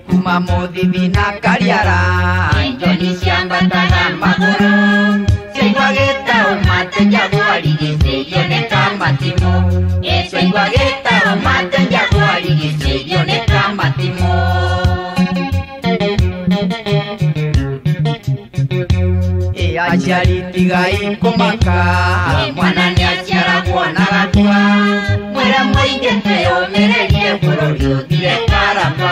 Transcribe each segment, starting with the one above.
Kuma modivina kariara Indonesia batara maguru Seiguageta o mate jaguari gise yone kamatimo Seiguageta o mate jaguari gise yone kamatimo Aciari tigai kumaka Mwana ni Aciarwo nagatua Mwera moingete o mererie Bururi dire karamba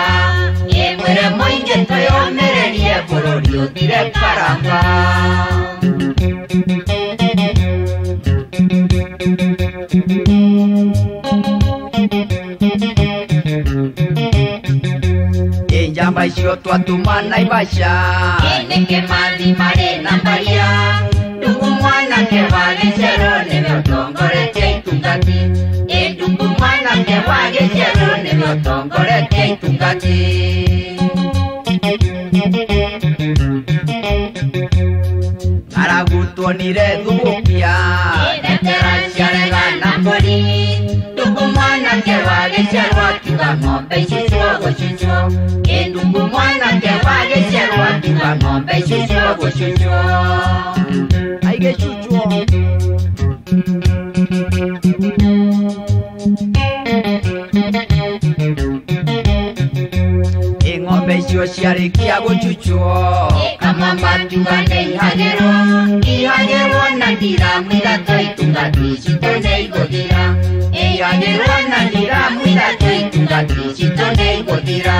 Mwera moingete o mererie Bururi dire karamba Enjamba isyo tuatumana ibasha Eneke mali mare nambaria Ndugu mwana kewage sherone Vyotongore cheitungati Ndugu mwana kewage sherone Vyotongore cheitungati Aragutuonire dhubukia Enetera sharega nambori Ndugu mwana kewage sherwa Tuga ngombe shishwa goshishwa Ndugu mwana kewage sherwa Tuga ngombe shishwa goshishwa Aige chuchwa Ngombe shio shiarikia gochuchwa Kama matuga ne ihagero Nandira mwila toitunga Tishito ne igodira Ihagero nandira mwila toitunga Tishito ne igodira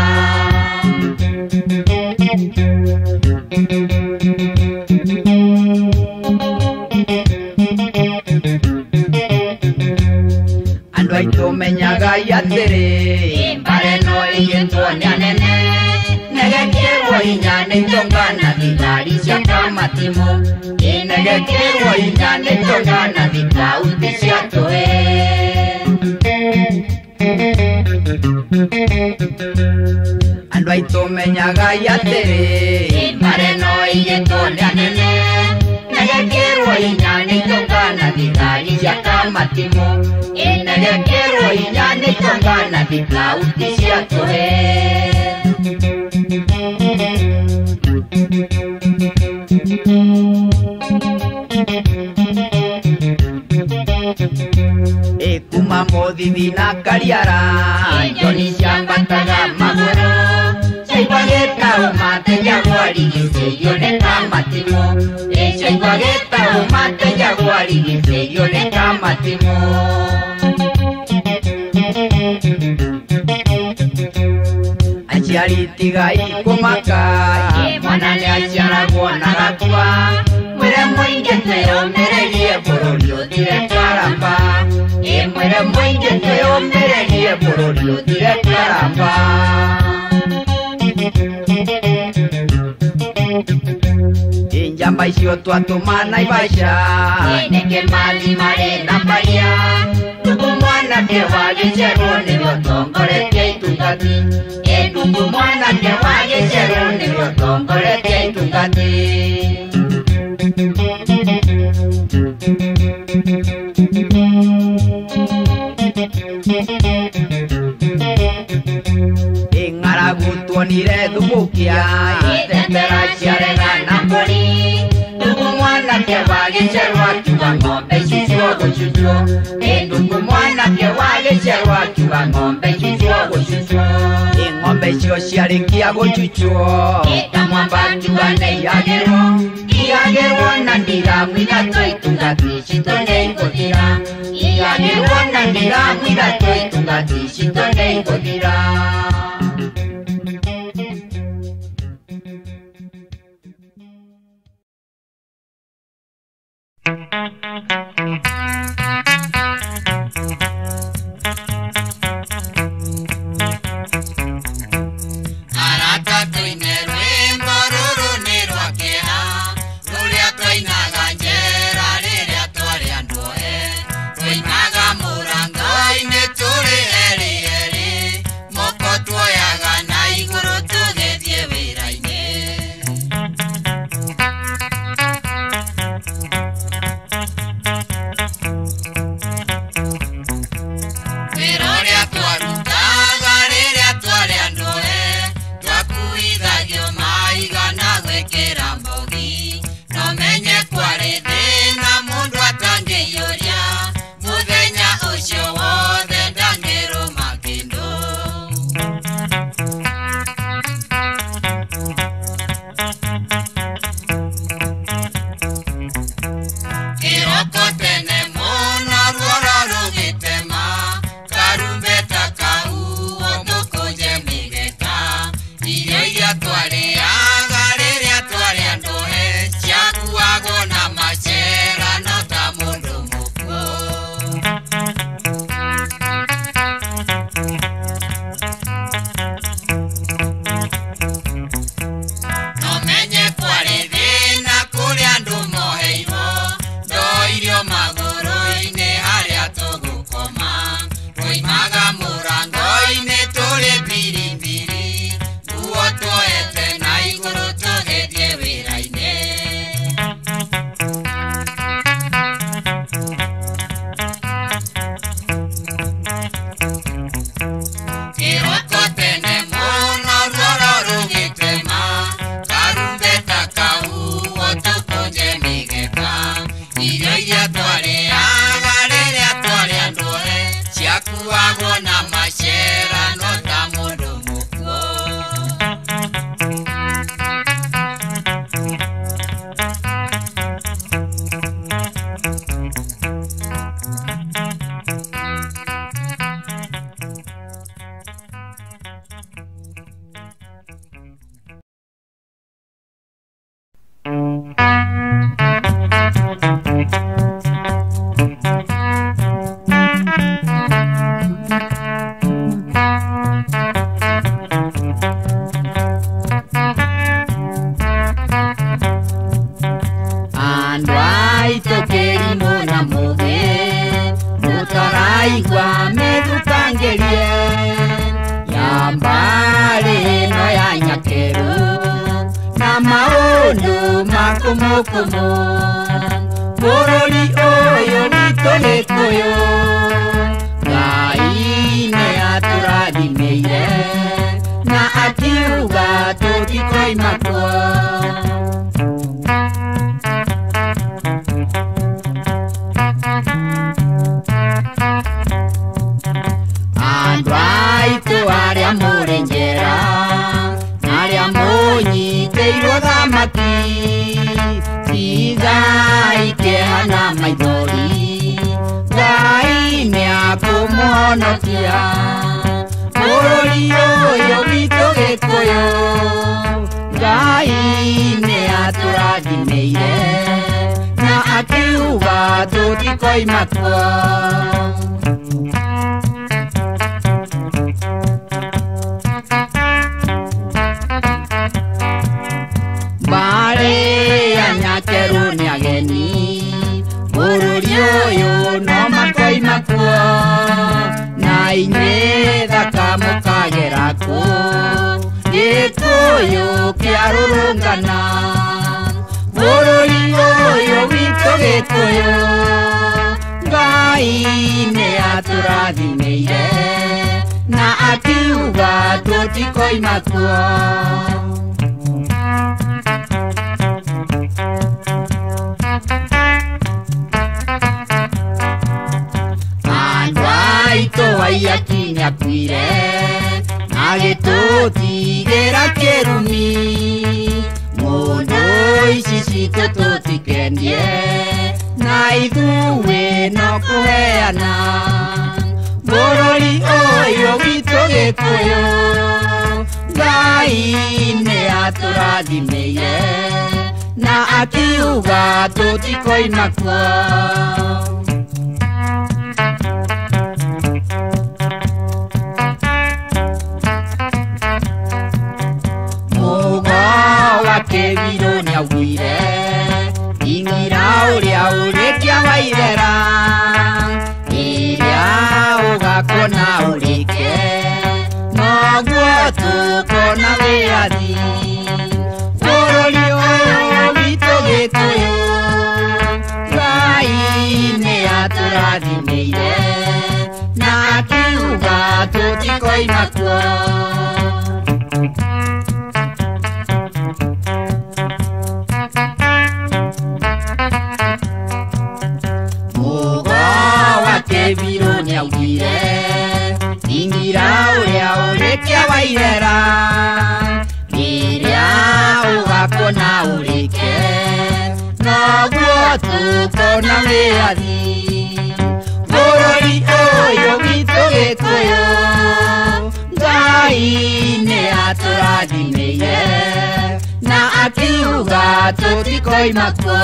Ando aitomenyaga yatere Mbare no iyentuone anene Negekerwo inyane tongana Vigari siaka matimo Negekerwo inyane tongana Vigauti siatoe Ando aitomenyaga yatere Mbare no iyentuone anene Negekerwo inyane tongana Vigari siaka matimo Negekerwo inyane tongana Vigauti siatoe Kuma modivina kariara Indonesia bataga maguru Seiguageta o mate jaguari gise yone kamatimo Seiguageta o mate jaguari gise yone kamatimo Aciari tigai kumaka Mwana ni Aciarwo nagatua Mwere moingete o mererie Bururi dire karamba Mwere moingete o mererie Bururi dire karamba Injamba isyo tuatumana ibasha Eneke mali mare nambaria Ndugu mwana kewage sherone Vyotongore cheitungati Ndugu mwana kewage sherone Vyotongore cheitungati Ingaragutuonire dhubukia Itetera sharega nambori Ndugu mwana kewage sherwa Tuga ngombe shishwa goshishwa Ndugu mwana kewage sherwa Tuga ngombe shishwa goshishwa Ngombe shio shiarikia gochuchwa Mwamba tuga ne ihagero Nandira mwila toitunga Tishito ne igodira Ihagero Nandira mwila toitunga Tishito ne igodira Arata tuine Rwimbo ruru ni rwakeha Ruria twainaga njera riria twari andu Twainaga murango-ini turi eri eri Moko tuoyaga na iguru tugithie wira-ini maigua methukangerie yambare no ya nyakeru na maundu makumukumu bururi oyo witu Gikuyu Ngai ne atũrathimeire na akiuga tũtikoima kuo andũ aitũ arĩa mũrĩ njera arĩa mũnyitĩirwo thamaki tigai kĩeha na maithori Ngai nĩakũmũhonokia bururi ũyũ witũ Gikuyu Ngai nĩatũrathimeire na akiuga tũtikoima kuo Nyakeru ni ageni bururi uyu no makoima kuo na inye thaka mukagera ku Gikuyu kiarurungana bururi uyu witu Gikuyu Ngai ne atũrathimeire na akiuga tũtikoima kuo Yakinya kwire agitutigera kerumi mundu ici citũ tũtikendie na ithuĩ no kũheana bururi ũyũ witũ Gikuyu Ngai nĩ atũrathimeire na akiuga tũtikoima kuo Keviro ni awire ingira uria uri Kiawa irera iria ugakona urike noguo tukona wiathi bururi ũyũ witũ Gikuyu Ngai nĩ atũrathimeire na akiuga tũtikoima kuo Keviro ni awire ingira uria uri Kiawa irera iria ugakona urike noguo tukona wiathi bururi ũyũ witũ Gikuyu Ngai nĩ atũrathimeire na akiuga tũtikoima kuo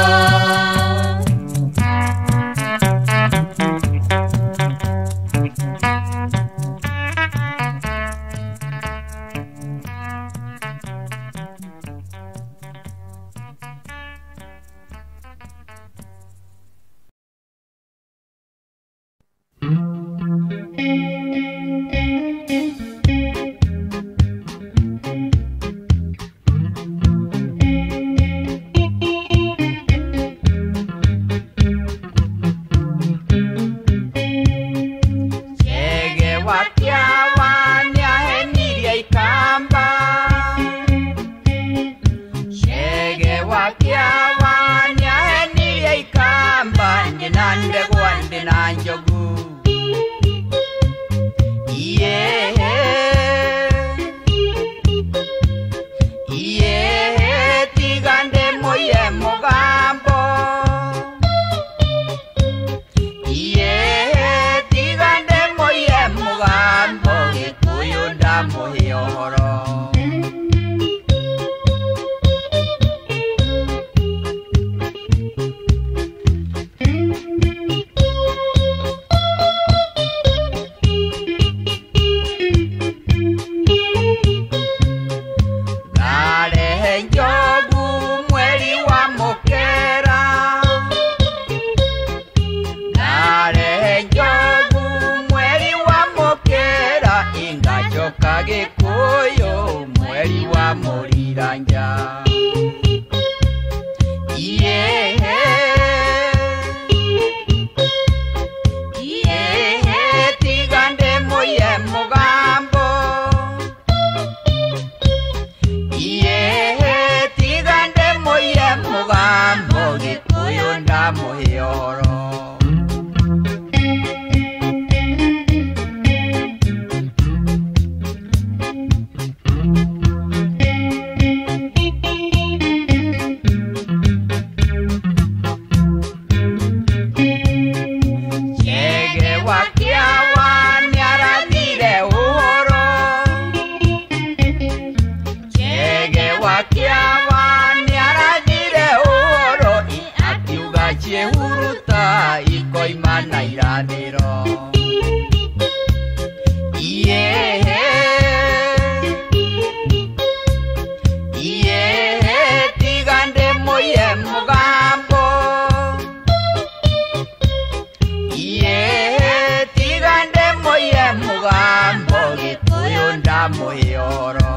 Gikuyu mweri wa muriranja tigande moye mugambo tigande moye mugambo Gikuyu ndamuhioro Chege wa Kiawa niarathire uhoro Chege wa Kiawa niarathire uhoro akiuga chiehuruta ikoimana irathiro tigande moye mugambo tigande moye mugambo Gikuyu ndamuhioro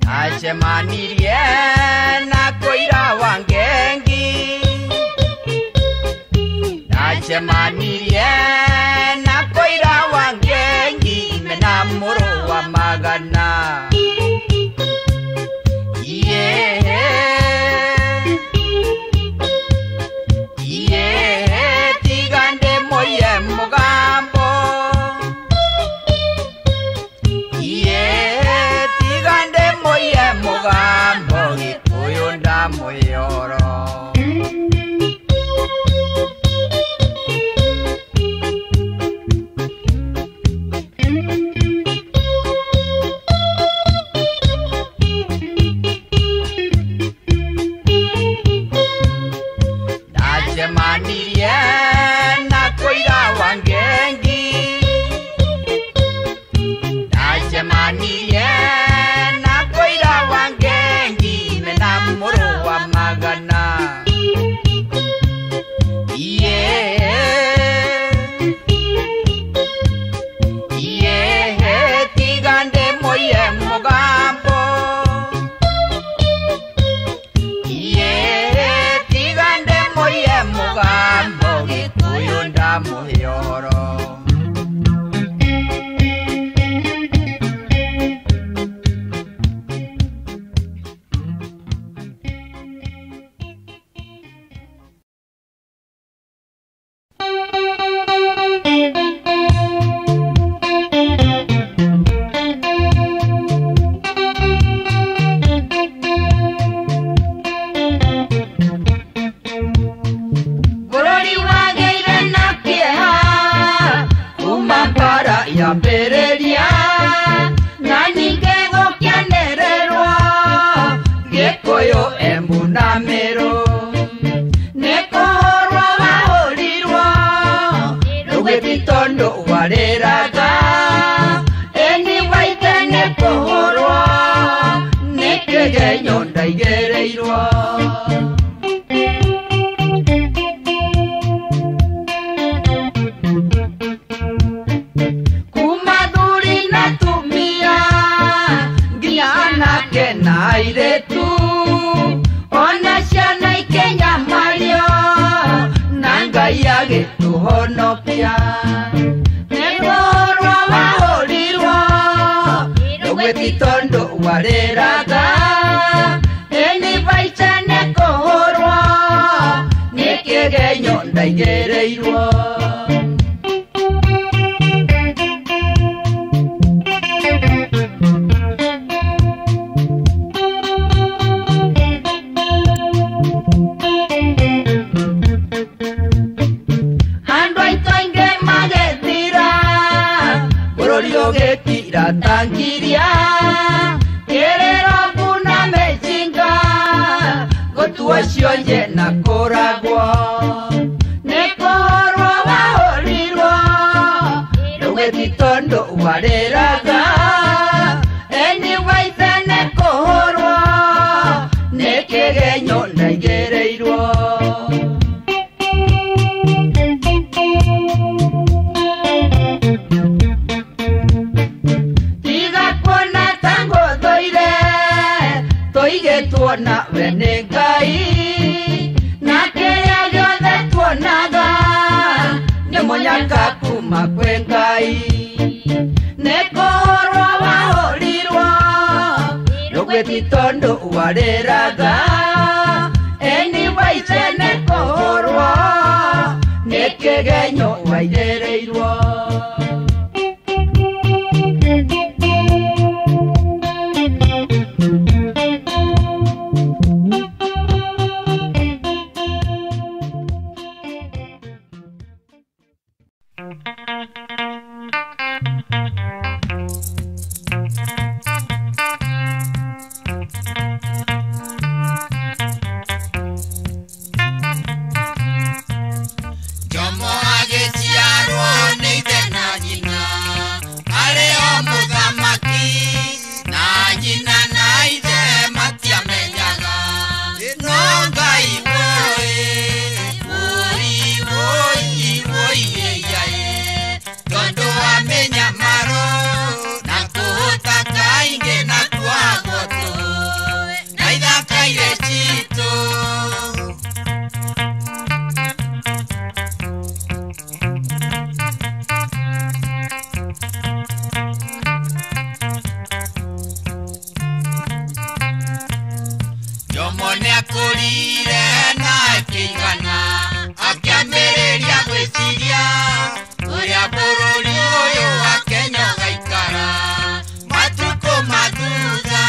Achemanirie na koira wangengi Achemanirie na koira wangengi mena muro wa magana tigande moye mugambo tigande moye mugambo Gikuyu ndamuhioro Achemanirie na koira wangengi Achemanirie na koira wangengi mena muro wa magana tigande moye mugambo tigande moye mugambo Gikuyu ndamuhioro Bururi wageire na kieha kuma mbara ya mbereria na ningĩ gũkĩanĩrĩrwo Gikuyu Embu na Meru nĩkũhũrwo wahũrirwo rũgĩthi tondũ warĩraga ĩni waite nĩkũhũrwo nĩ kĩgenyo ndaigĩrĩirwo Kumaduri na tumia nginya anake na airetu ona ciana ikĩnyamario na Ngai agĩtũhonokia nĩkũhũrwo wahũrirwo rũgĩthi tondũ warĩraga ĩni waite nĩkũhũrwo nĩ kĩgenyo ndaigĩrĩirwo Tangiria Kerero kuna mechinga Gotua shionje na koragwa Nekorwa wahorirwa Rugeti tondo wareraga tigai nekorwa wahulirwa nugweti tondo wareraga eni waite nekorwa nekegenyo wairereirwa Jomo Agiciarwo ni tena jina aleo muthamaki na jina na ite matia menyaga no ngai woi ye tondo amenya maro na kuhota kainge na kwagoto na ithaka ile chito Jomo ne akurire na akigana akiambĩrĩria gwĩciria ũrĩa bũrũri ũyũ wa Kenya ũgaikara matukũ ma thutha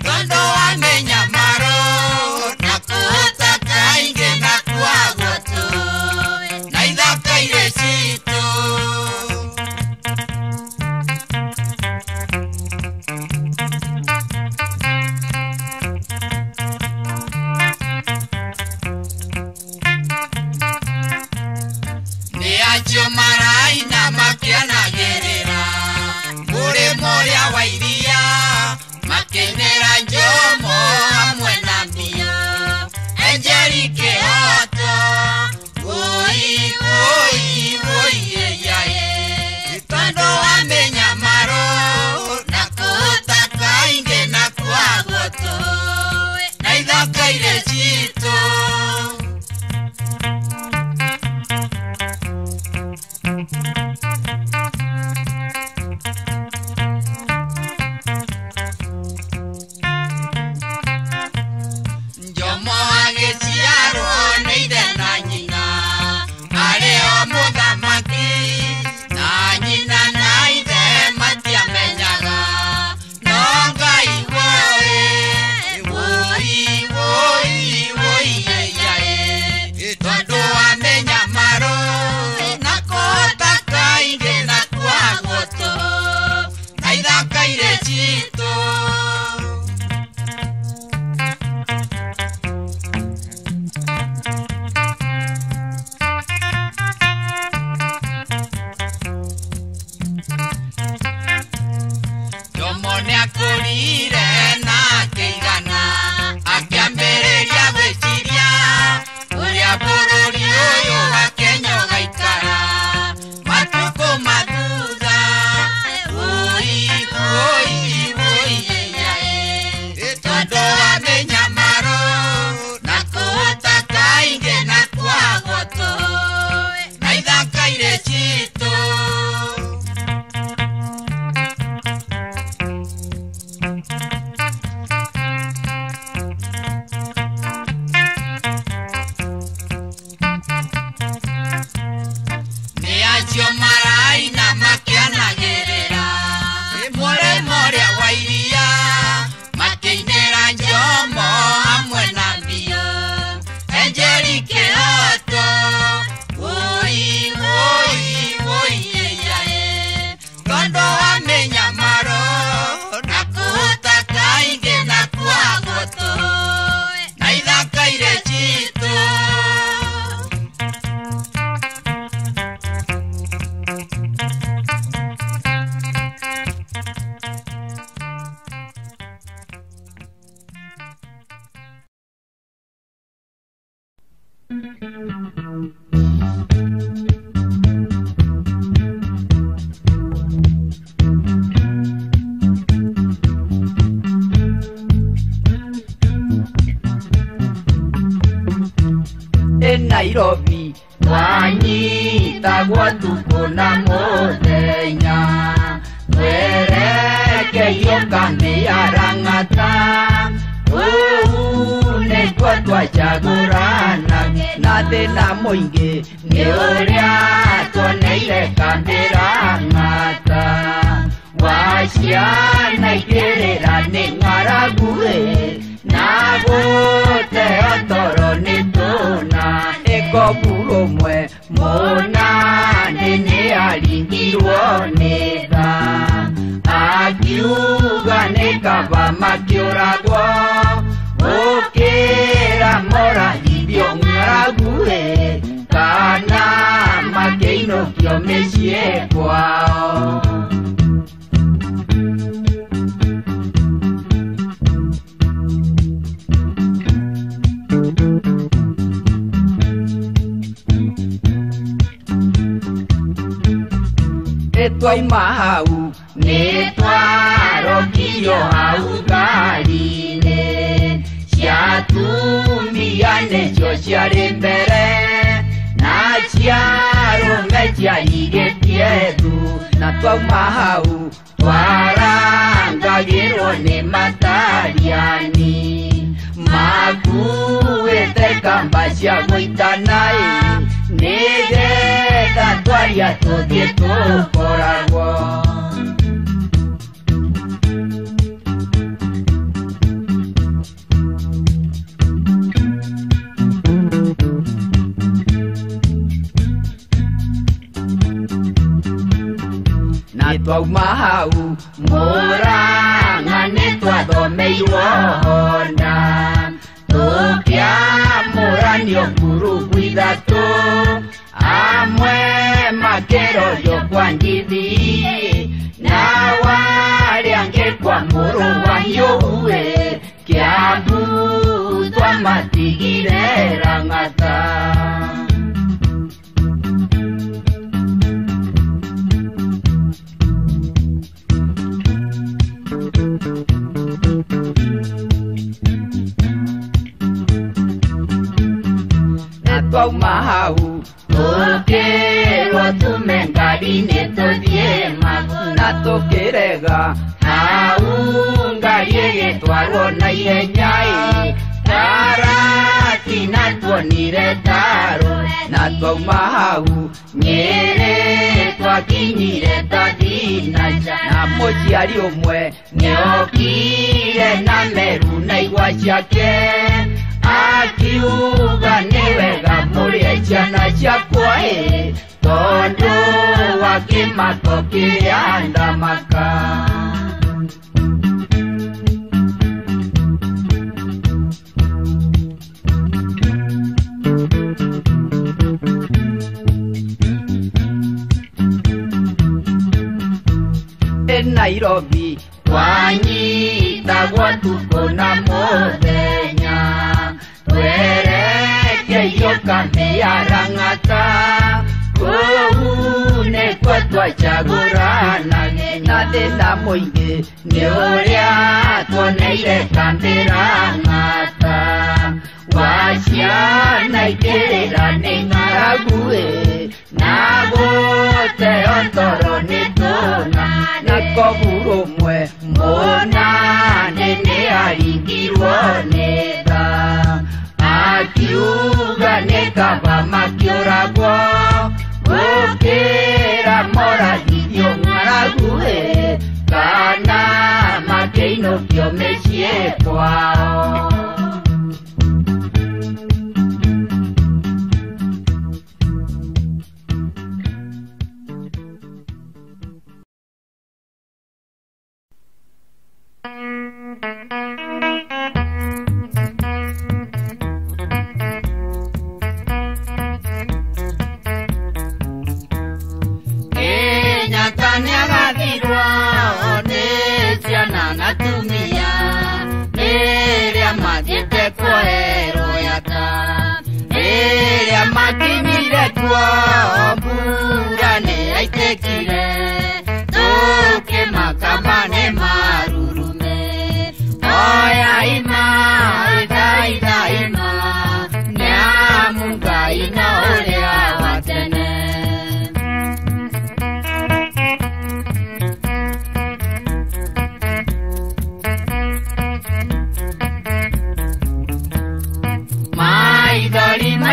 tondũ wamenya maro na kũhota kaingĩ na kwagoto na ithaka irĩ citũ Niacho marai na makianagerera Murimo ya wairia Makenera Jomo hamwe na mbio Enjeri kehoto Tondo wamenya maro na kuhota kainge na kwagoto na ithaka ile chito Jomo Agiciarwo ni ithe na nyina areo muthamaki na nyina na ithe matiamenyaga no ngai tondũ wamenya maro na kũhota kaingĩ na kwagoto na ithaka irĩ citũ Jomo ne akurire na akĩigana akĩambĩrĩria gwĩciria ũrĩa bũrũri ũyũ wa Kenya ũgaikara matukũ ma thutha tondũ wamenya maro na kũhota kaingĩ na kwagoto na ithaka irĩ citũ Niacho marai na makianagerera Muremorĩa wa iria Makĩinĩra Jomo hamwe na mbio Enjeri kĩhoto tondũ wamenya maro na kũhota kaingĩ na kwagoto na ithaka irĩ citũ ena Nairobi twanyitagwo tuko na muthenya twerekeire kambi ya Langata nĩkuo twacagũrana na thĩna mũingĩ nĩ ũrĩa tuoneire kambi Langata waciana ikĩrĩra nĩ ng'aragu na gũteo toro nĩ tũna ĩkobu ũmwe mũnani nĩ aringirwo nĩ tha akiuga nĩ kaba makĩũragwo ũkĩra moragithio ng'aragu kana makĩinũkio mĩciĩ kwao. Twaima hau nĩ twarokio hau ngari-inĩ cia atumia nĩcio ciarĩ mbere na cia arũme ciaigĩtie thu na twauma hau twarangagĩrwo nĩ matariani makuĩte kamba cia gũitana nĩgetha twaria tũthiĩ tũkoragwo. Na twauma hau Mũrang'a nĩ twathomeirwo honda tũkĩamũranio ngurubu ithatũ amwe makĩrorio kwa ndithi na warĩa angĩ kwa mũrũ wa Hiyo Kiambu twamatigire Langata. Twauma hau tũkĩrwo tume ngari-inĩ tũthiĩ Magu na tũkĩrega hau ngari ĩgĩtwarwo na ihenya tarati na tuonire taro na twauma hau Nyeri twakinyire tathinaca na mũciari ũmwe nĩokire na Meru na igwa ciake akiuga nĩ wega mũrĩe ciana ciakwa tondũ wa kĩmako kĩrĩa ndamaka. Nairobi twanyitagwo tuko na mũthenya twerekeire kambi ya Langata kũu nĩkuo twacagũrana na thĩna mũingĩ nĩ ũrĩa tuoneire kambi Langata waciana ikĩrĩra nĩ ng'aragu na gũteo toro nĩ tũna na kobu ũmwe mũnani nĩ aringirwo nĩ tha akiuga nĩ kaba makĩũragwo gũkĩra moragithio ng'aragu kana makĩinũkio mĩciĩ kwao. Niagathirwo nĩ ciana na atumia rĩrĩa mathiĩte kuoerwo yata rĩrĩa makinyire kuo mbura nĩ yaitĩkire tũkĩmakama nĩ marurume oya ima ithaitha ima nĩ amu Ngai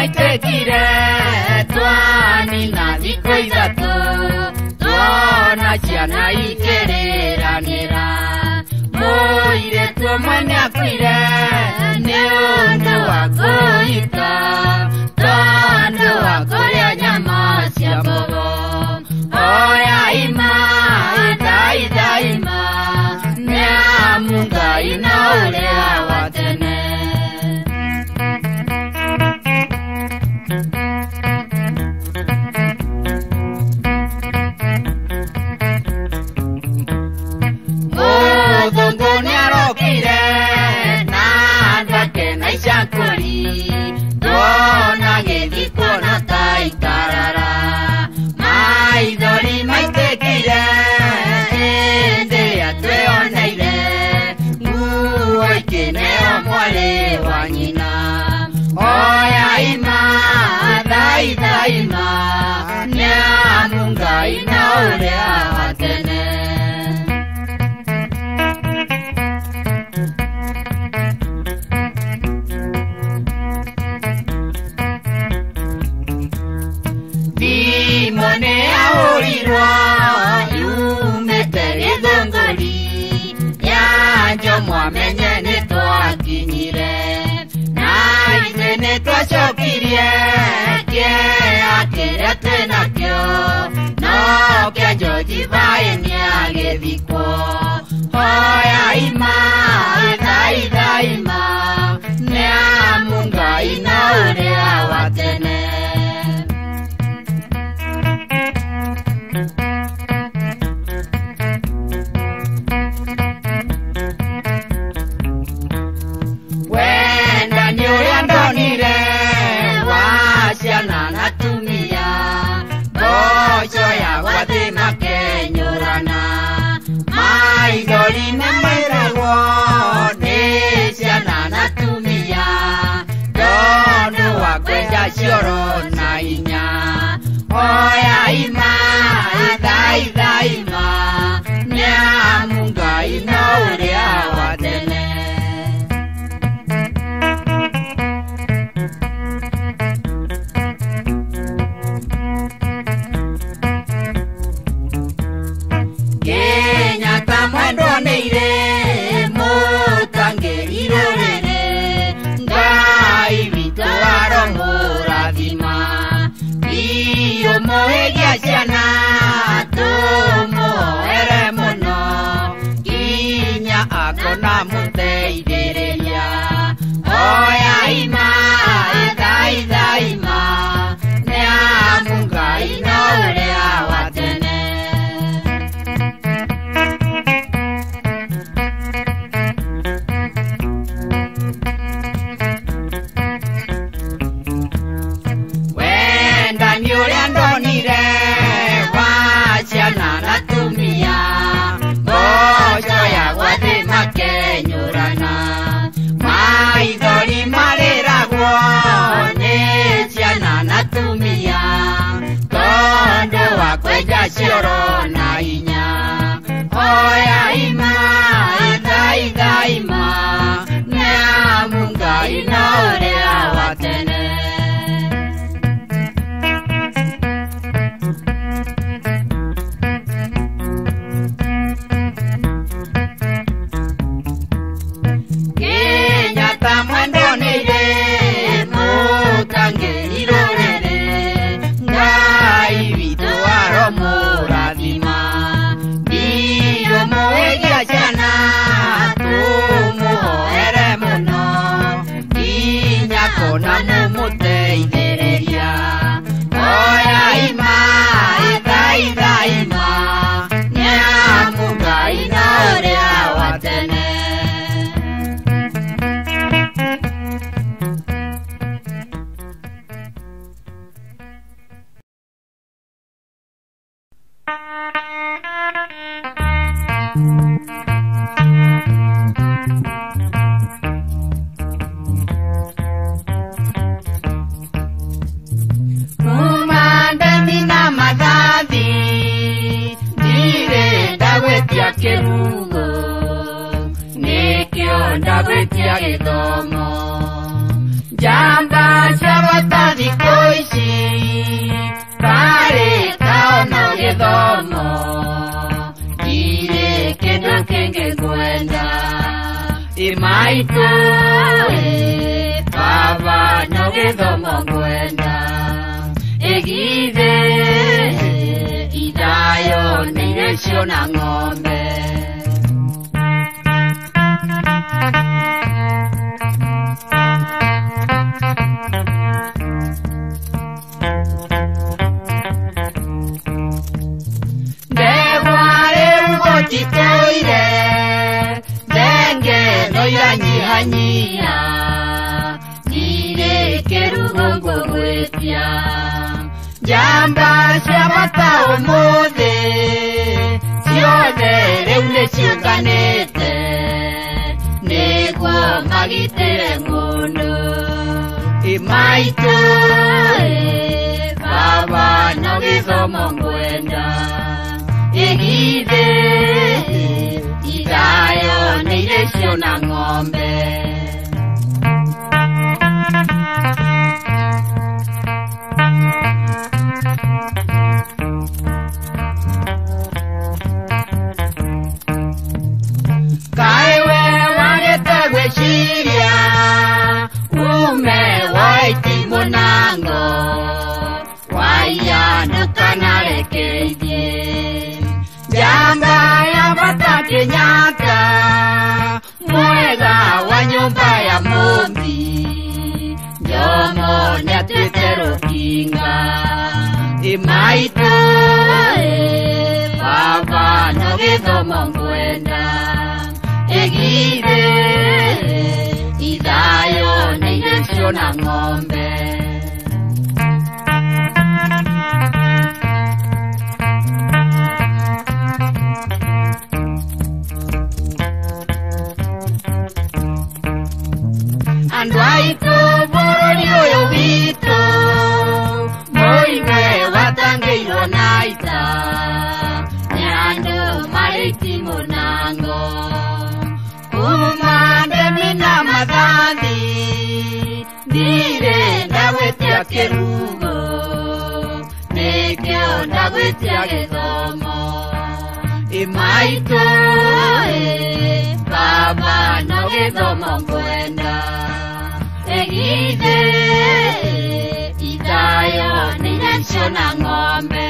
maitekire twani na thiko ithatu twana ciana ikiriranira muiretu mwene akwire ni undu wa kuita tondu wa kuria nyama cia mbogo oya ima daima ni amu Ngai na uria wa tene Mudhunguni arokire na ndake na ishakuri tona githiko na taikarara maithori maitekire indi atweoneire nguo ikineo mwari wa nyina oya ima daima ni amu Ngai na uria wa tene Mone ahorirwa yumete ithunguri ya Jomo amenye nitwakinyire na ithuĩ nĩtwacokirie kĩea kĩrĩa twĩnakĩo no kĩa George Vai nĩagĩthikwo hoya ima daima nĩ amu Ngai na ũrĩa wa tene Maidolina mairago nesiana natumia dondo wakweja cioro na inya oya ima daima ni amu Ngai na uria wa tene Mwandoneire mutangerirorere Ngai witu aromurathima iyo moegia ciana tumuoere muno kinya akona muteithĩrĩria oya ima daima ni amu Ngai na uria wa tene Cioro na inya oya ima daima ni amu Ngai na uria wa tene Kenyatta mwandoneire mutangerirorere Ngai witu aromurathima iyo moegia ciana tumuoere muno kinya kona mumuteithĩrĩria oya ima daima ni amu Ngai na uria wa tene Kuma Ndemi na Mathathi ndirenda gwĩtia kĩrugo nĩkĩo ndagwĩtia gĩthomo njamba cia Mathathi kenge kwenda imaitu baba no githomo kwenda egithe idayo nirecio na ng'ombe Tuine denge no yanyihanyiha nire kerugongo gwetia jamba shabata umuthi ciothe riu ni ciukanite niguo magitire mundu imaitu baba no githomo ngwenda igithe idayo nirecio na ng'ombe kaiwe wagete gwiciria ume waiti munango waiyanuka narekeithie jamba ya bata Kenyatta mwega wa nyumba ya mumbi Jomo nyatuite rukinga imaitu baba no githomo ngwenda egithe idayo nirecio na ng'ombe Waitu bururi uyu witu muime watangeirwo naita nyandu mariti munango Kuma Ndemi na Mathathi ndire ndagwitia kirugo nikio ndagwitia githomo imaitu baba no githomo ngwenda egithe idayo nirecio na ng'ombe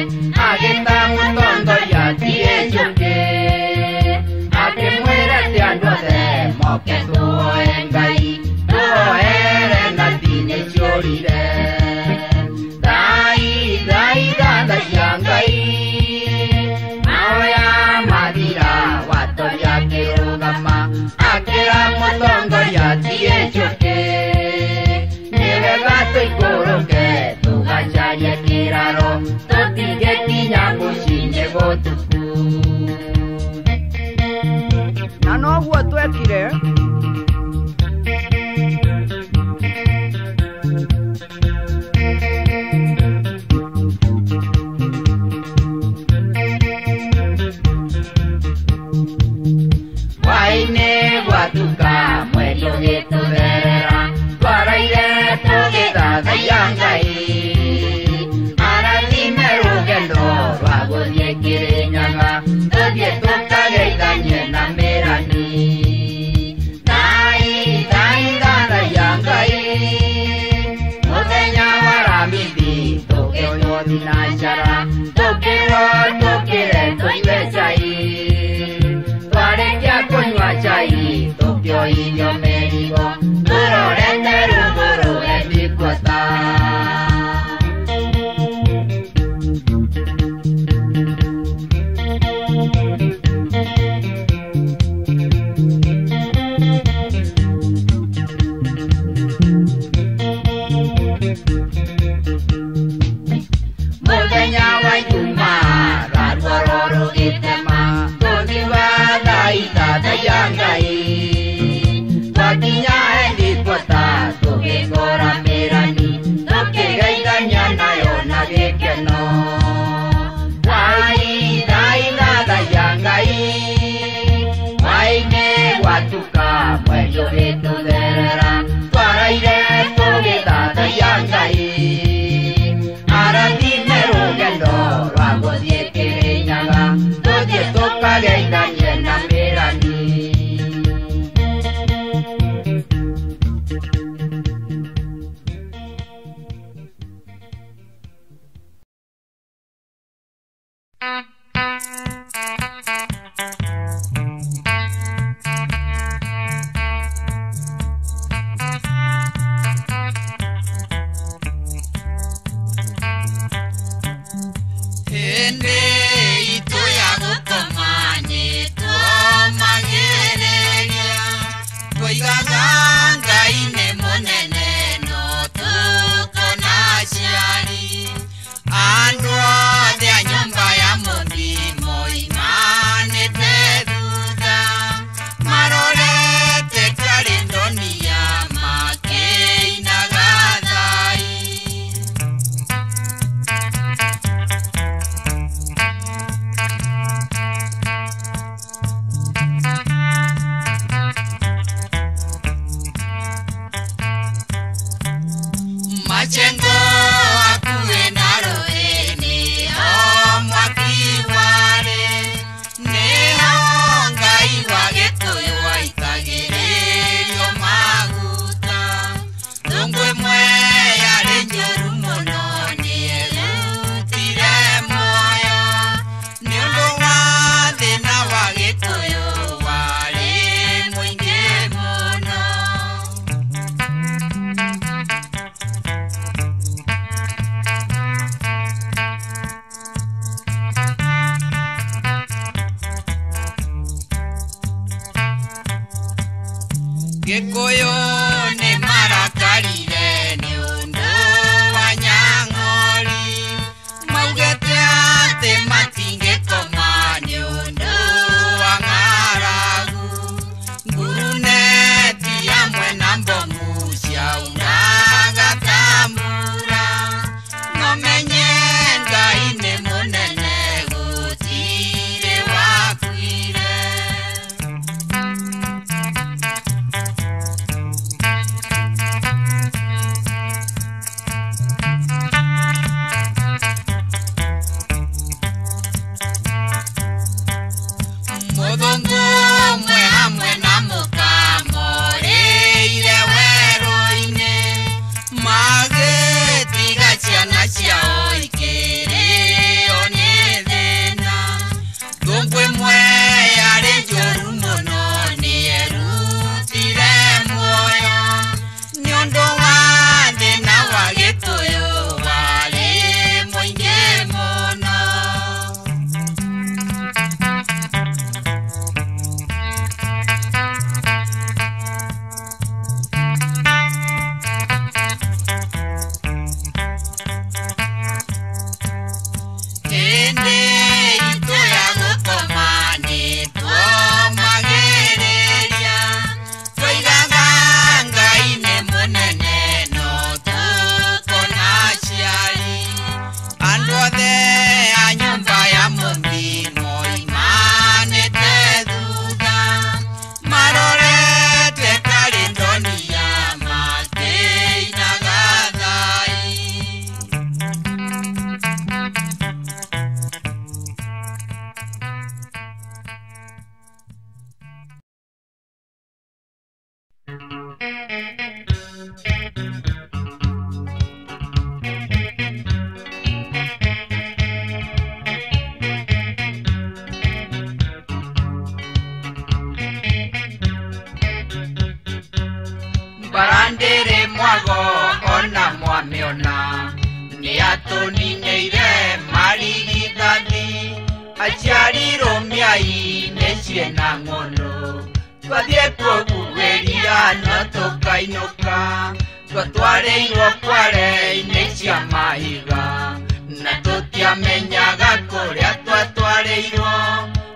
agenda mutongoria tie chuke akimwira ti andu othe moke tuoe Ngai tuoere na tine ciorire dai danda cia Ngai aoya mathira watoria kirugama akira mutongoria tie chuke niwega tuikuruke tugacarie kiraro tutige kinya mucinye gutuku na noguo twekire waine gwatuka mwendo gitutherera twaraire tugithathaiya Ngai arathime rugendo rwa guthie Kirinyaga tuthie tukageithanie na mirani dai thathaiya Ngai muthenya wa ramithi tukirwo thinacara tukire tuive cai twarekia kunywa cai tukioithio merigo turorete ruguru ethikuota muthenya wa Kuma rarwaro rugitema tuthiwa thathaiya Ngai twakinya ethikuota tugikora mirani tukigeithania nayo na gikeno dai thathaiya Ngai waine gwatuka mwendo gitutherera twaraire tugithathaiya Ngai arathime rugendo rwa guthie Kirinyaga tuthie tukageithanie na mirani Majengo Hakuhe na Rwimbo mwakiware neho Ngai wa Gikuyu waitagĩrĩrio maguta thũngũ ĩmwe yarĩ njũru mũno nĩerutire muoyo nĩ ũndũ wa thĩna wa Gikuyu warĩ mũingĩ mũno. Gikuyu nĩ marakarire nĩ ũndũ wa Nyang'ori maugĩte atĩ matingĩkoma nĩ ũndũ wa ng'aragu nguruneti hamwe na mbomu ciauraga ta mbura no menye Ngai nĩ mũnene gũtirĩ wakuire. Barandere mwago ona mwameona ni atonineire marigithani Aciari romiai necie na ngono twathie kugugeria no tukainoka twatwareirwo kware-inĩ cia mahiga na tutiamenyaga kuria twatwareirwo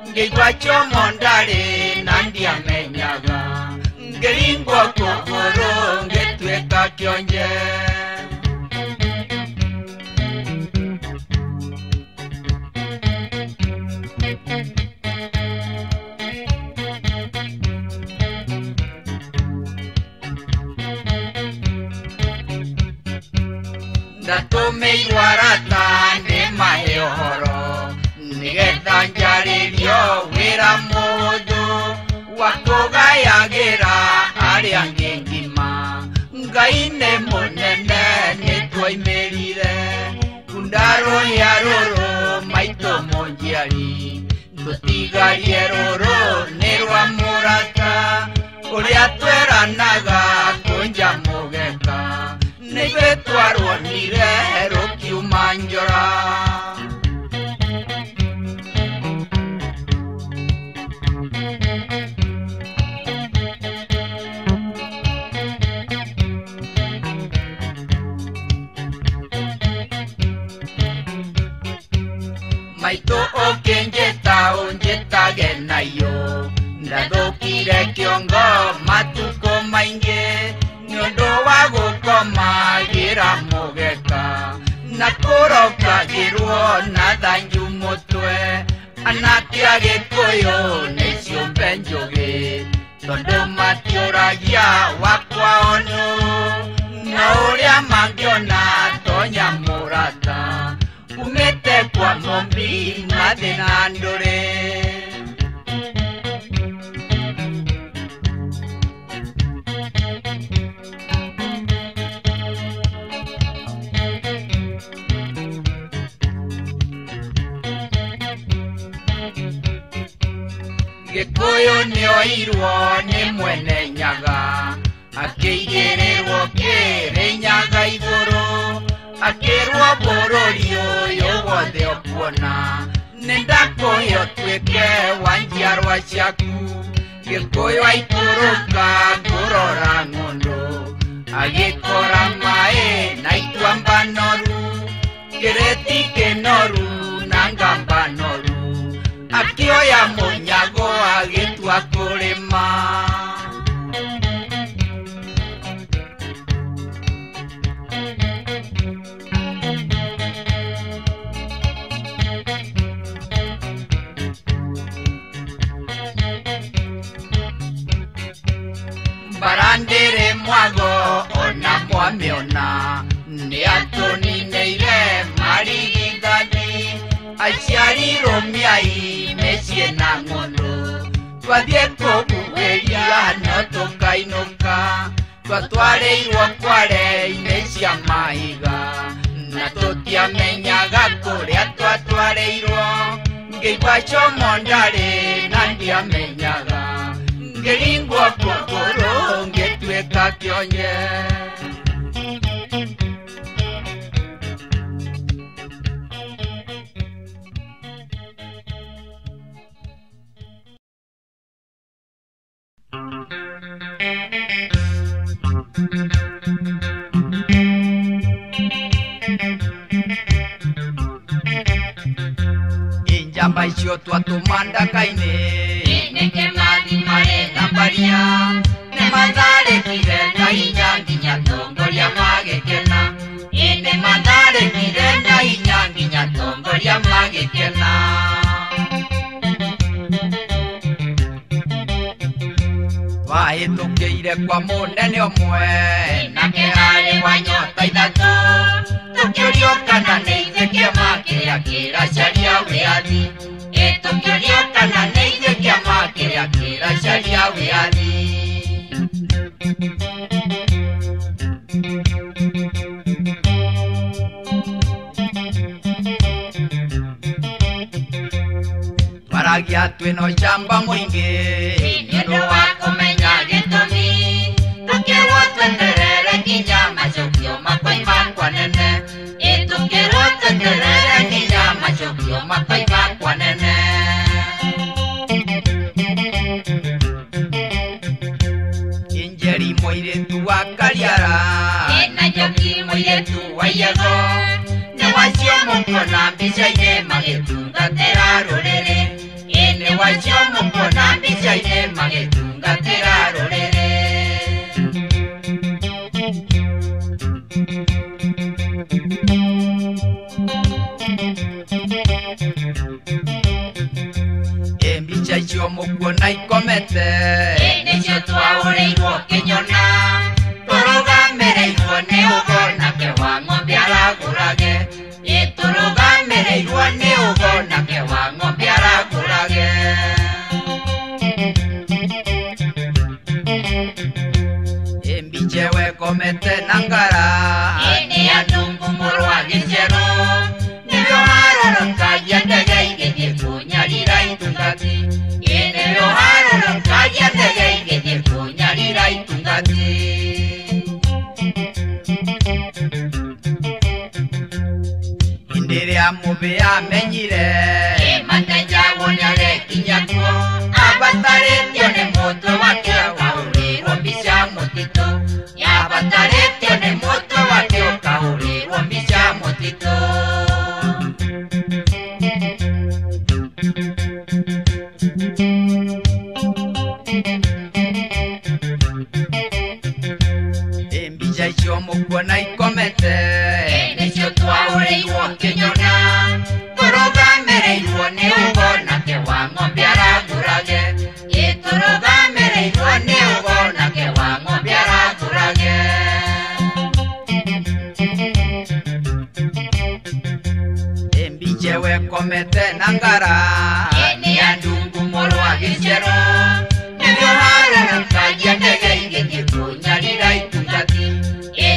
ngĩigua Jomo ndarĩ na ndiamenyaga ngĩringwo kũgũrũ ngĩtuĩka kĩonje ndatumirwo Arata nĩmahe ũhoro nĩgetha njarĩrio wĩra mũhũthũ wa kũgayagĩra arĩa angĩ ngima Ngai nĩ mũnene nĩtwaimĩrire kundarũhia rũrũ maitũ mũnjiari tũtigarie rũrũ nĩ rwa mũrata ũrĩa tweranaga kũnja mũgeka nĩithuĩ twarwonire rũkiuma njora maitũ ũkĩnjĩta ũnjĩtage nayo ndathũkire kĩongo matukũ maingĩ nĩũndũ wa gũkomagĩra mũgeka na kũrokagĩrwo na thanju mũtwe anake a Gĩkũyũ nĩ ciũmbe njũgĩ tondũ matiũragia wakwao nũ na ũrĩa mangĩona tonya mũrata umĩte kwa mũmbi mathĩ na ndũrĩ Gĩkũyũ nĩoirwo nĩ mwene nyaga akĩigĩrĩrwo kĩrĩnyaga igũrũ akĩrwo bũrũri ũyũ wothe ũkuona nĩndakũhe ũtuĩke wa njiarwa ciaku Gĩkũyũ aikũrũka kũrora ng'ũndũ agĩkora maĩ na ituamba noru kĩrĩti kĩnoru na ngamba noru akĩoya mũnyago agĩtua kũrĩma barandere mwago ona mwamĩona nĩ atũnineire marigithani Aciari romiai mĩciĩ na ng'ũndũ twathiĩ kũgugeria no tũkainũka twatwareirwo kware-inĩ cia mahiga na tũtiamenyaga kũrĩa twatwareirwo ngĩigua Jomo ndarĩ na ndiamenyaga ngĩringwo kũgũrũ ngĩtuĩka kĩonye injamba icio twatũma Ndaka-ini nĩke mathi marĩ na mbaria nĩmatharĩkire na hinya nginya tongoria magĩkena nĩmatharĩkire na hinya nginya tongoria magĩkena wahĩtũkĩire kwa mũnene ũmwe nake harĩ wa nyota ithatũ tũkĩũrio kana nĩ ithe kĩama kĩrĩa kĩracaria wĩyathi tũkĩũrio kana nĩ ithe kĩama kĩrĩa kĩracaria wĩyathi Turagia twino chamba mwingi Nĩũndũ wa kũmenya gĩtũmi tũkĩrwo tweterere nginya macokio makoima kwa nene tũkĩrwo tweterere nginya macokio makoima kwa nene Injeri mũirĩtu wa Kariara na Njoki mũirĩtu wa Yego nĩ wacio mũkuona mbica-inĩ magĩtungatĩra rũrĩrĩ nĩ wacio mũkuona mbica-inĩ magĩtungatĩra rũrĩrĩ mbica icio mũkuona ikomete nĩcio twaũrĩirwo Kĩnyona tũrũgamĩrĩirwo nĩ ũgo nake wa ng'ombe aragũrage tũrũgamĩrĩirwo nĩ ũgo nake wa ng'ombe aragũrage mbica we komete na ngara nĩ andungu mũrũ wa Agiciarwo nĩrĩo harũrũkagia ndege igĩthiĩ kũnyarira itungati nĩrĩo harũrũkagia ndege igĩthiĩ kũnyarira itungati hĩndĩ ĩrĩa mũmbĩ amenyire Mathathi nĩarekinya kuo abatarĩtio nĩ mũtwe wake ũkahũrĩrwo mbica mũtitũ abatarĩtio nĩ mũtwe wake ũkahũrĩrwo mbica mũtitũ mbica icio mũkuona ikomete nĩcio twaũrĩirwo Kĩnyona tũrũgamĩrĩirwo nĩ ũgo nake wa ng'ombe aragũrage tũrũgamĩrĩirwo nĩ ũgo nake wa ng'ombe aragũrage mbica we komete na ngara nĩ andungu mũrũ wa Agiciarwo nĩrĩo harũrũkagia ndege igĩthiĩ kũnyarira itungati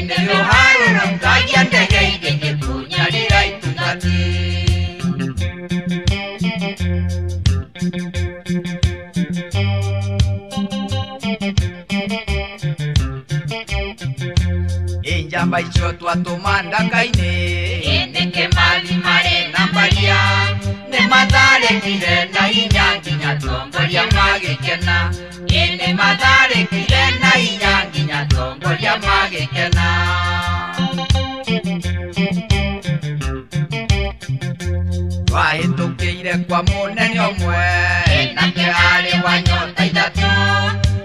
nĩrĩo harũrũkagia ndege igĩthiĩ kũnyarira itungati njamba icio twatũma Ndaka-ini nĩkĩ mathi marĩ na mbaria nĩ matharĩkire na hinya nginya tongoria magĩkena nĩ matharĩkire na hinya nginya tongoria magĩkena twahĩtũkĩire kwa mũnene ũmwe nake arĩ wa nyota ithatũ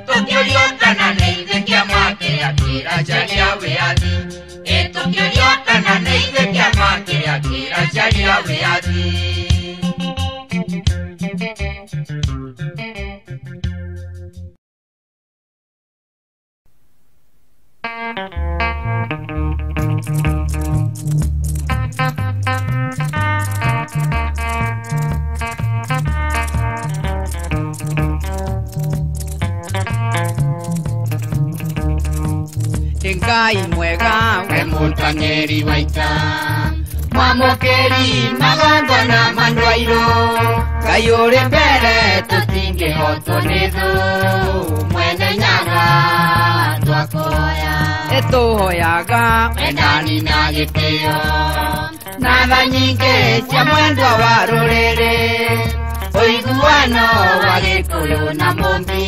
tũkĩũrio kana nĩ ithe kĩama kĩrĩa kĩracaria wĩyathi tũkĩũrio kana nĩ ithe kĩama kĩrĩa kĩracaria wĩyathi Ngai mwega we mũtang'eri wa ita mwamũkĩri magongona mandwairũ Ngai ũrĩ mbere tũtingĩhotwo nĩ thũ mwene nyaga twakũhoya tũhoyaga wendani na gĩtĩo na tha nyingĩ cia mwendwa wa rũrĩrĩ ũiguano wa Gĩkũyũ na Mũmbi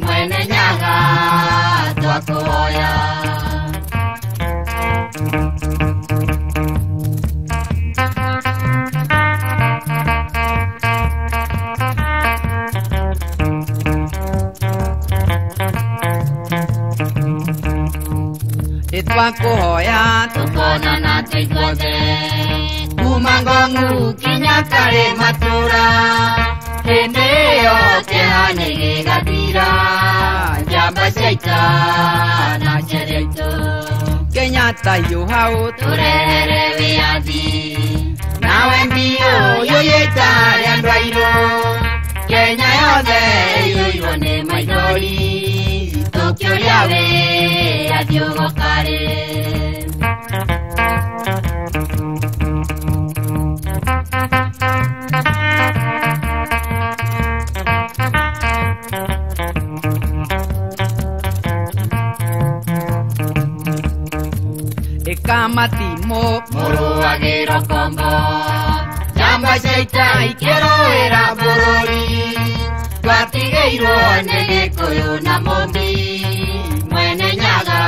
mwene nyaga twakũhoya twakũhoya tũkonana tũiguothe kuma Ngong'u kinya Karĩ Matũra hĩndĩ ĩyo kĩhane gĩgathira njamba cia ita na njĩra itũ Kenyatta yu hau tũrehere wĩyathi nawe mbio yũyĩta rĩa andũ airũ Kenya yothe ĩiyũirwo nĩ maithori tũkĩũria wĩyathi ũgokarĩ matimo Muruagiro kombo Nyamba chaita ikero era bururi Twatigeirwo nĩ Gikuyu na Mũmbi Mwene Nyaga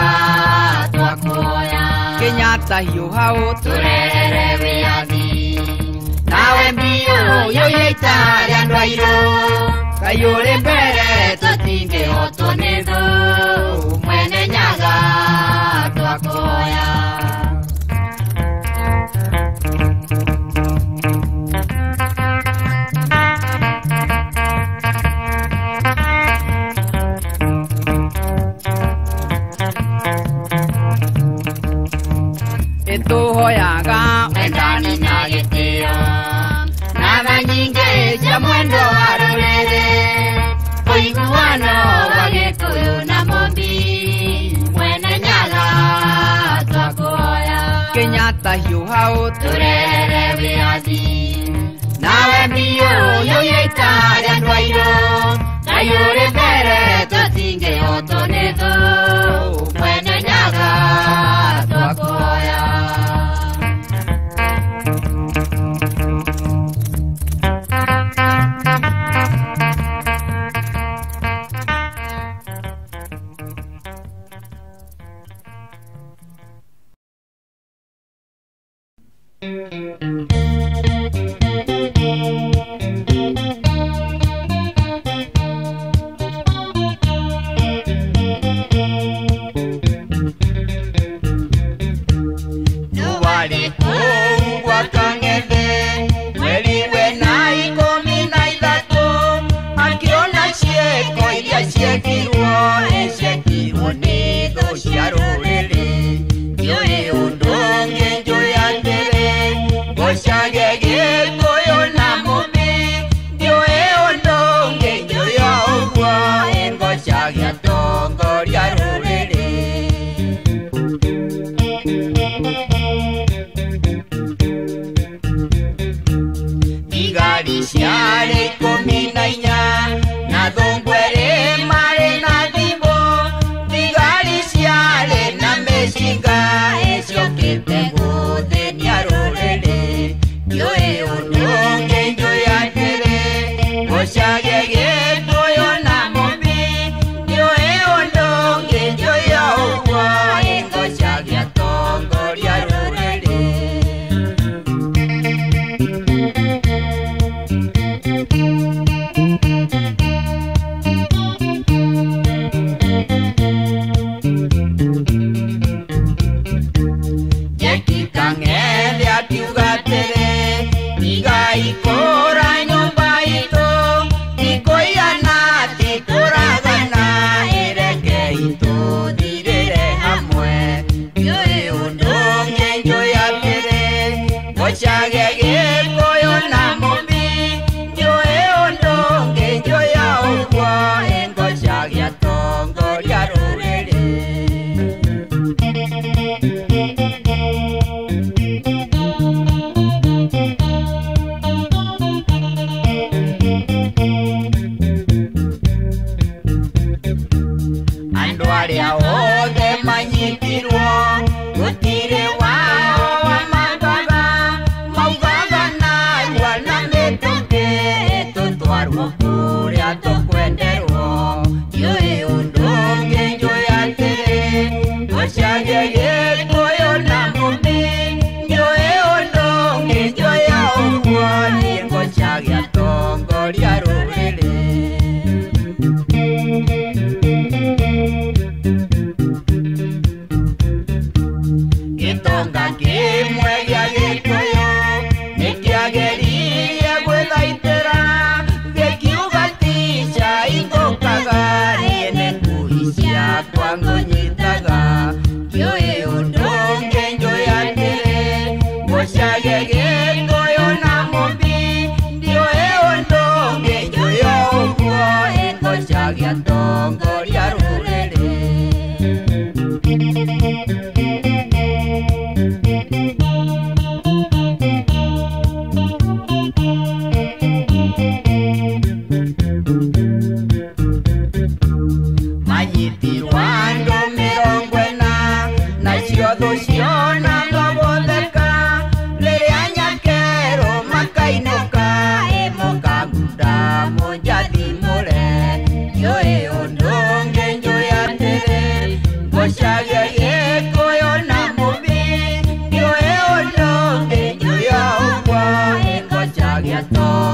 twakuoya Kenyatta Hiyo hau Turere wiathi Nawe mbio yoyeita rĩa andũ airũ Kayũrĩ mbere tũtingĩhotwo nĩ thũ Mwene Nyaga twakuoya Tuhoyaga Wendani na gĩtĩo Na tha nyingĩ cia mwendo wa rũrĩrĩ Ũiguano wa Gĩkũyũ na Mũmbi Mwene Nyaga twakuoya Kenyatta Hiyo hau Turere wiathi Nawe mbio yoyeita rĩa andũ airũ Kayũrĩ mbere tũtingĩhotwo nĩ thũ Mwene Nyaga twakuoya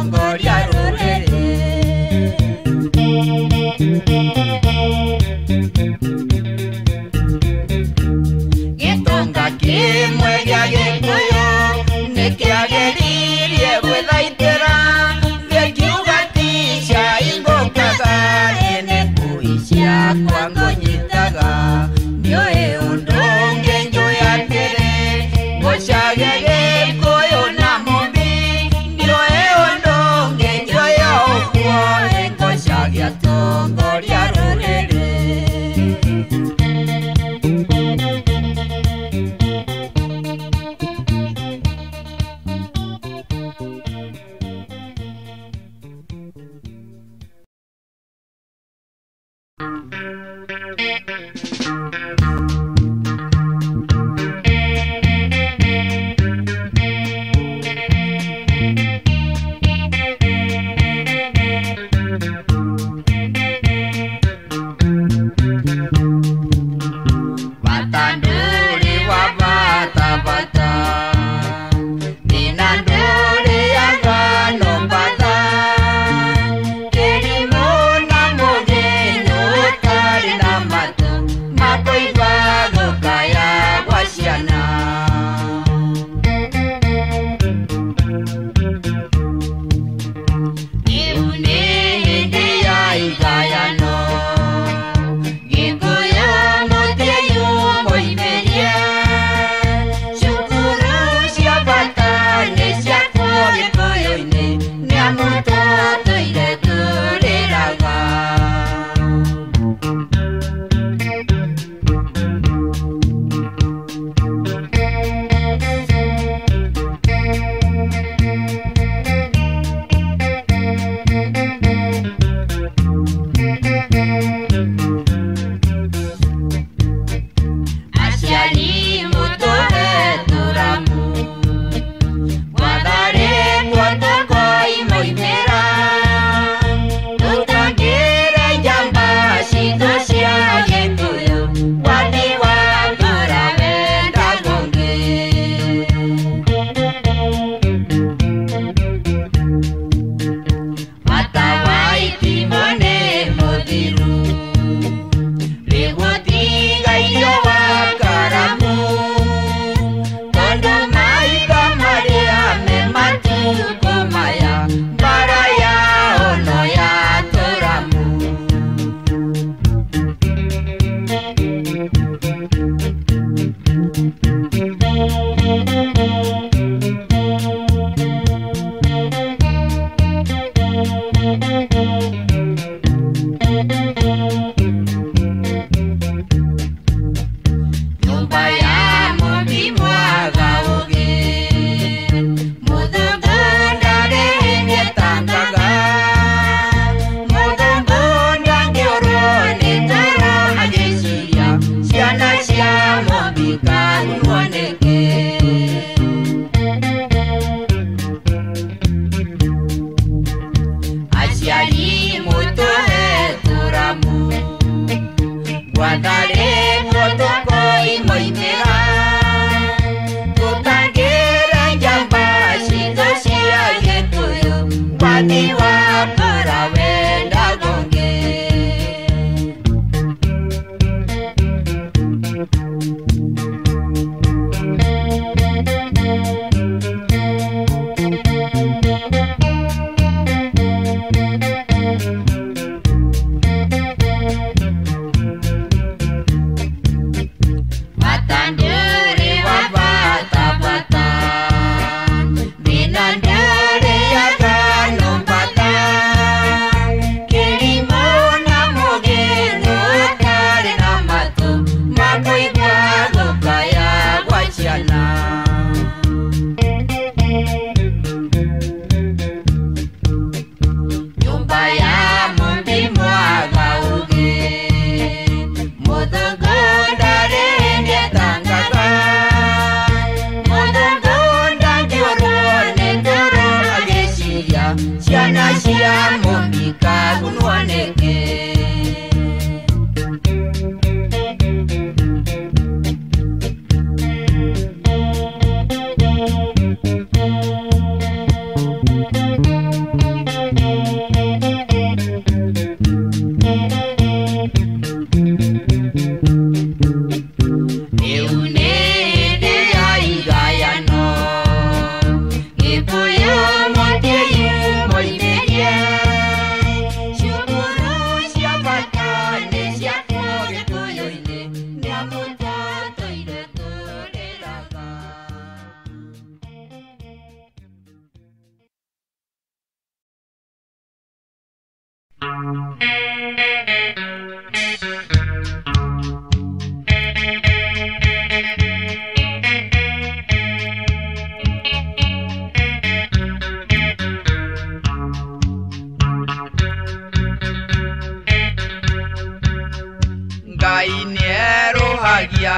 atongoria rũrĩrĩ. Gĩtonga kĩmwe gĩa Gĩkũyũ nĩkĩageririe gwĩthaitĩra, gĩkiuga ti ciaingũkaga, ĩnĩ ngui ciakwa ngũnyitaga, ndiũĩ ũndũ ũngĩ njũĩ atĩrĩ, ngũcaria Gĩkũyũ na mũmbi, ndiũĩ ũndũ ũngĩ njũĩ o ũguo, ngũcaria atongoria rũrĩrĩ.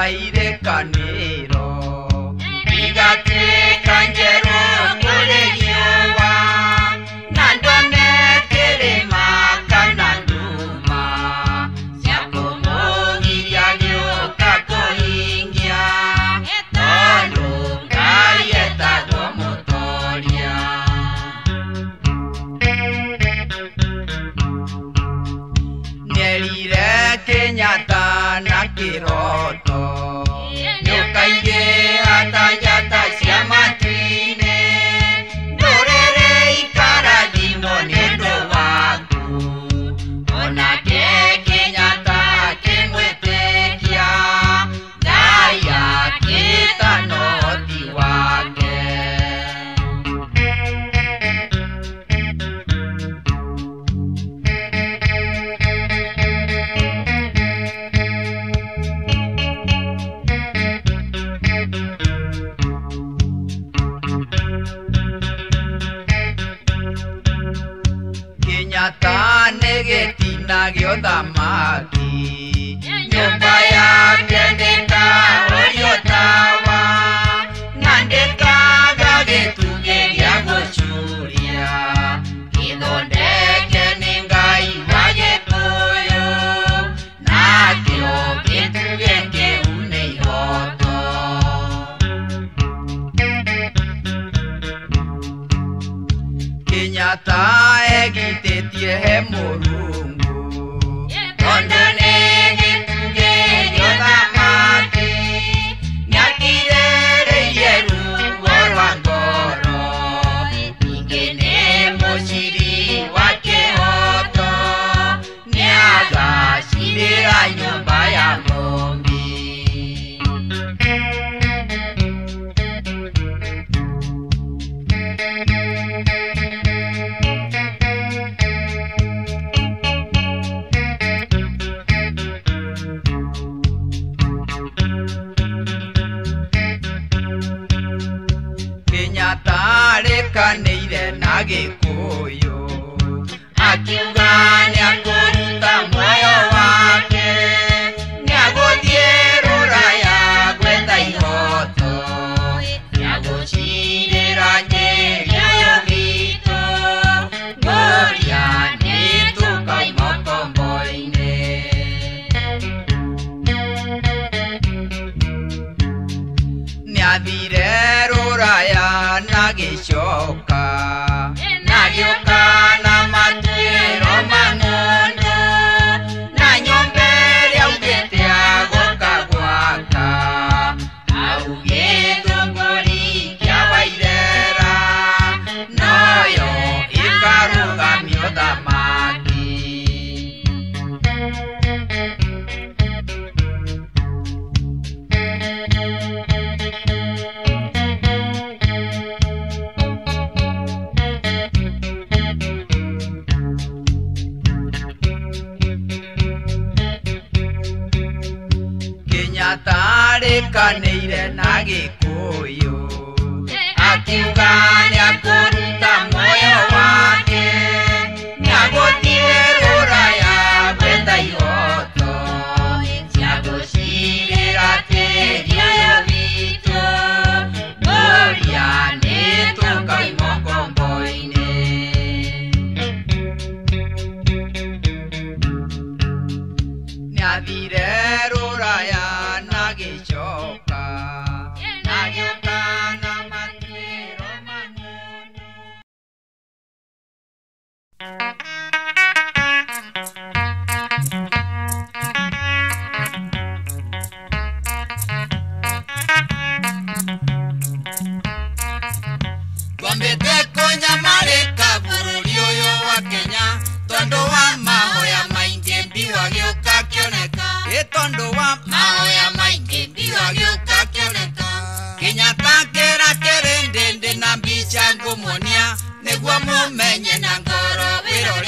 Aire canero, fíjate canjero colegioa, nandone terema cananduma, se acomodia yo cacoingia, tonu galleta gomotoria. Nelire Kenyatta nakiroto. Yokaige atayata siama Tuine, dorere ikaradimo nendo waku. Onake Kenyatta kemwetekia, daya kita noti wake. Kenyatta negetina giodamaki, nyumba ya pendeka oriotawa, nandeka gagetuge gyagochuria, kidondeke ningai wagetuyo, nakio gituge keune ihoto. Kenyatta egitetie he murungu, tondone gituge giodamaki, nyakirere yeru warwangoro, ingine moshiri wake hoto, niagashirira nyumba ya mombi. Kenyatta rekaneire na Gikuyu, akiuga niakuruta moyo wake, niagothie ruraya gwetha ihoto, niagucirira nyerio gitu, ngoria nitukaima komboine. Niathire ruraya nagicoka, nagioka na matuiro mangondo, na nyomberia ugete agoka gwaka, auge thunguri Kiawa irera, noyo ikarugamio thamaki. Kenyatta rekaneire na Gikuyu, akiuga niakuruta moyo wake, niagothie ruraya gwetha ihoto, niagucirira kerio gitu, ngoria nitukaima komboine. Niathire ruraya nagicoka, nagioka na matuiro mangondo. Gwambete konyamarika bururi uyu wa Kenya, tondu wa mahoya maingi mbiwa gioka kioneka, tondu wa mahoya maingi mbiwa gioka kioneka. Kenyatta kera kerende na mbica ngumunia, niguo mumenye na ngoro wirore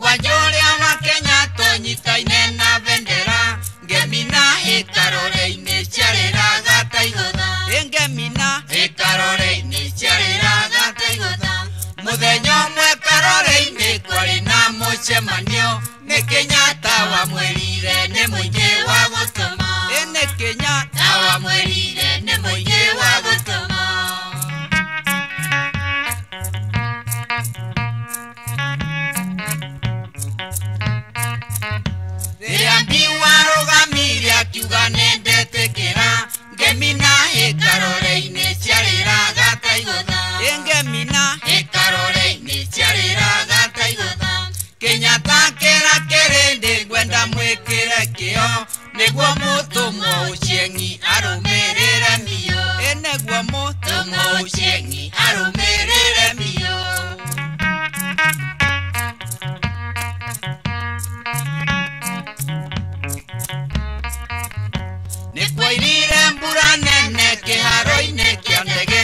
Wanjoria wa Kenya tonyitaine na bendera ngemina ikarore-ini ciarĩraga ta igũtha ngemina ikarore-ini ciarĩraga ta igũtha mũthenya ũmwe karore-ini kwarĩ na mũcemanio nĩ Kenyatta wamwĩrire nĩ mũingĩ wa gũtũma nĩ Kenyatta wamwĩrire nĩ mũingĩ wa gũtũma akiuga nĩndetĩkĩra ngemina ikarore-ini ciarĩraga ta igũtha ngemina ikarore-ini ciarĩraga ta igũtha Kenyatta kĩra kĩrĩndĩ ngwenda mwĩkĩre kĩo nĩguo mũtũmwo ũcieng'i arũmĩrĩre biũ nĩguo mũtũmwo ũcieng'i arũmĩrĩre biũ Nĩkwairire mbura nene kĩharo-inĩ kĩa ndege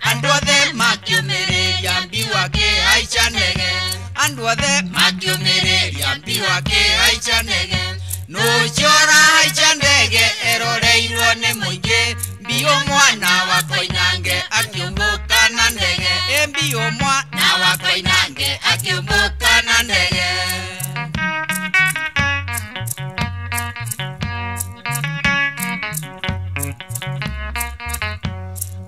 andũ othe makiũmĩrĩria mbiu akĩhaica ndege andũ othe makiũmĩrĩria mbiu akĩhaica ndege nũcio ũrahaica ndege eroreirwo nĩ mũingĩ mbiu mwana wa Koinange akiumbũka na ndege mbiu mwana wa Koinange akiumbũka na ndege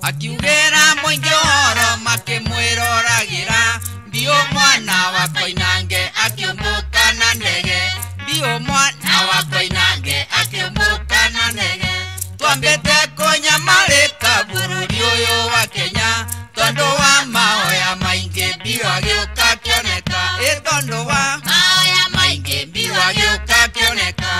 akiugĩra mũingĩ ũhoro makĩmwĩroragĩra mbiu mwana wa Koinange akiumbũka na ndege mbiu mwana wa Koinange akiumbũka na ndege twambĩte kũnyamarĩka bũrũri ũyũ wa Kenya tondũ wa mahoya maingĩ mbiu agĩũka kĩoneka tondũ wa mahoya maingĩ mbiu agĩũka kĩoneka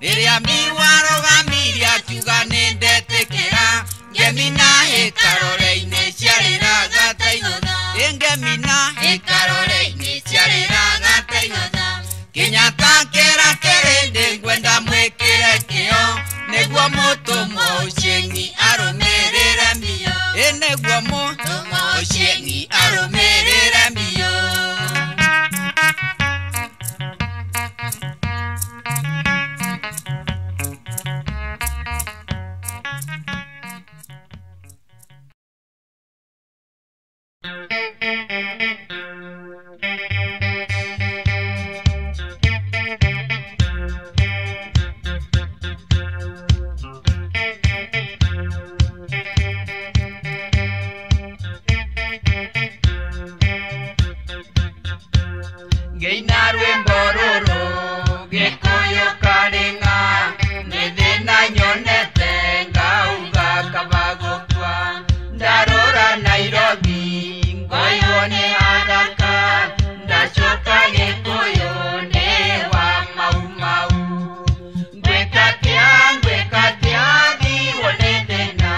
Rĩrĩa mbiu arũgamirie akiuga nĩndetĩkĩra ngemina ikarore-ini ciarĩraga ta igũtha ngemina ikarore-ini ciarĩraga ta igũtha Kenyatta kĩra kĩrĩndĩ ngwenda mwĩkĩre kĩo nĩguo mũtũmwo ũcieng'i arũmĩrĩre biũ nĩguo mũtũmwo ũcieng'i arũmĩrĩre biũ Ngeina rwimbo rũrũ Gikuyu karinga nĩ thĩna nyonete ngauga kaba gũkua ndarũra Nairobi ngoywo nĩ Arata ndacoka Gikuyu nĩ wa mau mau ngwĩka atĩa thiirwo nĩ thĩna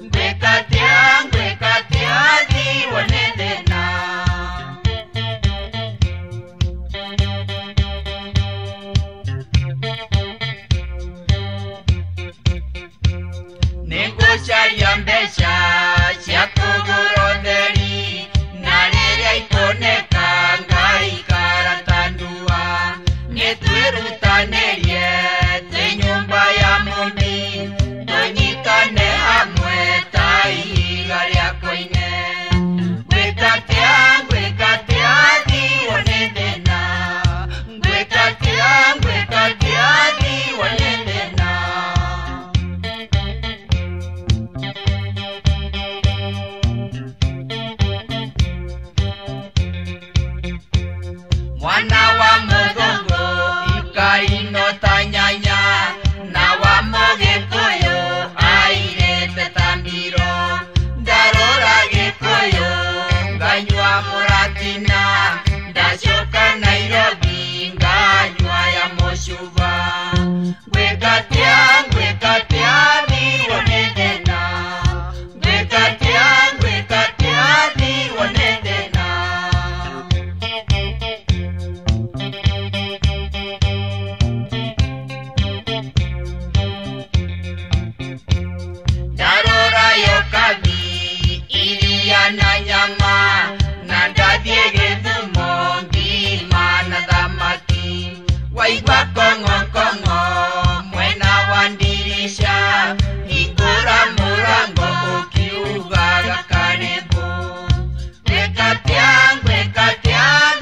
ngwĩka atĩa thiirwo nĩ thĩna Nĩngũcaria mbeca cia kũgũra ũtheri na rĩrĩa ikoneka ngaikara ta ndua nĩtwĩrutanĩrie twĩ nyũmba ya mũmbi tũnyitane hamwe ta ihiga rĩa Koine ngwĩka atĩa thiirwo nĩ thĩna ngwĩka atĩa thiirwo nĩ thĩna na nyama na ndathie Githumo ngima na thamaki waigua kongo kongo mwena wa ndirisha hingũra mũrango ũkiugaga karibu ngwĩkatia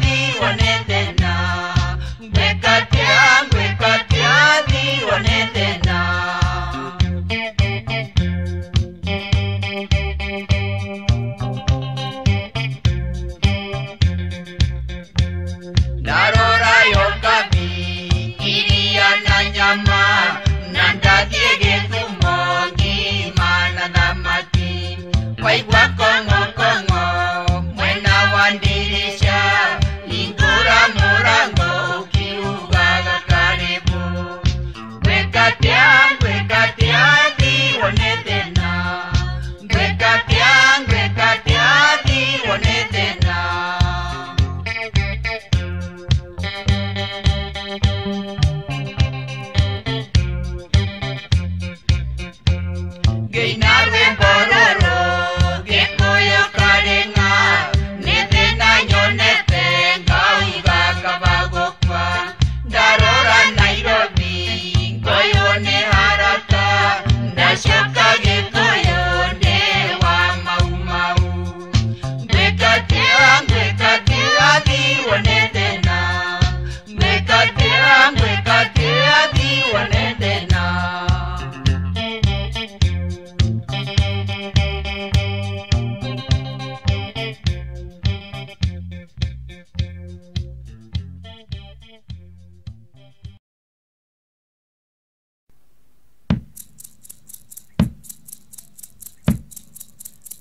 thiĩ wone thĩna ngwĩkatia thiĩ wone thĩna ndarora yo Kambi iria na nyama na ndathie Githumo ngima na thamaki waigua kongo kongo mwena wa ndirisha hingũra mũrango ũkiugaga karibu ngwĩkatia thiĩ wone thĩna ngwĩkatia thiĩ wone thĩna Gĩina rwĩmbo rũrũ Gikuyu karenga nĩ thĩna nyonete ngauga kaba gũkua ndarora Nairobi ngoywo nĩ Arata ndacoka Gikuyu ndĩ wa mau ngwĩkatia thiĩ wone thĩna ngwĩkatia thiĩ wone thĩna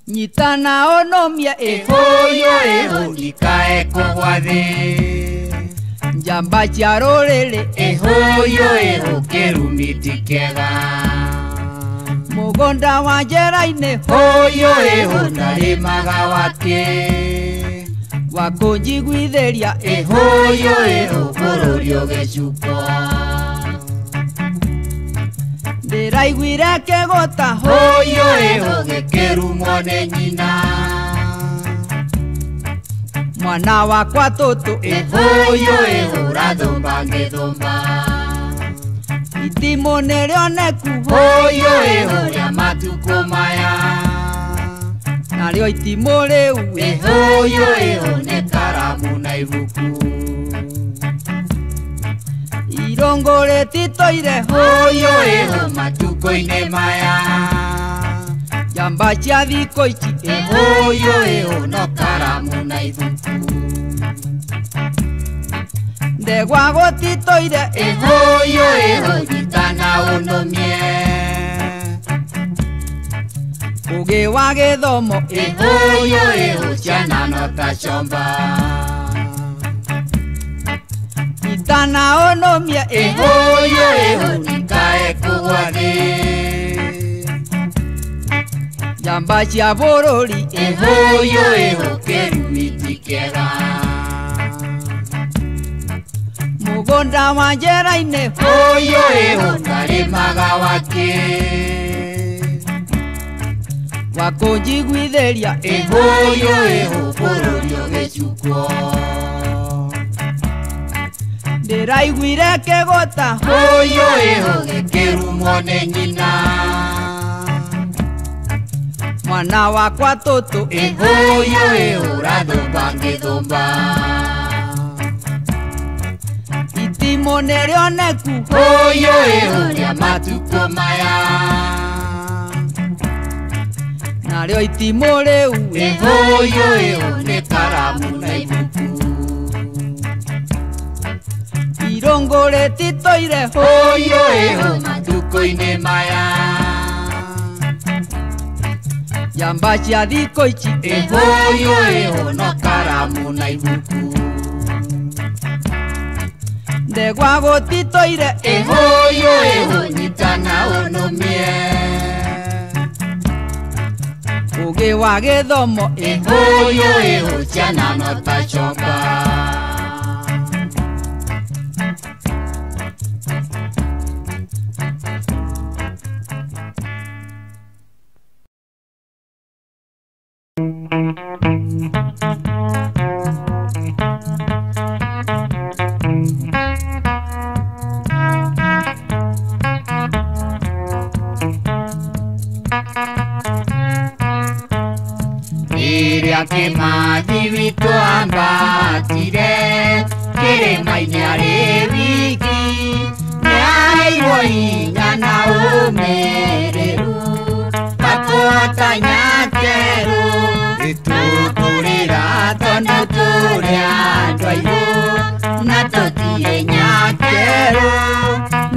nyitana onomia Hiyo ikae kũgwa thĩ njamba cia rũrĩrĩ Hiyo kĩrumiti kĩega mũgũnda wa njĩra-inĩ Hiyo ndarĩmaga wakĩ wa kũnjiguithĩria Hiyo bũrũri ũgĩcukwo ndĩraiguire kĩgũta Hiyo gĩkĩrumwo nĩ nyina mwana wakwa tũtũ Hiyo ũrathũmba ngĩthũmba itimũ nĩrĩoneku Hiyo rĩa matukũ maya narĩo itimũ rĩu Hiyo nĩ karamu na ibuku irũngũ rĩtitoire Hiyo matukũ-inĩ maya njamba cia thikũ ici Hiyo no karamu na ibuku ndegwa gũtitoire Hiyo nyitana ũnũmie ũgĩ wa gĩthomo Hiyo ciana no ta comba nyitana ũnũmie Hiyo ikae kũgwa thĩ njamba cia bũrũri Hiyo kĩrumiti kĩega mũgũnda wa njĩra-inĩ Hiyo ndarĩmaga wakĩ wa kũnjiguithĩria Hiyo bũrũri ũgĩcukwo ndĩraiguire kĩgũta Hiyo gĩkĩrumwo nĩ nyina mwana wakwa tũtũ Hiyo ũrathũmba ngĩthũmba itimũ nĩrĩoneku Hiyo rĩa matukũ maya narĩo itimũ rĩu Hiyo nĩ karamu na ibuku irũngũ rĩtitoire Hiyo matukũ-inĩ maya njamba cia thikũ ici Hiyo no karamu na ibuku ndegwa gũtitoire Hiyo nyitana ũnũmie ũgĩ wa gĩthomo Hiyo ciana no ta comba Kimathi Witu ambatire kĩrĩma-inĩ arĩ wiki, nĩaheirwo hinya na ũmĩrĩru akũhota Nyakiarwo tũkũrĩra tondũ tũrĩ andũ airũ na tũtirĩ Nyakiarwo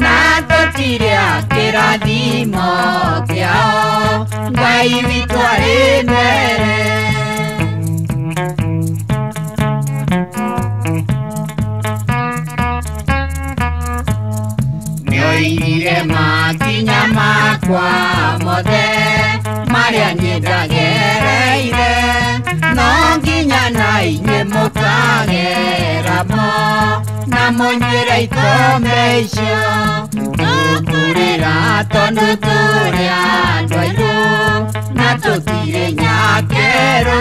na tũtirĩ kĩrathimo kĩao Ngai witũ arĩ mbere. Nĩoigire makinya makwa mothe marĩa niĩ ndagereire, no nginya na inyuĩ mũkageramo na mũnyuĩre ikombe icio, tũkũrĩra tondũ tũrĩ andũ airũ na tũtirĩ Nyakiarwo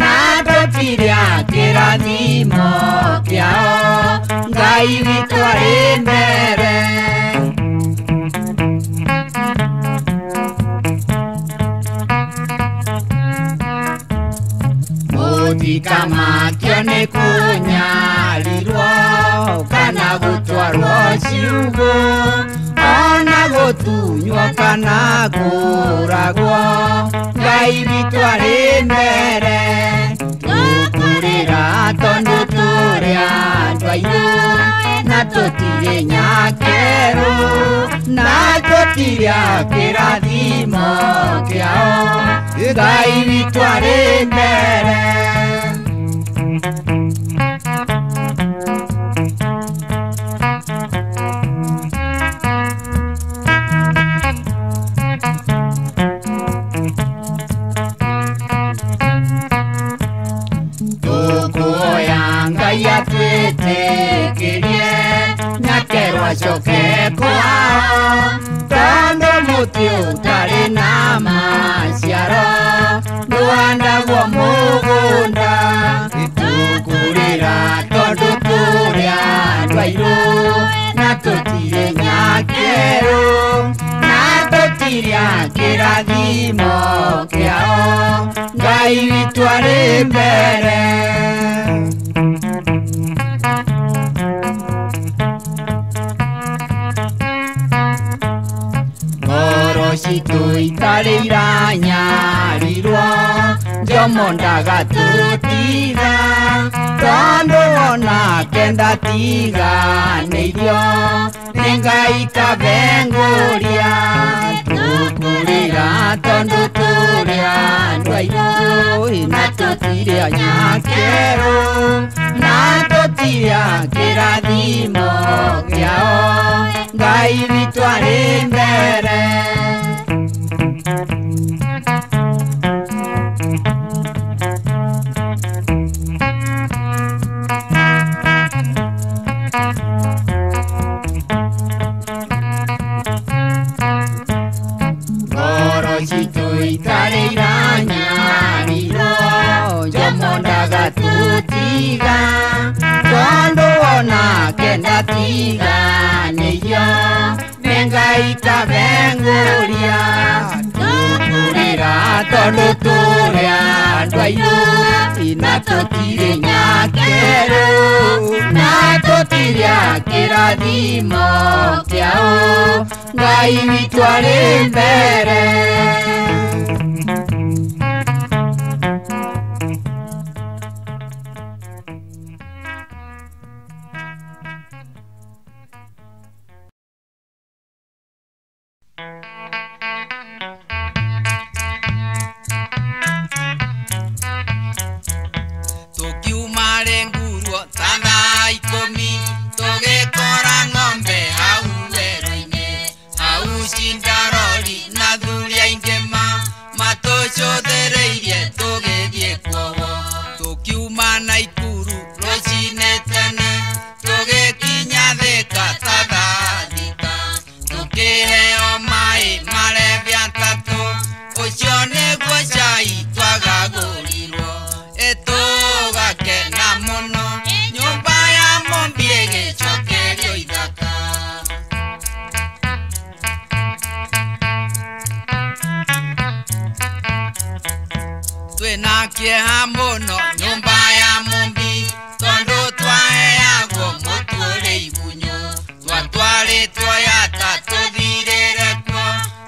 na tũtirĩ kĩrathimo kĩao Ngai witũ arĩ mbere. Mũtikamakio nĩ kũnyarirwo kana gũtwarwo ciugũ, ona gũtunywo kana kũragwo Ngai witũ arĩ mbere. Tũkũrĩra tondũ tũrĩ andũ airũ na tũtirĩ Nyakiarwo na tũtirĩ kĩrathimo kĩao Ngai witũ arĩ mbere. Ngai atwĩtĩkĩrie Nyakiarwo acoke kwao, tondũ mũtĩ ũtarĩ na maciaro ndũhandagwo mũgũnda. Tũkũrĩra tondũ tũrĩ andũ airũ na tũtirĩ Nyakiarwo na tũtirĩ kĩrathimo kĩao Ngai witũ arĩ mbere. Citũ itarĩ iranyarirwo Jomo ndagatũtiga, tondũ onake ndatiganĩirio nĩ Ngai kabengũria. Tũkũrĩra tondũ tũrĩ andũ airũ na tũtirĩ Nyakiarwo na tũtirĩ kĩrathimo kĩao Ngai witũ arĩ mbere. Citũ itarĩ iranyarirwo Jomo ndagatũtiga, tondũ onake ndatiganĩirio nĩ Ngai kabengũria. Tũkũrĩra tondũ tũrĩ andũ airũ na tũtirĩ Nyakiarwo na tũtirĩ kĩrathimo kĩao Ngai witũ arĩ mbere. twina kieha muno nyumba ya mumbi tondu twaheagwo mutu uri igunyu twatwaritwo yata tuthirire kuo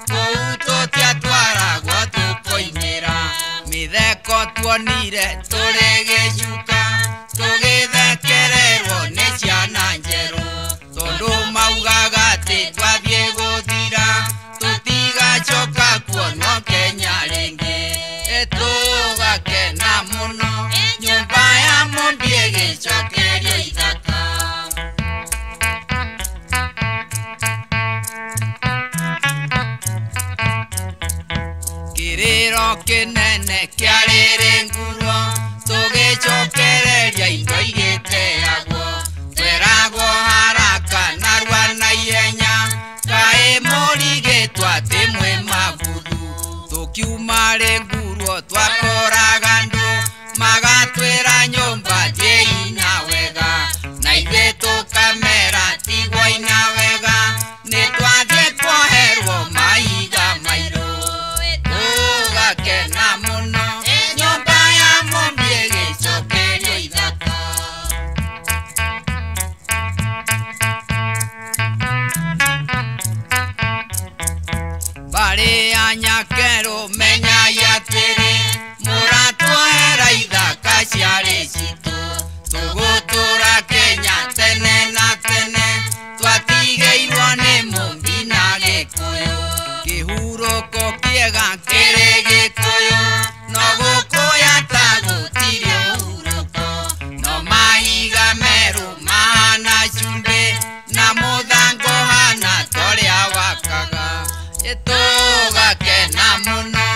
kuu tutiatwaragwo tukoimira mitheko tuonire turi gicuka tugithekererwo ni ciana njeru tondu maugaga ati twathie guthira tutigacoka kuonwo Kenya ringi tugakena muno nyumba ya mumbi igicokerio ithaka kiriro kinene kiariri ngurwo tugicokereria indo igiteagwo tweragwo haraka narua na ihenya kaĩ mũrigĩtwa tĩmwe maguthu tũkiuma rĩngurwo twakoraga andũ magatwĩra nyũmba ndĩina wega na ithuĩ tũkamera tigwo ina wega nĩ twathiĩ kuoherwo mahiga mairũ tũgakena mũno nyũmba ya mumbi ĩgĩcokerio ithaka bari ya Nyakeru menyai atĩrĩ mũratwohera ithaka ciarĩ citũ tũgũtũra Kenya tene na tene twatigĩirwo nĩ mumbi na Gikuyu kĩhurũko kĩega kĩrĩ Gikuyu no gũkũya ta gũtirĩ ũhurũko no mahiga meru mahana cumbĩ na mũthanga ũhana torĩa wakaga tũgakena mũno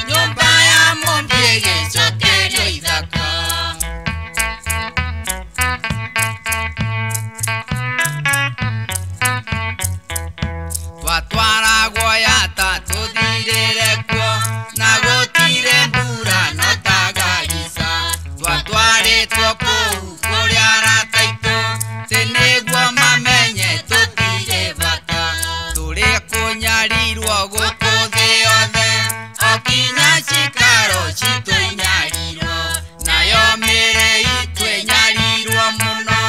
nyũmba ya mumbi ĩgĩcokerio ithaka twatwaragwo yata tũthirĩre kuo na gũtirĩ mbura no tagagica twatwarĩtwo kũu kũrĩa arata aitũ tĩ nĩguo mamenye tũtirĩ bata tũrĩ kũnyarirwo gũkũ thĩ yothe okinya cikaro citũ inyarirwo nayo mĩrĩ itũ ĩnyarirwo mũno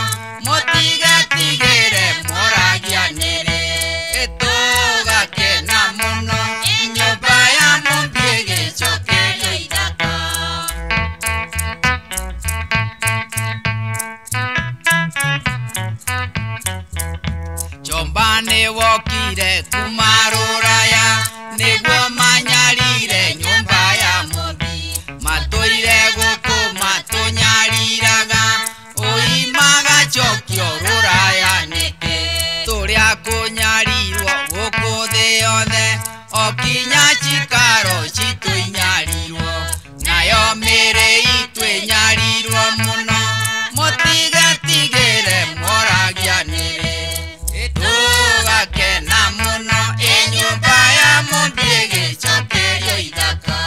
mũtigetigĩre mũragianĩre tũgakena mũno nyũmba ya mumbi ĩgĩcokerio ithaka Chomba nĩ wokire kuma Rũraya nĩguo manyarire nyũmba ya mumbi matũire gũkũ matũnyariraga ũi magacokio Rũraya nĩkĩ tũrĩa kũnyarirwo gũkũ thĩ yothe okinya cikaro citũ inyarirwo nayo mĩrĩ itũ ĩnyarirwo mũno mũtigetigĩre mũragianĩre tũgakena mũno nyũmba ya mumbi ĩgĩcokerio ithaka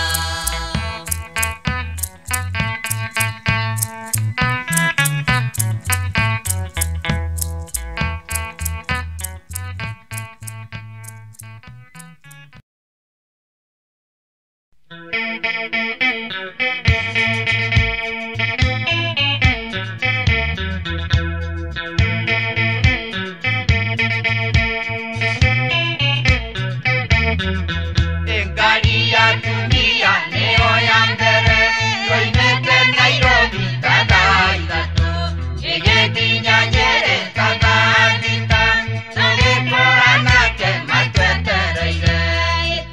Engari ya dunia nĩyo ya mbere yoimĩte Nairobi thaa ithatũ ĩgĩkinya Nyeri thaa thita tũgĩkora nake matwetereire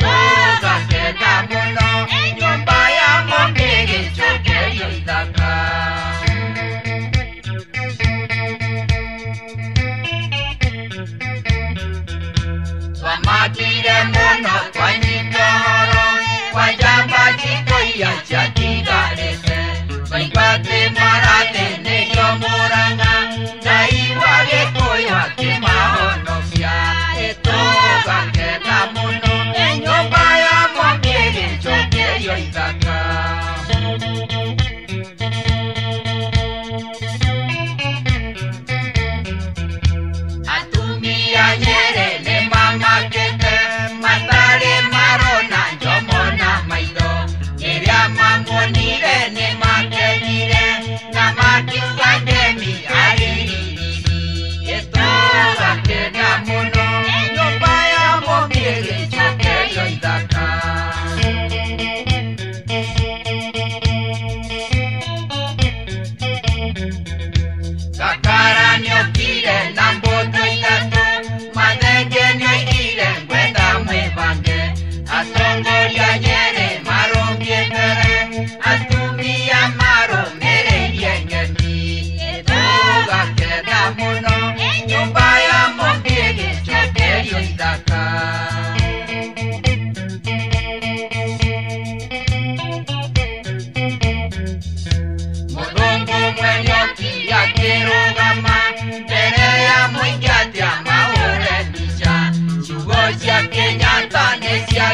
tũgakena mũno nyũmba ya mumbi ĩgĩcokerio ithaka twamakire mũno twanyita ũhoro wa njamba Gikuyu ciatigarĩte twaigua marathĩnĩrio Mũrang'a Ngai wa Gikuyu akĩmahonokia tũgakena mũno nyũmba ya mumbi ĩgĩcokerio ithaka atumia Nyeri nĩ mamakĩte matarĩ marona Jomo na maitho rĩrĩa mamuonire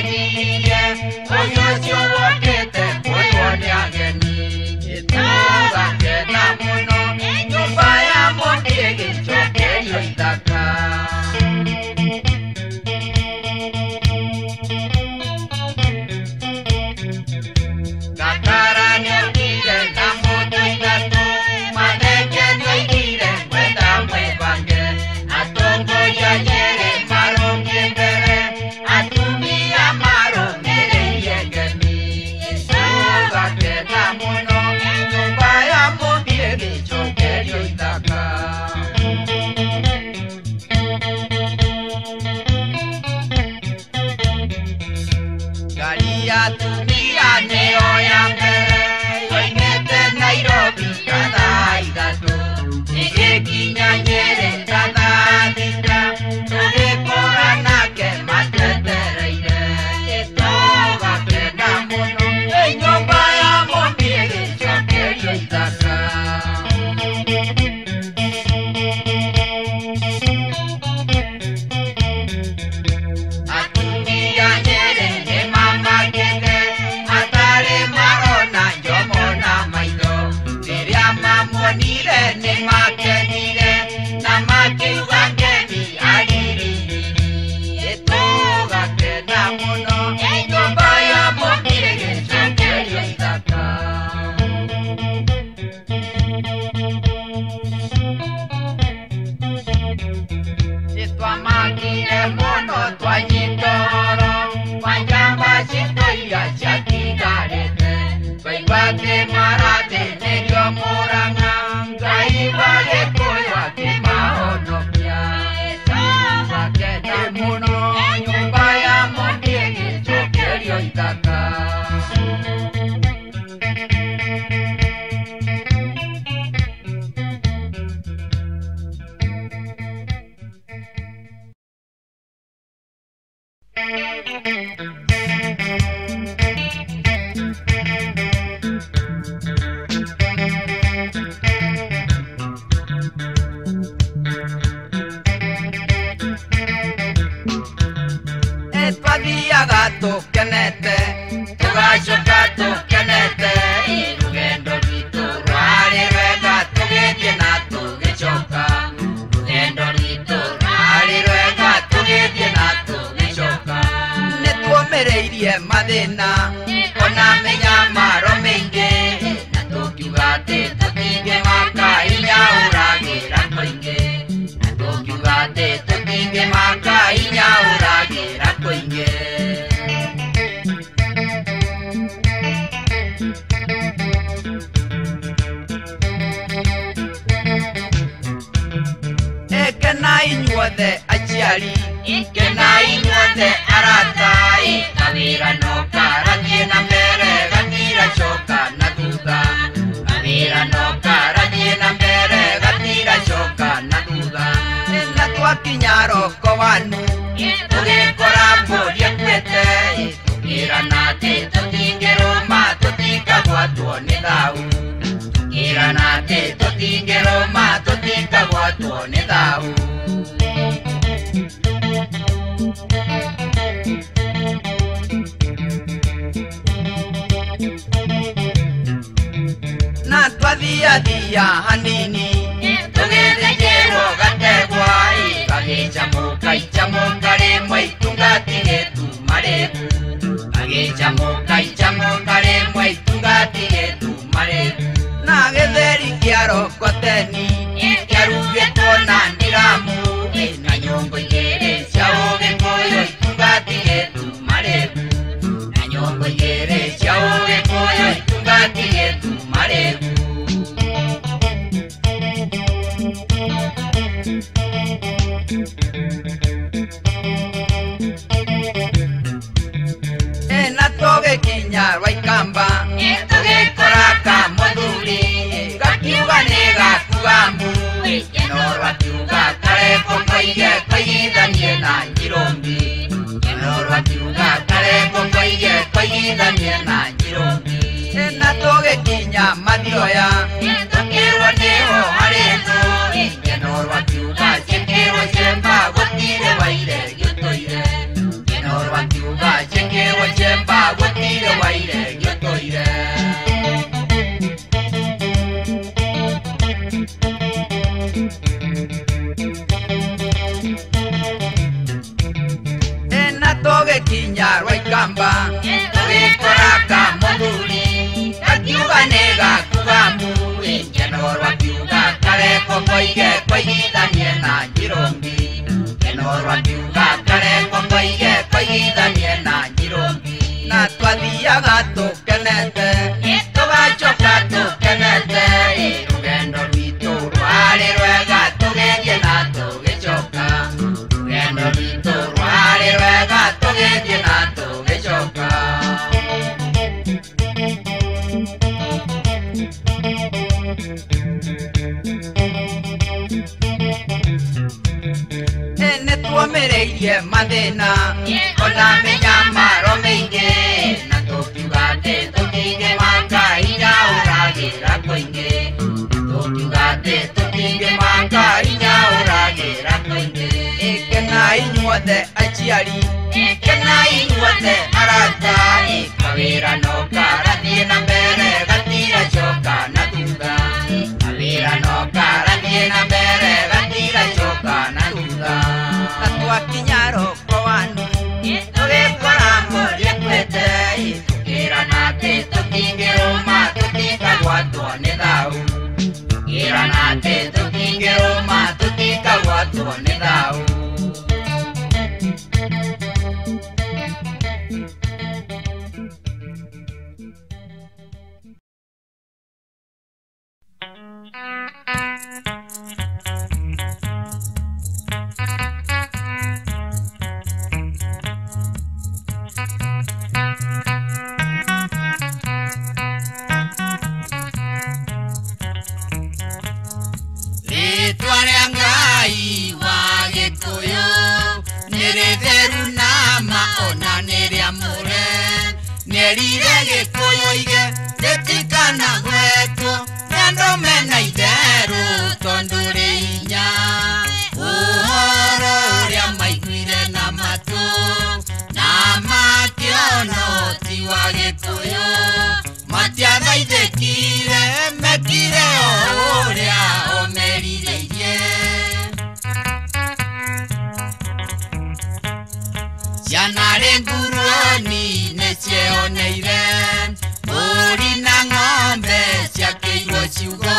wajirie Oyocio wokete Koyone ageni Itugakena muno Nyumba ya mondie Gichokerio ithaka Gakara nyongire na mutu igatu Maneke nyoigire Mwenda mwebange Atongo ya nyere marongi mbere Atumia marongere yegeni Isugakena muno Nyumba ya mondie Gichokerio ithaka Gari atumia neo ya mbere Yoimete Nairobi kada idatu Igekinya Nyeri kada thita Tugikora nake matetereire Itugakena muno Nyumba ya mondie Gichokerio ithaka Atumia Nyeri ni mama kende Atari marona Jomo na maitho Riria mamuonire ni makenire Na makiuga ngeni aririri Itugakena muno Nyumba ya mondie Gichokerio ithaka Itwamakire muno twanyitoro Wanjamba chitoia chatigarete Twaigwate marate nerio muranga Ngaiva Gikuyu akimahonokia Itugakena muno Nyumba ya mondie Gichokerio ithaka Etwathiaga tukenete tugacoka tukenete Rugendo rwitu rwari rwega tugithie na tugicoka Rugendo rwitu rwari rwega tugithie na tugicoka Nitwomereirie mathina ona minyamaro mingi Na tukiuga ati tutingimaka inya uragira koingi Na tukiuga ati tutingimaka inya uragira koingi Ekena inyuothe Aciari Ekena inyuothe Arata Kawira no karathie na mbere gatira coka na thutha Kawira no karathie na mbere gatira coka na thutha Na twakinya roko wanu tugikora mbũri ekuĩte Tukĩrana atĩ tũtingĩrũma tũtikagwatwo nĩ thau Tukĩrana atĩ tũtingĩrũma tũtikagwatwo nĩ thau Na twathiathia hanini tũgĩthĩnjĩrwo gategwa Gagĩcamũka icamũka rĩmwe itungatigĩtu marĩbu Gagĩcamũka icamũka rĩmwe itungatigĩtu marĩbu Na gĩtheri kĩa rokoteni kĩarugĩtwo na ndiramu Na nyũngũ igĩrĩ cia ũgĩkũyũ itungatigĩtu marĩbu Na nyũngũ igĩrĩ cia ũgĩkũyũ itungatigĩtu marĩbu Na tũgĩkinya Rwaikamba tũgĩkora Kamũthuri gakiuga nĩ gakuga mbu No rwakiuga kareko koige koigithanie na Njirũmbi No rwakiuga kareko koige koigithanie na Njirũmbi Na tũgĩkinya Mathioya tũkĩrwo nĩho harĩtwo No rwakiuga ciĩkĩrwo ciemba gũtirĩ waire gĩtũire No rwakiuga ciĩkĩrwo tuiguithanie na Njirungi na twathiaga tukenete tugacoka tukenete rugendo rwitũ rwarĩ rwega tũgĩthiĩ na tũgĩcoka rugendo rwitũ rwarĩ rwega tũgĩthiĩ na tũgĩcoka nĩtuomereirie mathĩna ona mĩnyamaro mĩingĩ na tũkiuga atĩ tũtingĩmaka hinya ũragĩra kũingĩ tũkiuga atĩ tũtingĩmaka hinya ũragĩra kũingĩ kenai inyuothe aciari kenai inyuothe arata kawĩra no karathiĩ na mbere gatiracoka na thutha kawĩra no karathiĩ na mbere gatiracoka na thutha na twakinya roko wanu tũgĩkora mũrĩekwete tũkĩrana atĩ tũtingĩrũma tũtikagwatwo nĩ thau tũkĩrana atĩ tũtingĩrũma tũtikagwatwo nĩ thau Nerire Gikuyu ige tetikana gwetu nendo mena itheru tondu ri inya uhoro uria maiguire na matu na makĩona ũhoti wa Gikuyu matiathaithĩkire mekire o ũrĩa ũmerirĩirie ciana rĩ nguruoni nĩcieoneire mbũri na ng'ombe ciakĩirwo ciugo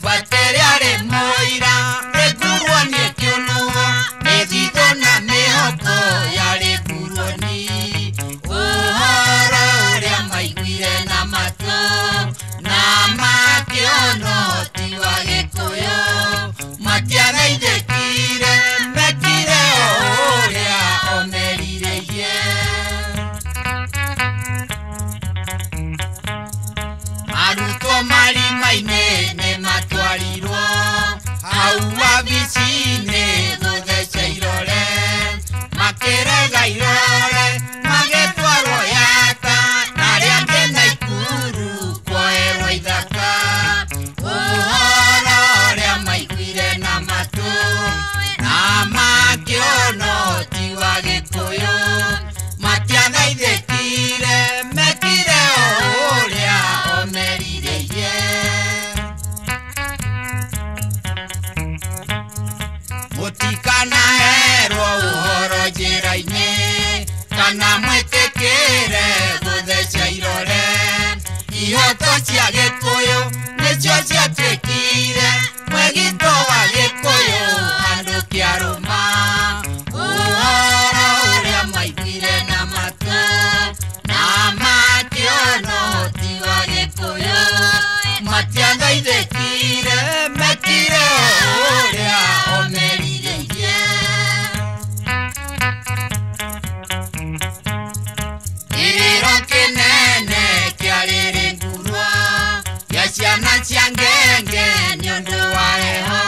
bateria rĩ mũira rĩngurwo nĩ kĩũnũgo mĩthitho na mĩhoko yarĩ nguruoni ũhoro ũrĩa maiguire na matũ na makĩona ũhoti wa Gĩkũyũ matiathaithĩkire mekire o ũrĩa ũmerirĩirie arutwo marima-inĩ nĩmatwarirwo hau wabici-inĩ gũtheca irore makĩrega irore magĩtwarwo Yata na arĩa angĩ Naikuru kuoerwo ithaka ũhoro ũrĩa maiguire na matũ na makĩona ũhoti wa Gĩkũyũ matiathaithĩkire mekire o ũrĩa ũmerirĩirie mũtikanaherwo ũhoro njĩra-inĩ kana mwĩtĩkĩre gũtheca irore ihoto cia Gĩkũyũ nĩcio ciatuĩkire mwĩgito wa Gĩkũyũ handũ kĩarũma ũhoro ũrĩa maiguire na matũ na makĩona ũhoti wa Gĩkũyũ matiathaithĩkire mekire o ũrĩa ũmerirĩirie kĩrĩro kĩnene kĩarĩ ngurwa ya ciana cia ngenge nĩũndũ wa heho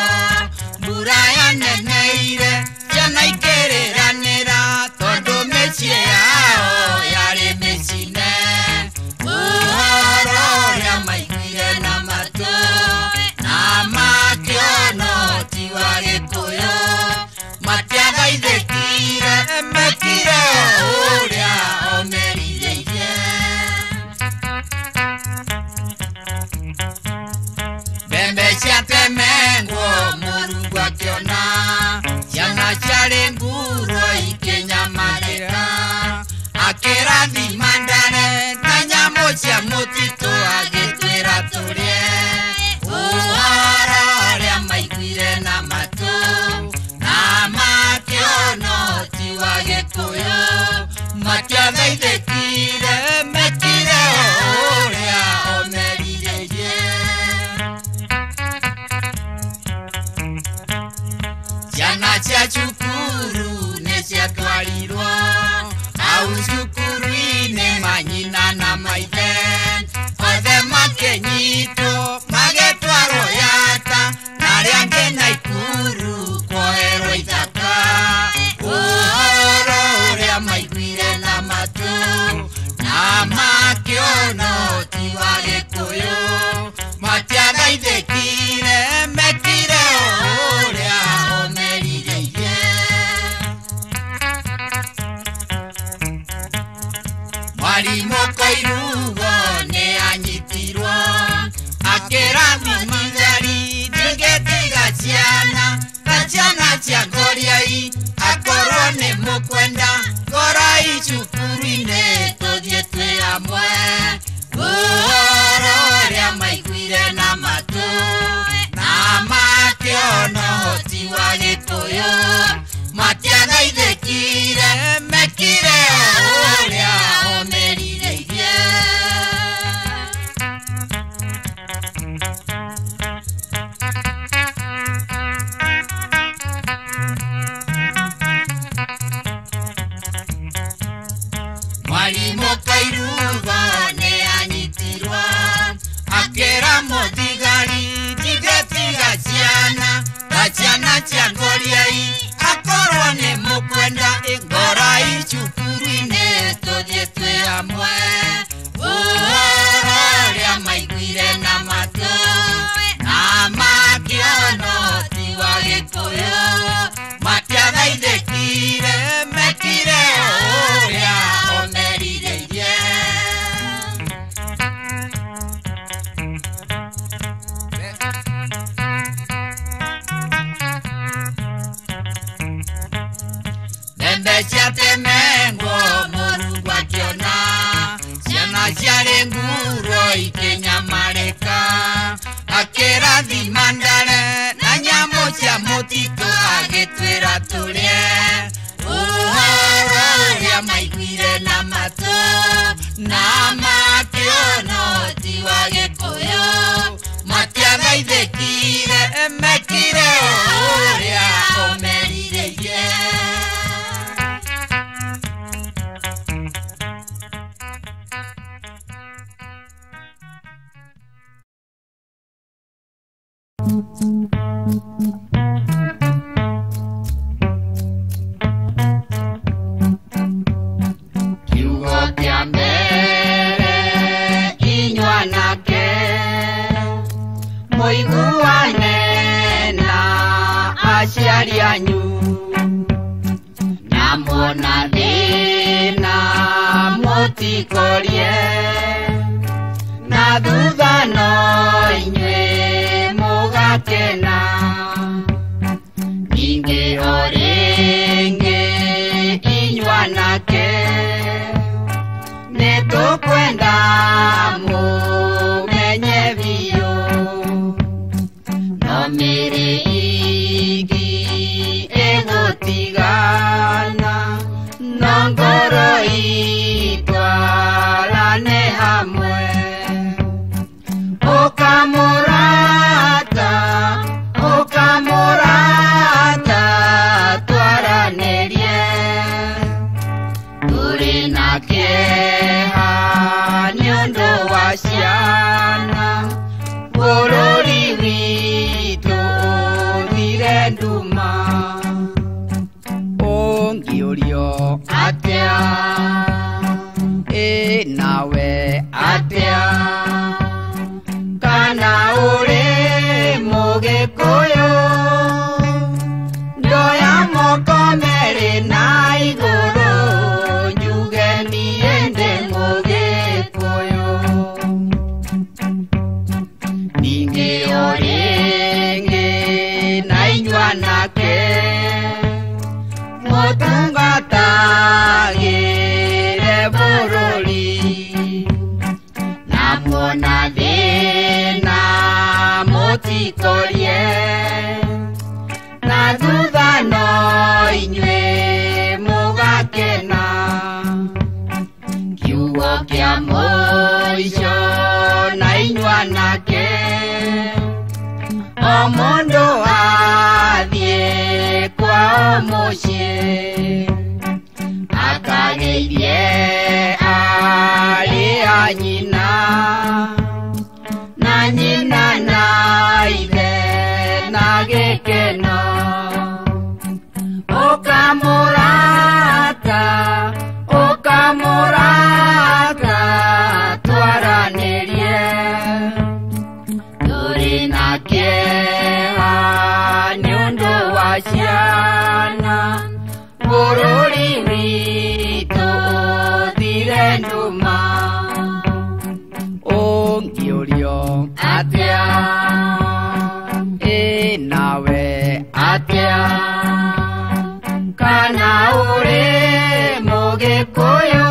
mbura yaneneire ciana ikĩrĩranĩra tondũ mĩciĩ yao yarĩ mĩcine ũhoro ũrĩa maiguire na matũ na makĩona ũhoti wa Gĩkũyũ matiathaithĩkire mekire o ũrĩa ũmerirĩirie mbembe ciatemengwo Mũrungu akĩona ciana ciarĩ ngurwo ikĩnyamarĩra akĩrathima ndare na nyamũ cia mũtitũ agĩtwĩra tũrĩe ũhoro ũrĩa maiguire na matũ na makĩona ũhoti wa Gĩkũyũ maithe othe makenyitwo magetwarwo yata naria angĩ Naikuru kwoerwo ithaka ũhoro ũrĩa maiguire na matũ na makĩona ũhoti wa Gĩkũyũ matiathaithĩkire mekire ũrĩa omerirĩirie Mwarimũ Koirugo nĩ anyitirwo akĩrathimithari ndingĩtiga ciana ta ciana cia ngoriai akorwo nĩ mũkwenda ngorai cukuru-inĩ tũthiĩ twĩ hamwe ũhoro ũrĩa maiguire na matũ na makĩona ũhoti wa Gĩkũyũ matiathaithĩkire mekire ũrĩa omerirĩirie Mwarimũ Koirugo nĩ anyitirwo akĩra mũthigari ndigĩtiga ciana ta ciana cia ngoriai akorwo nĩ mũkwenda ngorai cukuru-inĩ tũthiĩ twĩ hamwe ũhoro ũrĩa maiguire na matũ na makĩona ũhoti wa Gĩkũyũ matiathaithĩkire mekire ũrĩa omerirĩirie Mbembe ciatemengwo Mũrungu akĩona ciana ciarĩ nguro ikĩnyamarĩka akĩrathima ndare na nyamũ cia mũtitũ agĩtwĩra tũrĩe ũhoro ũrĩa maiguire na matũ na makĩona ũhoti wa Gĩkũyũ matiathaithĩkire mekire ũrĩa omerirĩirie Kiugo kĩa mbere inyuĩ anake mũiguane na aciari anyu na muona thĩna mũtikorie na thutha no inyuĩ mũgakena ningĩ o rĩngĩ inyuĩ anake nĩtũkwenda mũmenye biũ no mĩrĩ igi ĩgũtigana no ngoro itwarane hamwe Ukamurata twaranĩrie tũrĩ na kĩeha nĩũndũ wa ciana bũrũri witũ ũthire nduma ũngĩũrio atĩa nawe atĩa kana ũrĩ Mũgĩkũyũ ndoya moko merĩ na igũrũ njuge niĩ ndĩ Mũgĩkũyũ ningĩ o rĩngĩ na inyuĩ anake mũtungatagĩre bũrũri na muona thĩna mũtikorie na thutha no inyuĩ mũgakena kiugo kĩa mũico na inyuĩ anake o mũndũ athiĩ kwao mũciĩ akageithie arĩa nyina na nyina na ithe na gĩkeno ũkamũrata twaranĩrie tũrĩ na kĩeha nĩ ũndũ wa ciana bũrũri witũ ũthire nduma ũngĩũrio atĩa nawe atĩa kana ũrĩ Mũgĩkũyũ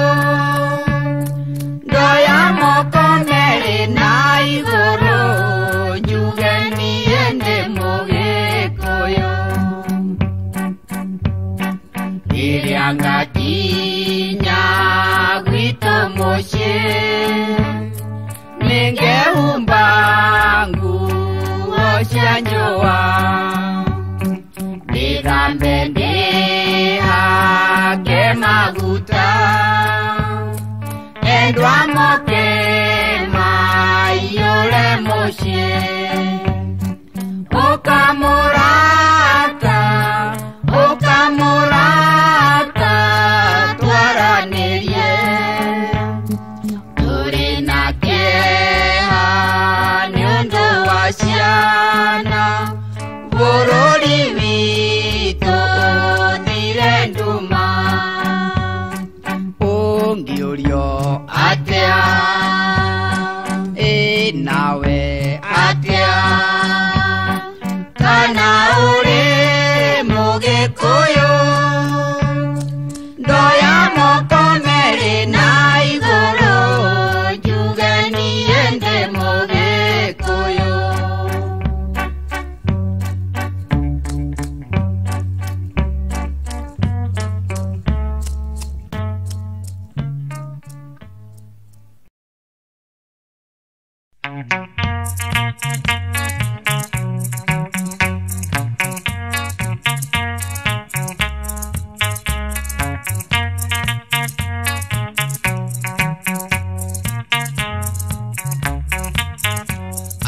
ndoya moko merĩ na igũrũ njuge niĩ ndĩ Mũgĩkũyũ rĩrĩa ngakinya gwitũ mũciĩ nĩngehumba nguo cia njũa ndĩthambe ndĩhake maguta endwa moke maiyũre mũciĩ ũkamũrata twaranĩrie tũrĩ na kĩeha nĩ ũndũ wa ciana bũrũri witũ ũthire nduma ũngĩũrio atĩa nawe atĩa kana ũrĩ Mũgĩkũyũ ndoya moko merĩ na igũrũ njuge niĩ ndĩ Mũgĩkũyũ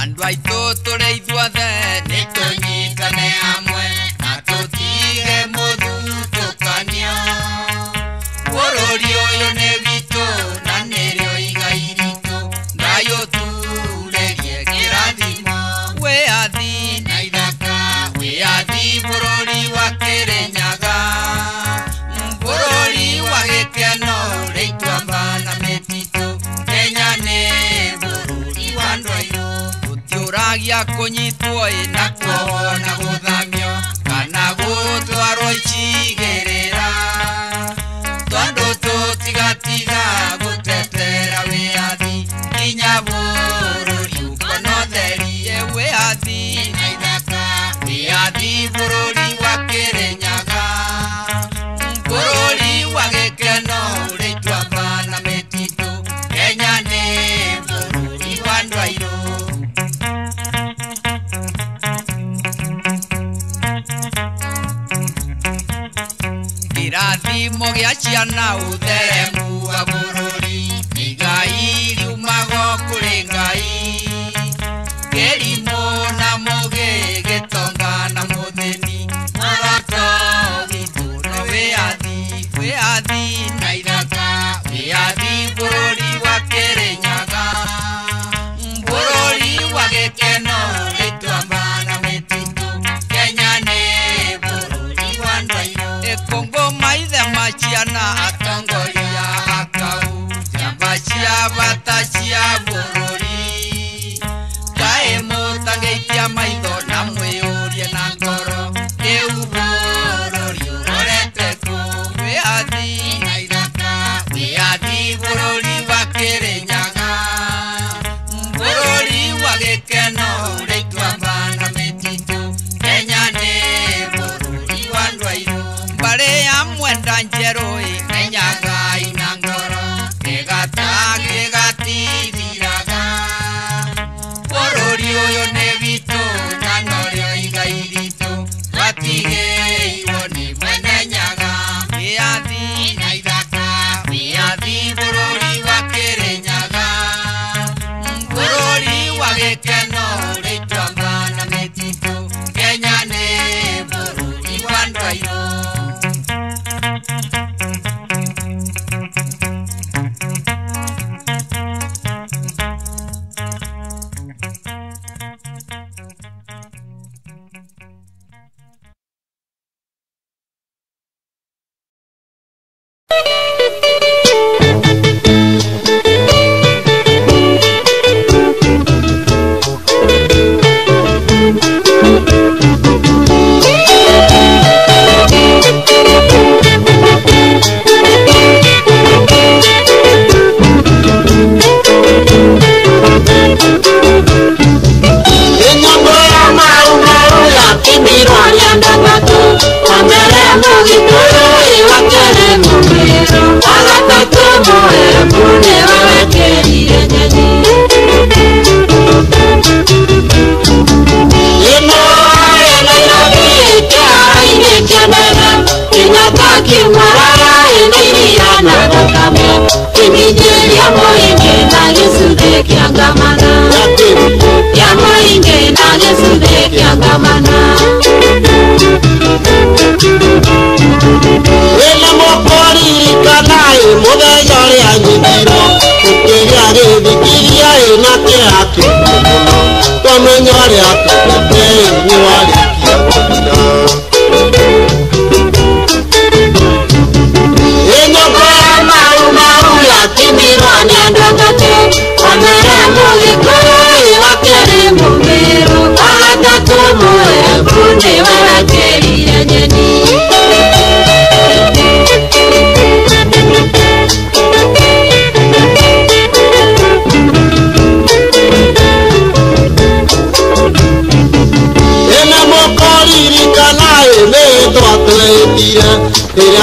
andũ aitũ tũrĩ ithuothe nĩtũnyitane hamwe na tũtige mũthutũkanio bũrũri ũyũ nĩ witũ na nĩrĩo igai ritũ Ngai ũturerie kĩrathimo wĩyathi na ithaka wĩyathi bũrũri wa Kĩrĩnyaga bũrũri wa gĩkeno rĩitwamba na mĩtitũ Kenya nĩ bũrũri wa andũ airũ gũtiũragia kũnyitwo na kuohwo na gũthamio kana gũtwarwo icigĩrĩra tondũ tũtigatiga gũtetera wĩyathi nginya bũrũri ũkonotherie wĩyathi na ithaka wĩyathi bũrũri wa Kĩrĩnyaga bũrũri wa gĩkeno rĩitwamba na mĩtitũ Kenya nĩ bũrũri wa andũ airũ kĩrathimo gĩa ciana ũtheremu wa bũrũri igai riumago kũrĩ Ngai kĩrimũ na mũgĩ gĩtonga na mũthĩni mũrato witũ na wĩyathi na ithaka wĩyathi bũrũri wa Kĩrĩnyaga bũrũri wa gĩkeno rĩitwamba na mĩtitũ Kenya nĩ bũrũri wa andũ airũ Kongo maithe ma ciana atongoria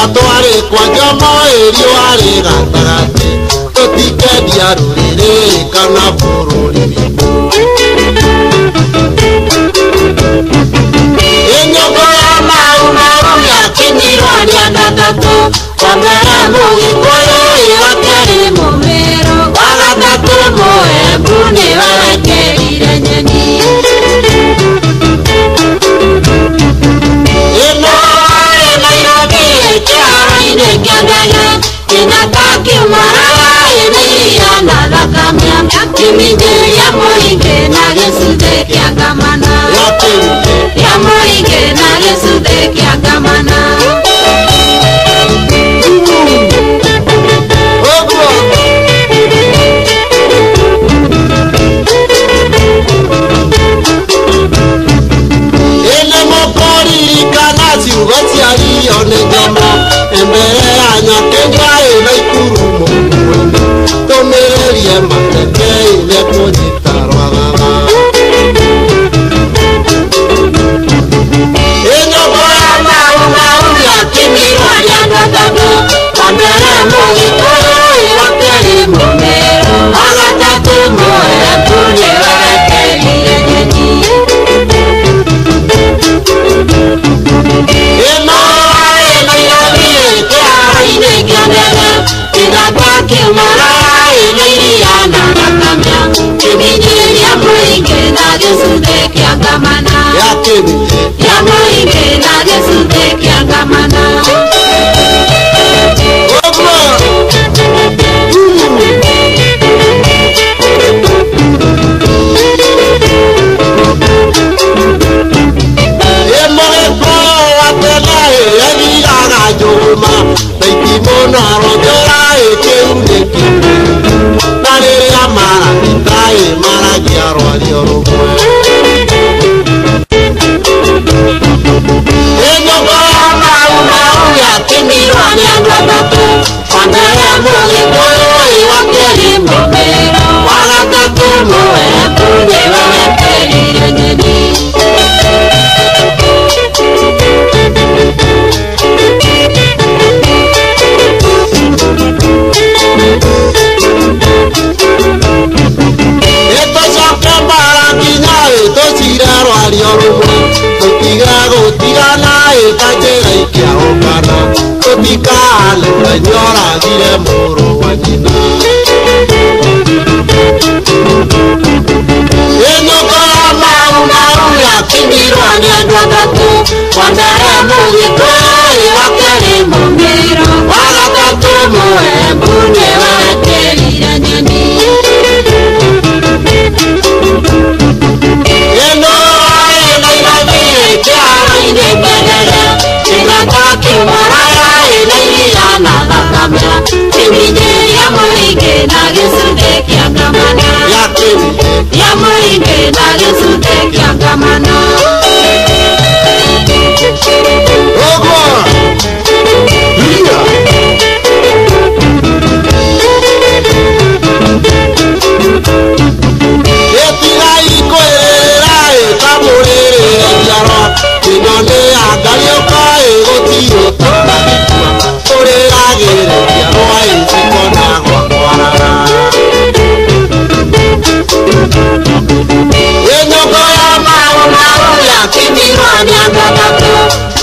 Atware kwa Jomo eri gatagatĩ tũtikendia rũrĩrĩ kana bũrũri witũ. Nyũmba ya mau yakinyirwo nĩ andũ atatũ, wa mbere Mũgĩkũyũ wa kerĩ Mũmĩrũ, wa gatatũ Mũembu nĩwe wekerire nyeni. Aciari ni Jomo mbere ya Nyakinyua ina ikurumo tumirerie mateke ile kũnyita rwagara. Nyũmba ya mau yakinyirwo nĩ andũ atatũ, wa mbere Mũgĩkũyũ wa kerĩ Mũmĩrũ, wa gatatũ Mũembu nĩwe wekerire nyeni.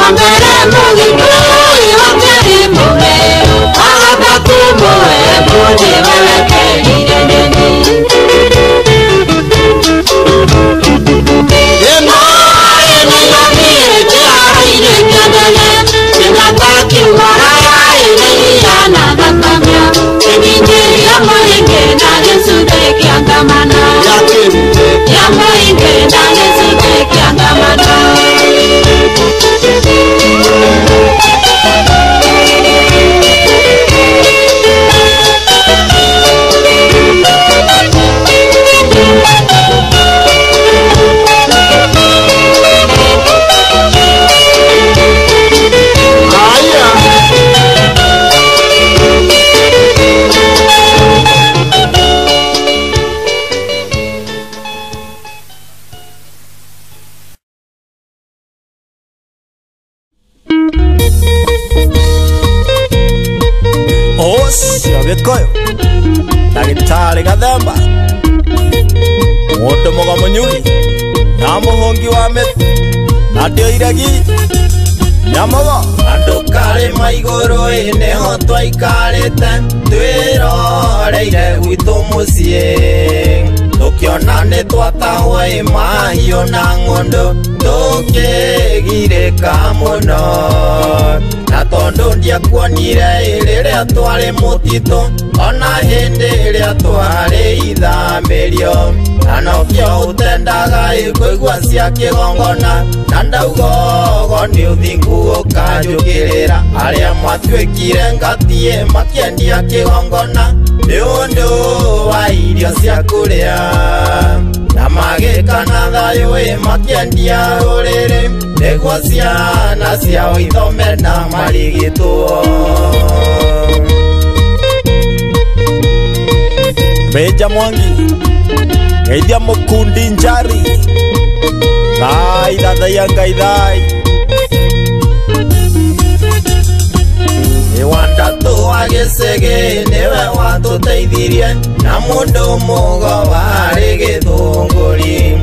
Wambere Mugikuyu wakeri Mumeru Agatatu Embu niwerekeire Ndemi Gikuyu Ndagitari Gathemba Mundu Mugomunyuri na muhungi wa mithi na ndio iragi Nyamugo andu kari maiguru niho twaikarite twiroreire gwitu mucii tukiona ni twatahwo mahiũ na ng'ondu tukigirika muno na tondu ndiakuonire riria twari mutitu ona hindi iria twari ithamirio na nokio utendaga ikuigua cia kigongona na ndaugogo ni uthingu ukanjukirira aria mwatuikire ngatie makiendia kigongona ni undu wa irio cia kuria na magikana thayu makiendia ruriri niguo ciana ciao ithome na marigitwo Beja Mwangi Geithia Mukundi Njari Thathaia Ngaithai Iwandatu wa Gicigi niwe watuteithirie na mundu mugo wari githunguri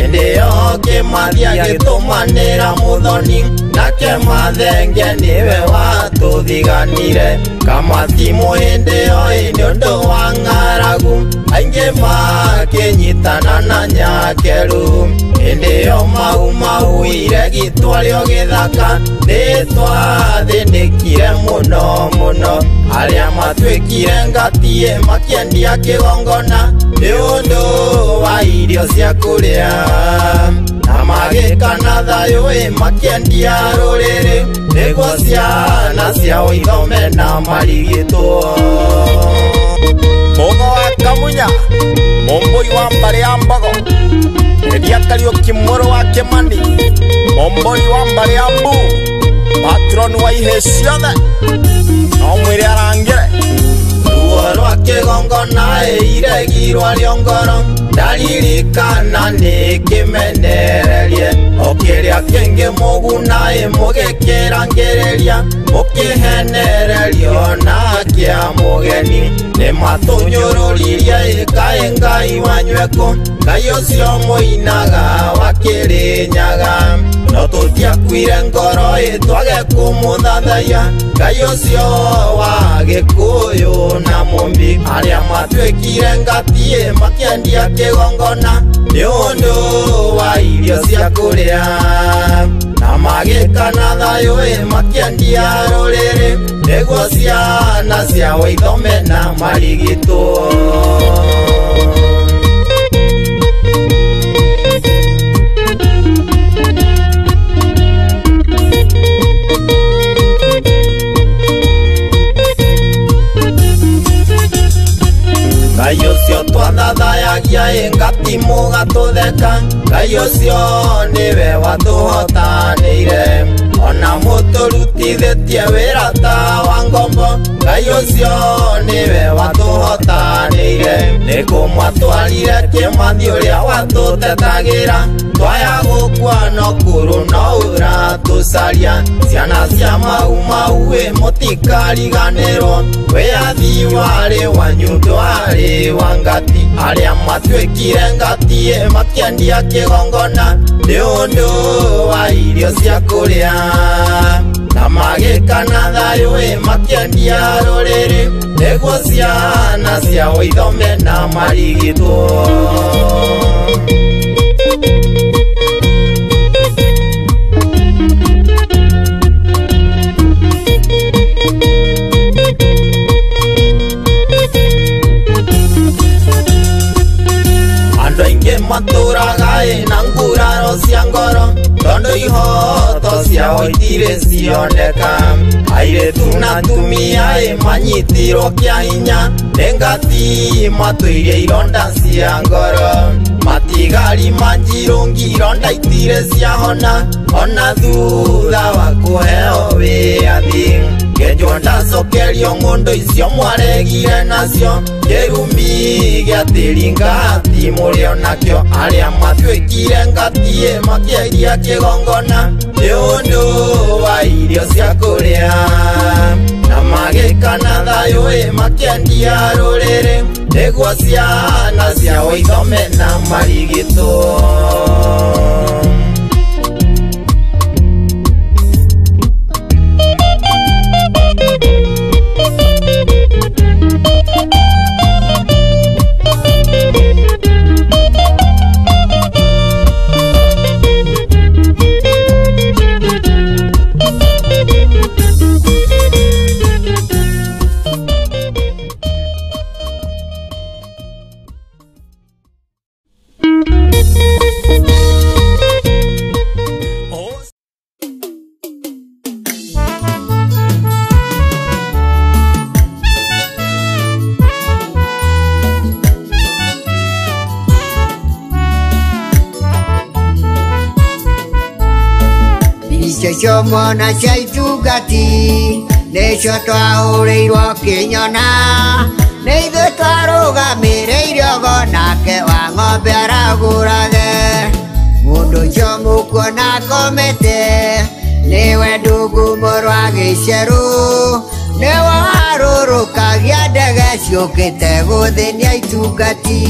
Ndio Kimathia gitumanira muthoni nake Mathenge niwe watuthiganire Kamathi muhindi oi ni undu wa ng'aragu aingi makinyitana na nyakeru Ndio mau iregitwa rĩo gĩthaka nĩtwathĩnĩkire mũno mũno arĩa matuĩkire ngatie makiendia kĩgongona nĩ ũndũ wa irio cia kũrĩa na magĩkana thayũ makiendia rũrĩrĩ nĩguo ciana ciao ithome na marigitwo Mũgo wa Kamunya Mũmbũi wa Mbarĩ ya Mbogo Edia Kariuki Mũrũ wa Kimani Mũmbũi wa Mbarĩ ya Embu Patron wa ihe ciothe no mwĩre arangĩre ruo rwa kĩgongona iregirwo rĩo ngoro ndaririkana nĩkĩmenererie o kĩrĩa kĩngĩ mũguna mũgĩkĩrangĩrĩria mũkĩhenererio na kĩa mũgeni nĩmatũnyũrũririe kaĩ Ngai wanywekũ Ngai ũcio mũinaga wa Kĩrĩnyaga no tũtiakuire ngoro twage kũmũthathaiya Ngai ũcio wa Gĩkũyũ na Mũmbi arĩa matuĩkire ngatie makiendia kĩgongona nĩ ũndũ wa irio cia kũrĩa na magĩkana thayũ makiendia rũrĩrĩ nĩguo ciana ciao ithome na marigitwo Ngai ũcio twathathayagia ngatimu gatũtheka Ngai ũcio nĩwe watũhotanĩire ona mũtũrutithĩtie wĩra ta wa ngombo Ngai ũcio nĩwe watũhotanĩire nĩkũmwatwara twarire Kimathi uria watutetagira twaya gukua no kuru no uratucaria ciana cia mau mutikariganirwo wiathi wari wanyu ndwari wa ngati aria matwikire ngati makiendia kigongona ni undu wa irio cia kuria na magikana thayu makiendia ruriri niguo ciana ciao ithome na marigitwo. Andu aingi maturaga na nguraro cia ngoro tondu ihoto ciao itire cioneka airetu na tumia manyitirwo kia hinya ni ngati matwirie ironda cia ngoro matigari manjirungi ironda itire ciahona ona thutha wa kuheo wiathi ngenjwo ndacokerio ng'undu icio mwaregire nacio kirumi gia tiri ngati murio nakio aria matwikire ngati makiairia kigongona ni undu wa irio cia kuria na magikana thayu makiendia ruriri niguo ciana ciao ithome na marigitwo. Jomo na chaitugati necio twahurirwo kinyona neithuĩ twarũgamĩrĩire ũgo nake wa ng'ombe aragũrage mũndũ ũcio mũkuona akomete nĩwe ndungumo rwa gĩcerũ nĩwe warũrũkagia ndege ciũkĩte gũthĩnia itungati.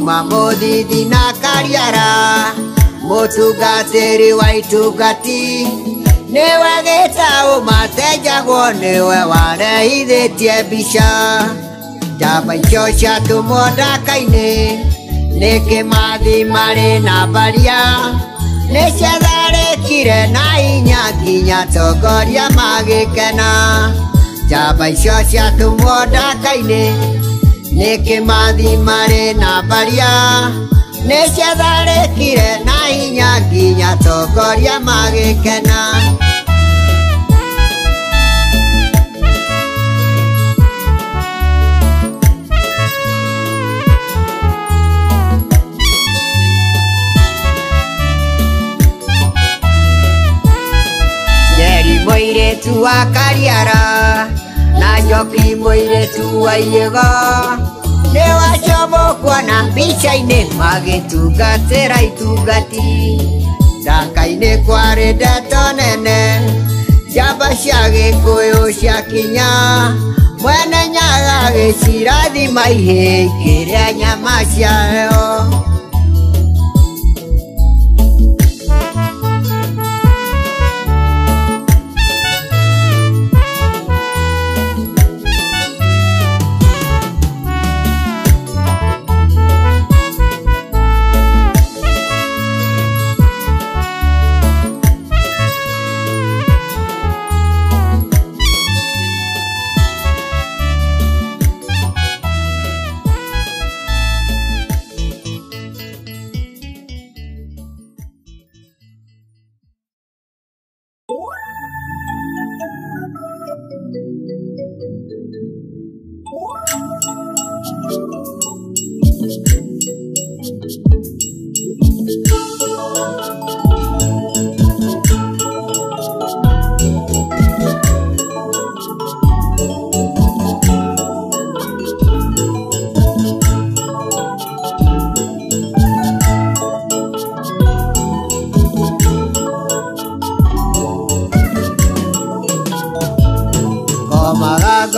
Mamodidi na kariara mutungatiri wa itungati niwe gitau matejagwo niwe warehithitie mbica njamba icio ciatumwo Ndaka-ini ni Kimathi mari na mbaria niciatharĩkire na hinya nginya tongoria magĩkena njamba icio ciatumwo Ndaka-ini ni Kimathi mari na mbaria niciatharĩkire na hinya nginya tongoria magĩkena. Njeri mũirĩtu wa Kariara na Njoki mũirĩtu wa Hiyo niwacomokwo na mbica-inĩ magĩtungatĩra itungati. Ndaka-ini kwarĩ ndeto nene njamba cia Gikuyu ciakinya mwene Nyaga gĩcirathima ihĩ ikĩrĩa nyama ciayo.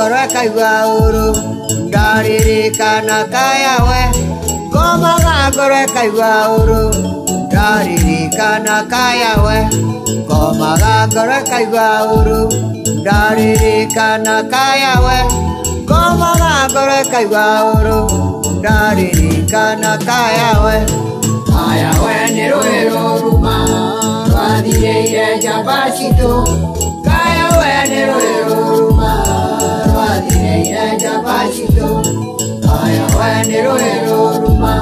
ngoro kaigua uru ndaririkana kayawe ngomaga ngoro kaigua uru ndaririkana kayawe ngomaga ngoro kaigua uru ndaririkana kayawe ngomaga ngoro kaigua uru ndaririkana kayawe kayawe ni rwero ruma rwathireire njambacitũ kayawe ni rwero ruma rwathireire njambacitũ kayawe ni rwero ruma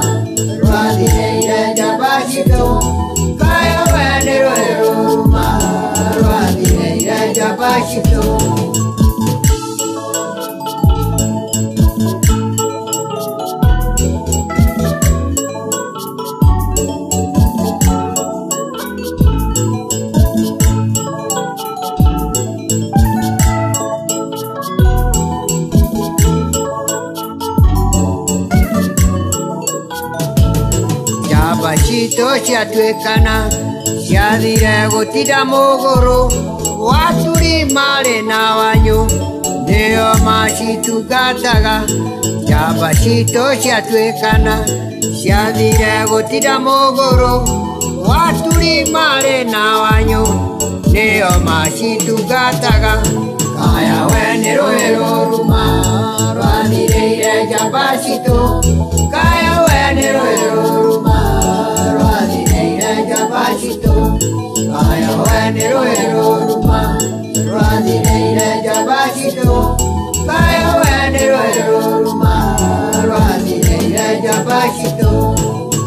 rwathireire njambacitũ kayawe ni rwero ruma rwathireire njambacitũ Njambacitũ ciatuĩkana ciathire gũtinda mũgũrũ waturi marĩ na wanyũ nĩo macitungataga njambacitũ ciatuĩkana ciathire gũtinda mũgũrũ waturi marĩ na wanyũ nĩo macitungataga kayawe nĩ rwero ruma rwathireire njambacitũ kayawe nĩ rwero ruma rwathireire njambacitũ kayawe nĩ rwero ruma rwathireire njambacitũ kayawe nĩ rwero ruma rwathireire njambacitũ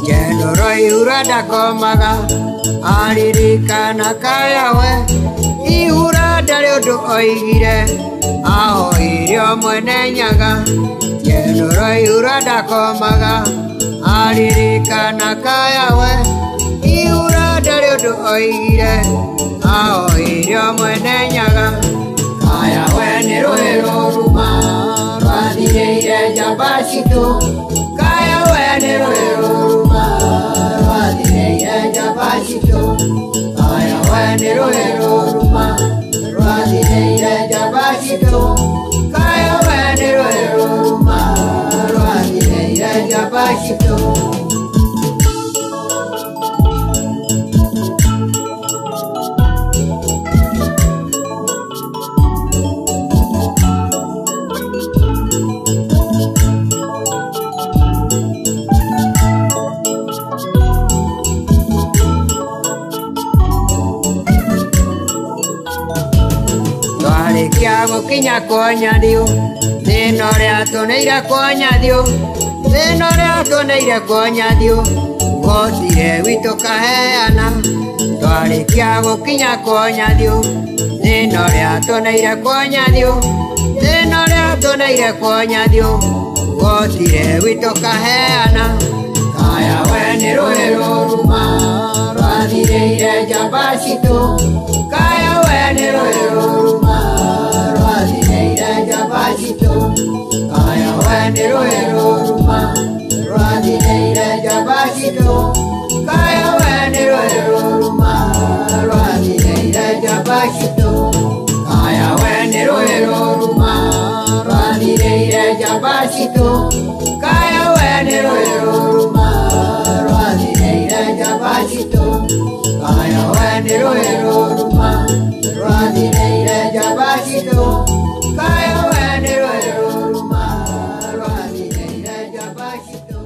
njeno ihura ndakomaga aririkana kayawe ihura ndarĩ ũndũ oigire ahoire o mwene nyaga njeno ihura ndakomaga aririkana kayawe ihura ndarĩ ũndũ oigire ahoire o mwene nyaga kayawe nĩ rwero ruma rwathireire njambacitũ kayawe nĩ rwero ruma rwathireire njambacitũ kayawe nĩ rwero ruma rwathireire njambacitũ kayawe nĩ rwero ruma rwathireire njambacitũ Kinya konyadio thĩna ũrĩa tũneire konyadio thĩna ũrĩa tũneire konyadio gotire witũ kaheana twarĩkia gũkinya konyadio thĩna ũrĩa tũneire konyadio thĩna ũrĩa tũneire konyadio gotire witũ kaheana kayawe nĩ rwero ruma rwathireire njambacitũ kayawe nĩ rwero ruma rwathireire njambacitũ kayawe nĩ rwero ruma rwathireire njambacitũ kayawe nĩ rwero ruma rwathireire njambacitũ kayawe nĩ rwero ruma rwathireire njambacitũ kayawe nĩ rwero ruma rwathireire njambacitũ kayawe nĩ rwero ruma rwathireire njambacitũ kayawe nĩ rwero ruma rwathireire njambacitũ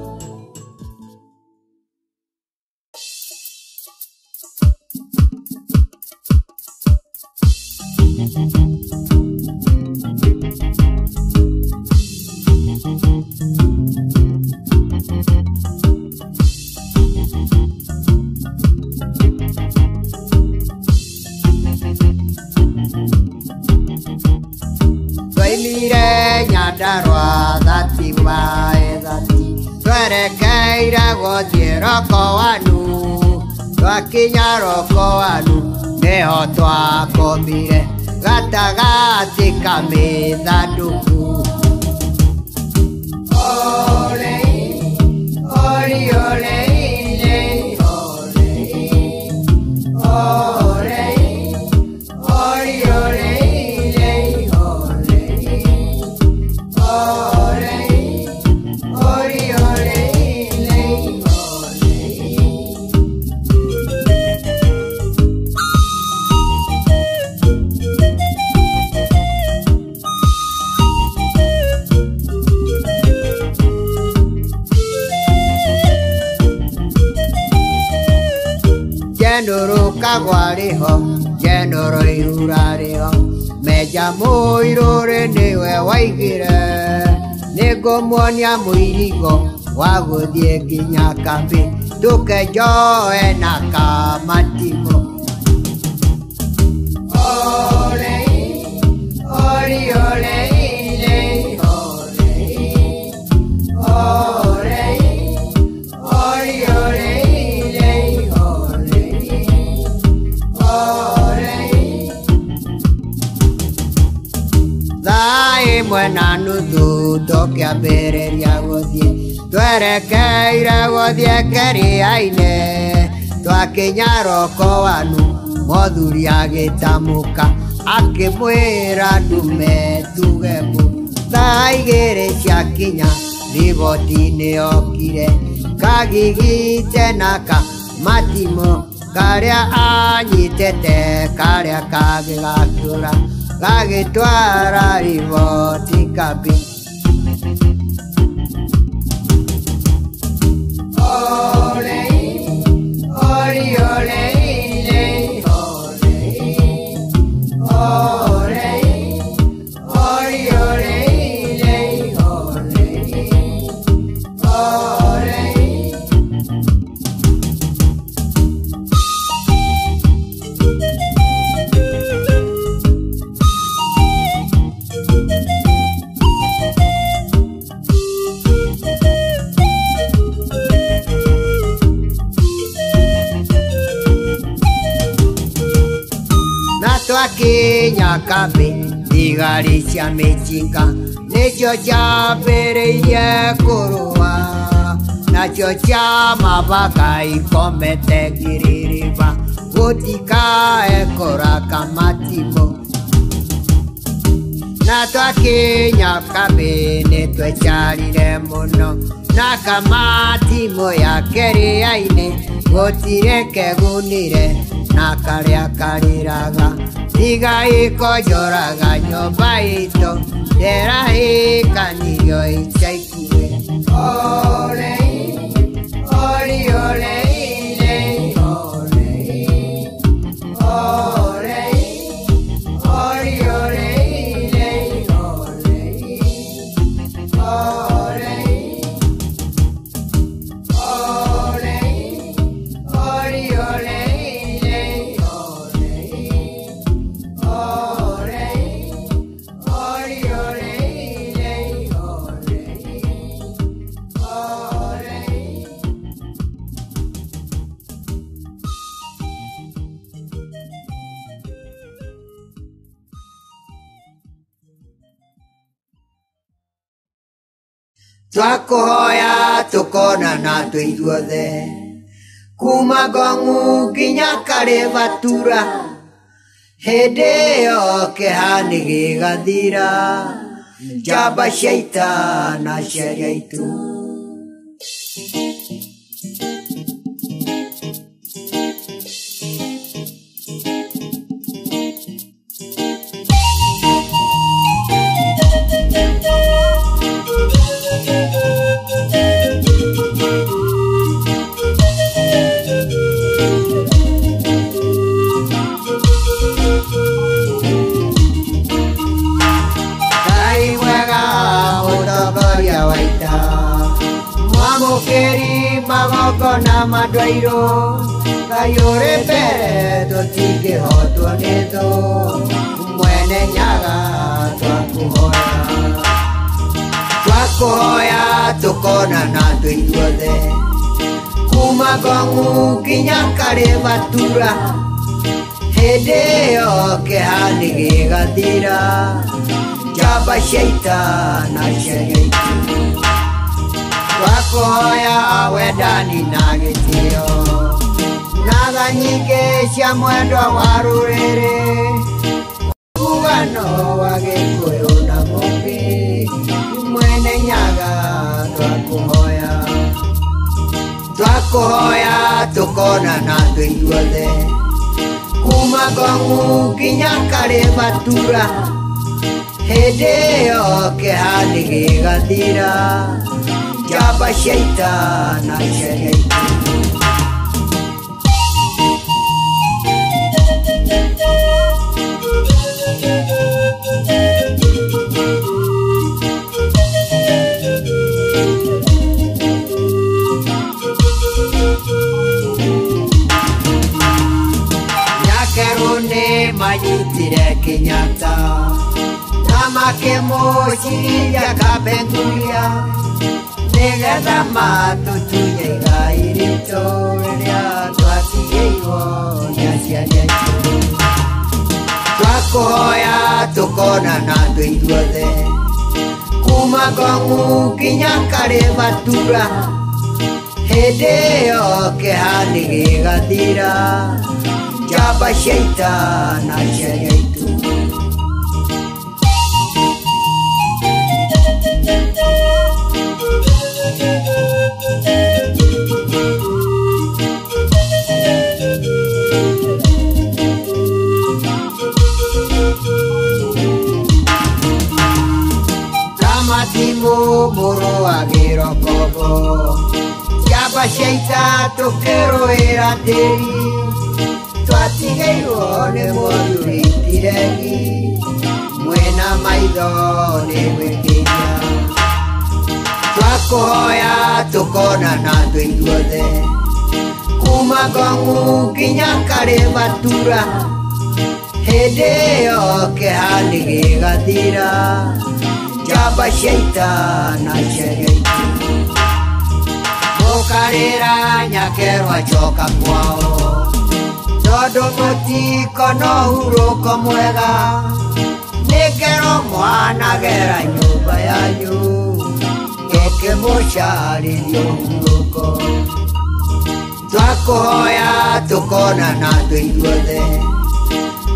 Nyandarua thati wae thati twerekeire gũthiĩ roko wanu twakinya roko wanu nĩho twakomire gatagatĩ ka mĩthandũku olei oli olei olei olei oli olei olei Genoro kagwariho Genoro irurariho Meja muirore niwe waigire Nego mwonia muirigo Waguthie nginya Kambi Tukejoe na kamatimo Olei, ori olei, lei, olei, olei, ori olei, lei, olei, olei. Dai buena nudu tokia bereria godie, twerekeire godie keriaine, twakinyaro koanu. Modhuri agitamuka akimwira ndume tugemu Thaigere ciakinya riboti-inĩ okire kagigite na kamatimo karia anyitete karia kagĩgakĩũra gagĩtwara riboti Kambi Olei, ori olei Twakinya Kambi thigari cia mĩcinga nĩcio ciambĩrĩirie kũrũa nacio cia mabaka ikomete ngiririba gũtikae kũra kamatimo na twakinya Kambi nĩtwecarire mũno na kamatimo ya keria-inĩ gũtirĩ kegunire na karia kariraga tigai kojoraga nyũmba itũ ndĩrahĩkanirio ica ikuhĩ Olei, ori olei, lei, olei, olei, ori olei, lei, olei, olei, olei, ori olei Twakuhoya tukonana twĩ ithuothe kuma Ngong'u nginya Karibatura hĩndĩ ĩyo kĩeha nĩgĩgathira njamba cia ita na aciari aitũ magokona madwairo kayore mbere tũtingĩhotwo nĩ thũ mwene nyaga twakuhoya tũkonana twĩ ithuothe kuma Ngong'u nginya Karibatura hĩndĩ ĩyo kĩeha nĩgĩgathira njamba cia ita na aciari aitũ twakuhoya wendani na gĩtĩo na tha nyingĩ cia mwendwa wa rũrĩrĩ ugano wa Gikuyu na Mũmbi mwene nyaga twakuhoya tũkonana twĩ ithuothe kuma Ngong'u nginya Karibatura hĩndĩ ĩyo kĩeha nĩgĩgathira njamba cia ita na aciari aitũ twetire Kenyatta na makĩmũciria kabenguria nĩgetha matũtunye igai ritũ rĩrĩa twatigĩirwo nĩ aciari aitũ. Twakũhoya tũkonana twĩ ithuothe kuma Ngong'u nginya Karĩmatura, hĩndĩ ĩyo kĩeha nĩgĩgathira, njamba cia ita na aciari aitũ. Mũrũ wa Gĩrokobo, njamba cia ita tũkĩrũĩra tĩri, twatigĩirwo nĩ mũthuri Tiregi, mwĩna maitho nĩ gwĩkĩria. Twakũhoya tũkonana twĩ ithuothe kuma Ngong'u nginya Karĩmatura, hĩndĩ ĩyo kĩeha nĩgĩgathira, njamba cia ita na aciari aitũ. Mũkarĩra Nyakinyua acoka kwao, tondũ mũtiko no ũhurũko mwega, nĩ ngero mwanagera nyũmba yanyu, tũkĩmũcarĩria ũhurũko. Twakũhoya tũkonana twĩ ithuothe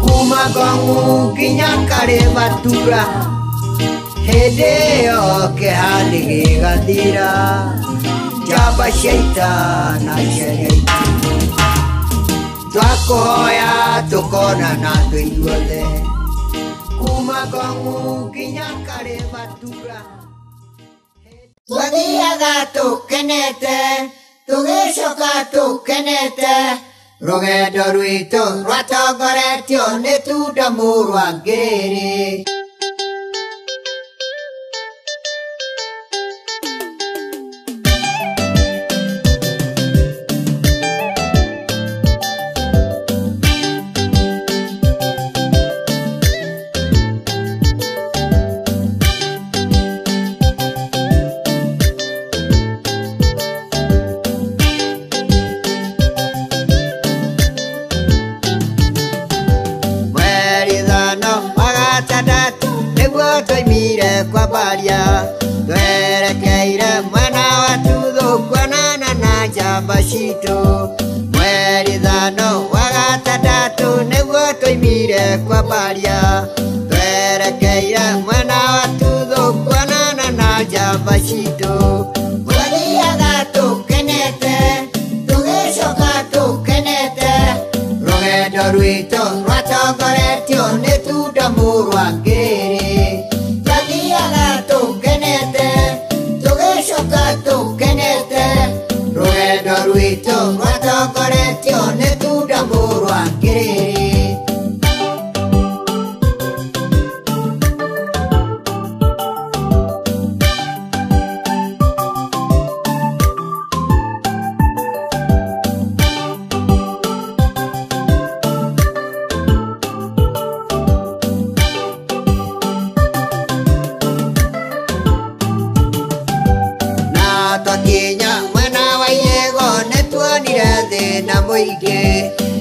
kuma Ngong'u nginya Karĩmatura, hĩndĩ ĩyo kĩeha nĩgĩgathira, njamba cia ita na aciari aitũ. Twakũhoya tũkonana twĩ ithuothe kuma Ngong'u nginya Karĩmatura. Twathiaga tũkenete, tũgĩcoka tũkenete, rũgendo rwitũ rwatongoretio nĩ Tunda Mũrwa Ngĩrĩrĩ. Twerekeire mwena wa Tuthu kuonana na njamba citũ, mweri thano wa gatandatũ nĩguo twaumire kwambaria. Twerekeire mwena wa Tuthu kuonana na njamba citũ, twathiaga tũkenete, tũgĩcoka tũkenete, rũgendo rwitũ rwatongoretio nĩ Tunda Mũrwa Ngĩrĩrĩ. Twathiaga tũkenete, tũgĩcoka tũkenete, rũgendo rwitũ rwatongoretio nĩ Tunda Mũrwa Ngĩrĩrĩ.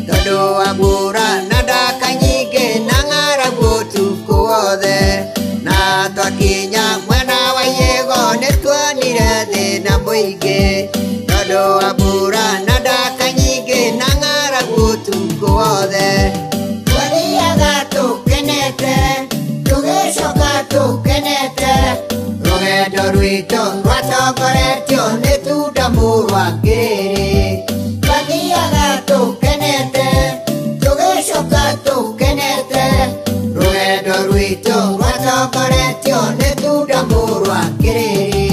Tondũ wa mbura na ndaka nyingĩ na ng'aragu ũtukũ wothe, na twakinya mwena wa Hiyo nĩtuonire thĩna mũingĩ. Tondũ wa mbura na ndaka nyingĩ na ng'aragu ũtukũ wothe, twathiaga tũkenete, tũgĩcoka tũkenete, rũgendo rwitũ rwatongoretio nĩ Tunda Mũrwa Ngĩrĩrĩ. Twathiaga tũkenete, tũgĩcoka tũkenete, rũgendo rwitũ rwatongoretio nĩ Tunda Mũrwa Ngĩrĩrĩ.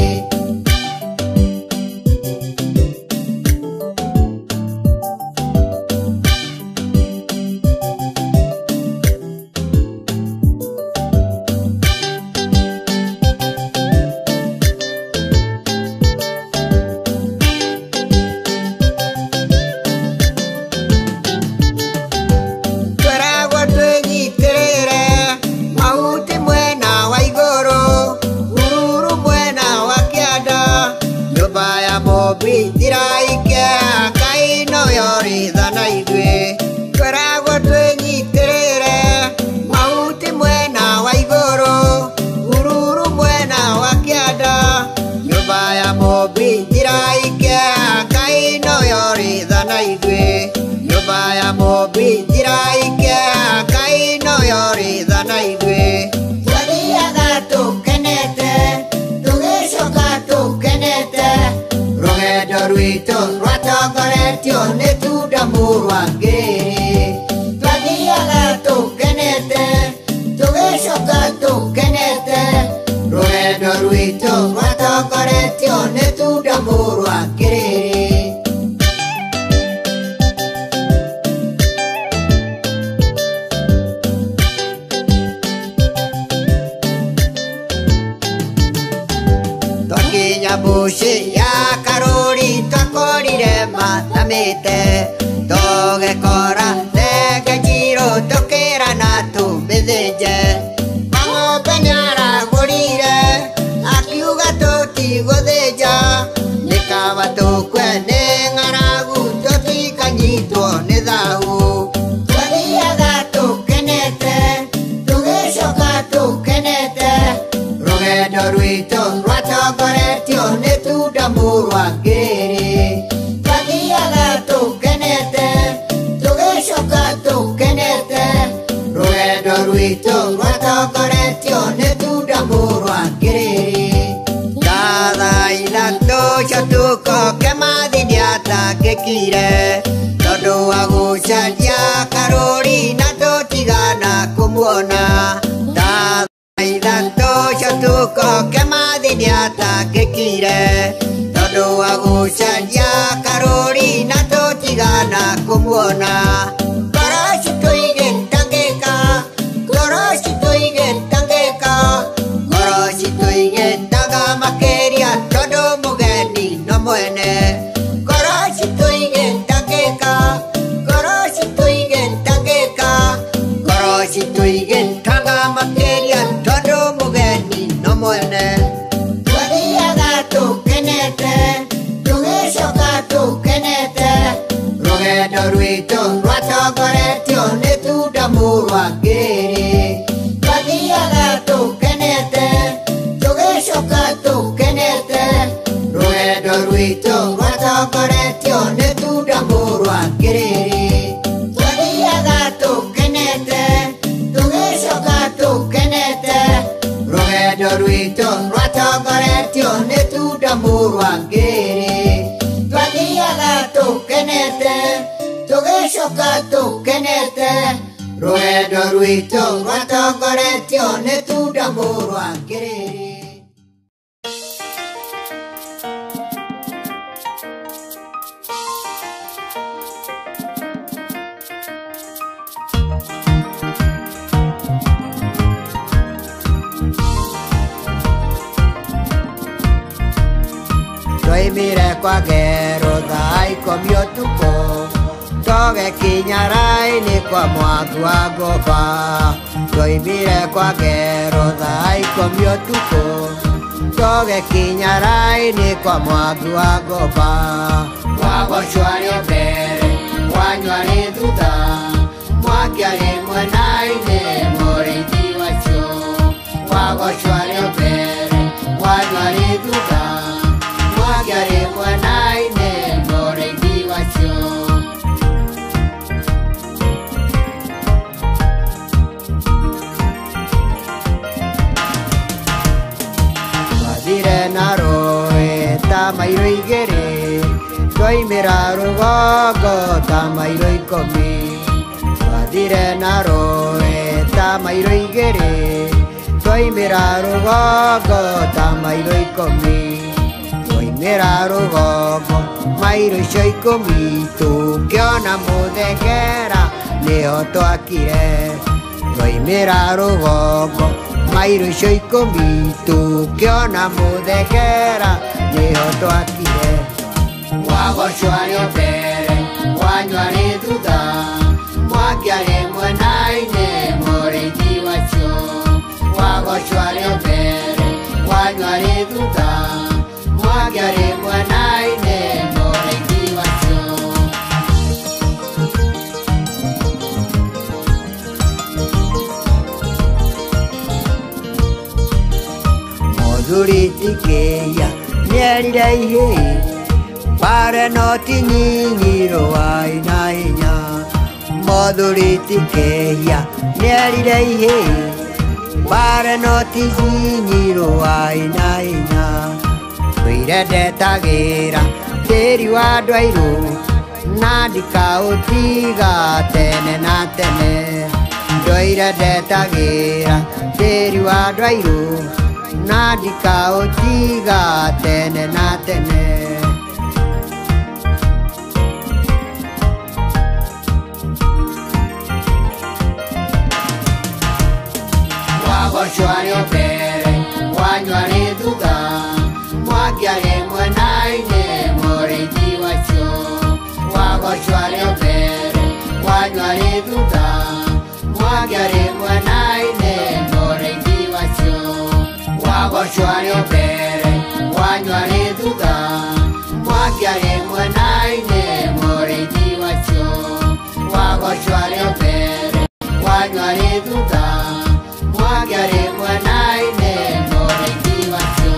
ritha na ithuĩ tweragwo twĩnyitĩrĩre mahuti mwena wa igũrũ Bururi mwena wa kĩanda nyũmba ya mũmbi njĩra-ike Ngai noyo ritha na ithuĩ nyũmba ya mũmbi njĩra-ike Ngai noyo ritha na ithuĩ twathiaga tũkenete tũgĩcoka tũkenete rũgendo rwitũ rwatongoretio nĩ tunda mũrwa ngĩrĩ twathiaga tũkenete tũgĩcoka tũkenete rũgendo rwitũ rwatongoretio nĩ tunda mũrwa ngĩrĩ twakinya buci ya karũri twakorire mathamĩte tũgĩkora thenge njirũ tũkĩrana tũmĩthĩnje mang'ombe nĩaragũrire akiuga tũtigũthĩnja nĩ kaba tũkwe nĩ ng'aragu tũtikanyitwo nĩ thau twathiaga tũkenete tũgĩcoka tũkenete rũgendo rwitũ rwatongoretio nĩ tunda mũrwa ngĩrĩ twathiaga tũkenete tũgĩcoka tũkenete rũgendo rwitũ rwatongoretio nĩ tunda mũrwa ngĩrĩ thaa ithatũ cia tũkoke mathi nĩatangĩkire tondũ wa gũcaria karũri na tũtigana kũmuona ithatũ cia tũkoke mathi nĩatangĩkire tondũ wa gũcaria karũri na tũtigana kũmuona ngoro citũ igĩtangĩka ngoro citũ igĩtangĩka ngoro citũ igĩtaga makĩria tondũ mũgeni no mwene ngoro citũ igĩtangĩka ngoro citũ igĩtangĩka ngoro citũ igĩtaga makĩria tondũ mũgeni no mwene twathiaga tũkenete tũgĩcoka tũkenete rũgendo rwitũ rwatongoretio nĩ tunda mũrwa ngĩrĩ twathiaga tũkenete tũgĩcoka tũkenete rũgendo rwitũ rwatongoretio nĩ tunda mũrwa ngĩrĩ twathiaga tũkenete tũgĩcoka tũkenete rũgendo rwitũ rwatongoretio nĩ tunda mũrwa ngĩrĩ twathiaga tũkenete tũgĩcoka tũkenete rũgendo rwitũ rwatongoretio nĩ tunda mũrwa ngĩrĩ twaimire kwa ngero thaa ikũmi ũtukũ tũgĩkinya raini kwa mwangi wa ngũmba twaimire kwa ngero thaa ikũmi ũtukũ tũgĩkinya raini kwa mwangi wa ngũmba wagocwarĩ mbere wanywarĩ thutha mwangi arĩ mwena-inĩ mũrĩithi wacio wagocwarĩ mbere wanywarĩ thutha mwangi arĩ mwena-inĩ mũrĩithi wacio twathire na rũĩ ta mairo igĩrĩ twaimĩra rũgongo ta mairo ikũmi twathire na rũĩ ta mairo igĩrĩ twaimĩra rũgongo ta mairo ikũmi twaimĩra rũgongo mairo icio ikũmi tũkĩona mũthengera nĩho twakire twaimĩra rũgongo mairo icio ikũmi tũkĩona mũthengera nĩho twakire wagocwarĩ mbere wanywarĩ thutha mwangi arĩ mwena-inĩ mũrĩithi wacio wagocwarĩ mbere wanywarĩ thutha mwangi arĩ mwena-inĩ mũrĩithi wacio Mũthuri Kĩhia nĩerire ihĩ Bare no ti nyinyi rũai na hinya Mũthuri Kĩhia nĩerire ihĩ Bare no ti nyinyi rũai na hinya Ndũire ndetagĩra tĩri wa andũ airũ Na ndikaũtiga tene na tene Ndũire ndetagĩra tĩri wa andũ airũ Na ndikaũtiga tene na tene Wagoshwari mbere wanywarĩ thutha Mwangiarĩ mwena-inĩ mũrĩithi wacio Wagoshwari mbere wanywarĩ thutha Mwangiarĩ mwena-inĩ mũrĩithi wacio Wagoshwari mbere wanywarĩ thutha Mwangiarĩ mwena-inĩ mũrĩithi wacio Wagoshwari mbere wanywarĩ thutha Mwangiarĩ mwena-inĩ mũrĩithi wacio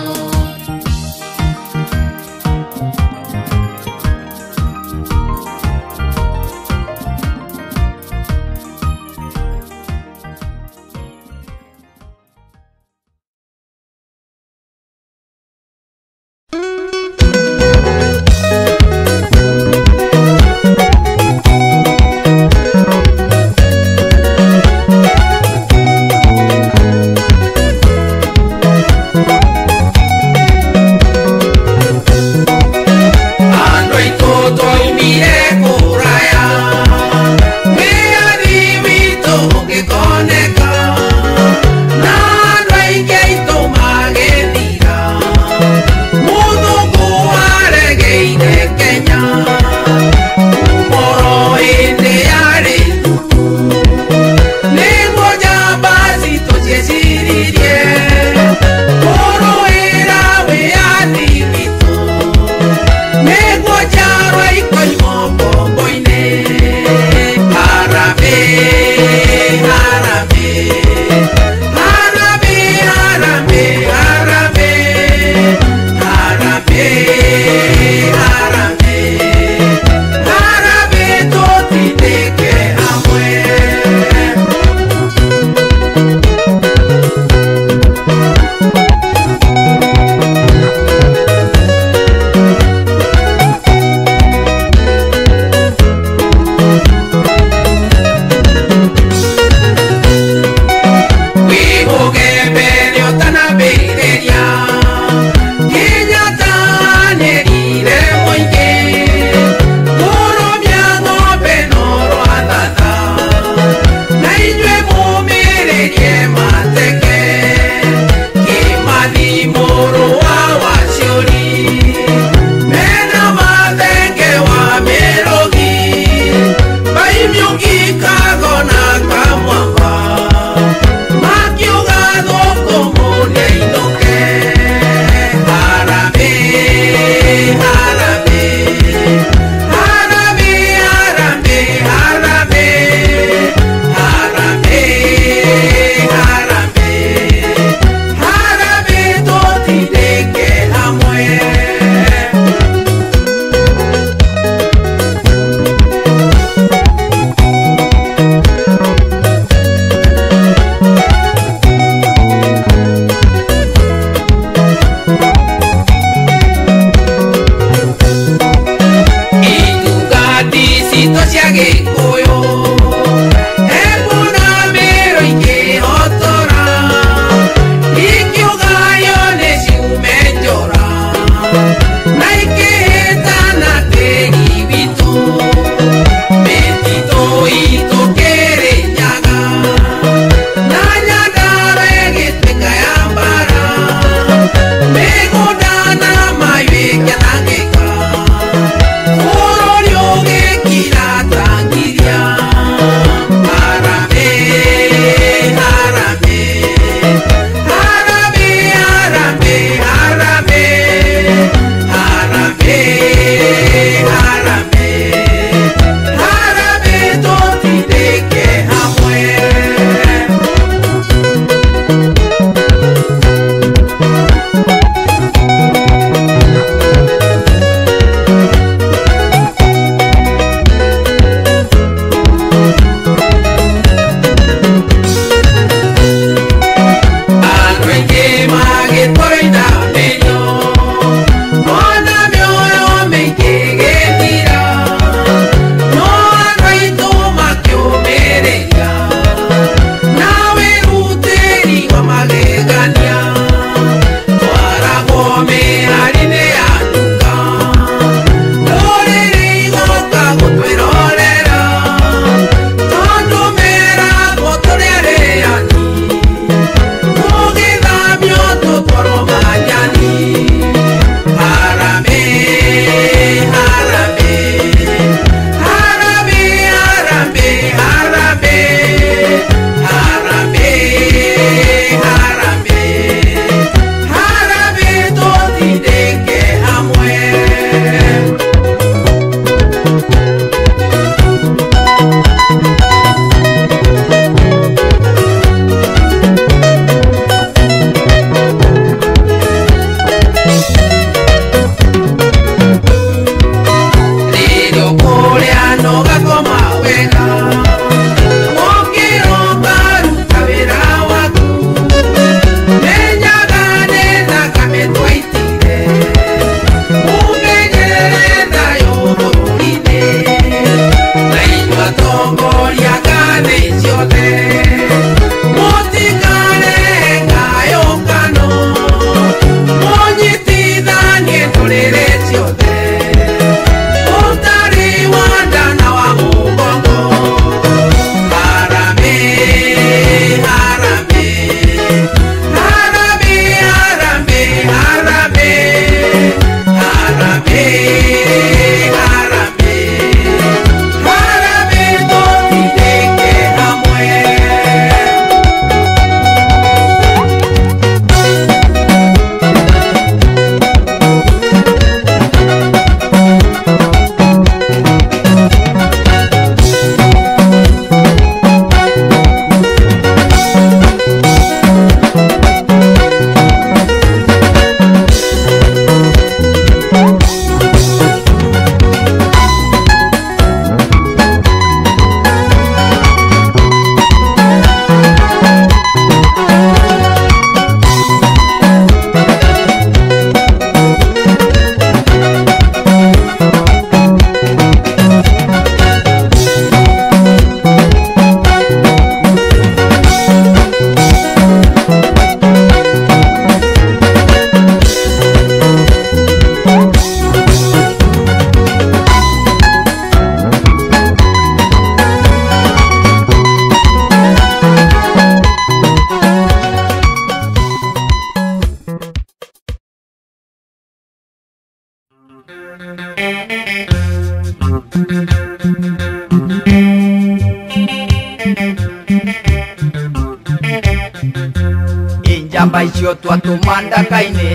Injamba icio twatuma Ndaka-ini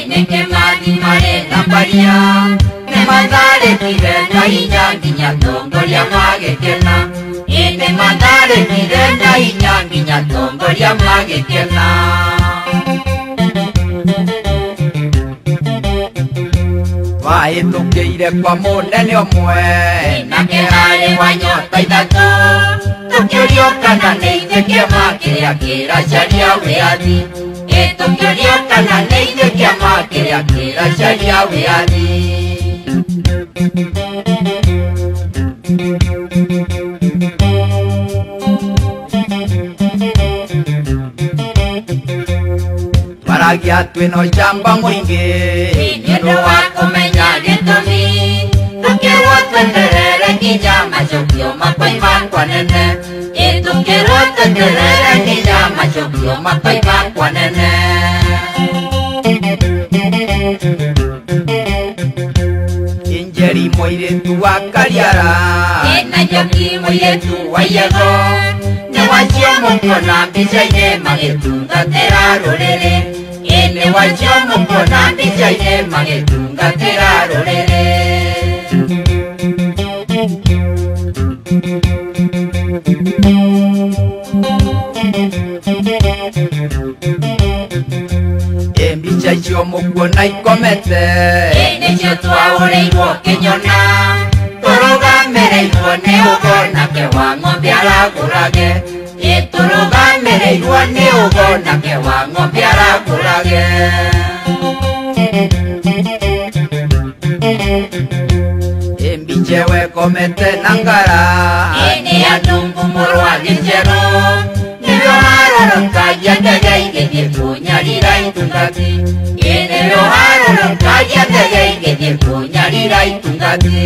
Neke mani mare na baria Ne mandare kire na hinya nginya tongoria magikena Ine mandare kire na hinya nginya tongoria magikena Wahĩtũkĩire kwa mũnene ũmwe Nake harĩ wa nyota ithatũ Tũkĩũrio kana nĩ ithe kĩama kĩrĩa kĩracaria wĩyathi Tũkĩũrio kana nĩ ithe kĩama kĩrĩa kĩracaria wĩyathi Twaragia twĩna ũcamba mũingĩ Nĩ ũndũ wa kũmenya gĩtũmi Tũkĩrwo tweterere nginya macokio makoima kwa nene Tũkĩrwo tweterere nginya macokio makoima kwa nene Injeri mũirĩtu wa Kariara Ĩna njoki mũirĩtu wa Yego Nĩ wacio mũkuona mbica-inĩ magĩtungatĩra rũrĩrĩ Nĩ wacio mũkuona mbica-inĩ magĩtungatĩra rũrĩrĩ Mbica icio mũkuona ikomete Nĩcio twaũrĩirwo Kĩnyona Tũrũgamĩrĩirwo nĩ ũgonake wa ng'ombe aragũrage Tũrũgamĩrĩirwo nĩ ũgonake wa ng'ombe aragũrage Mbica ĩyo ĩkomete na ngara Nĩ andungu mũrũ wa Agiciarwo Nĩrĩo harũrũkagia ndege igĩthiĩ kũnyarira itungati Nĩrĩo harũrũkagia ndege igĩthiĩ kũnyarira itungati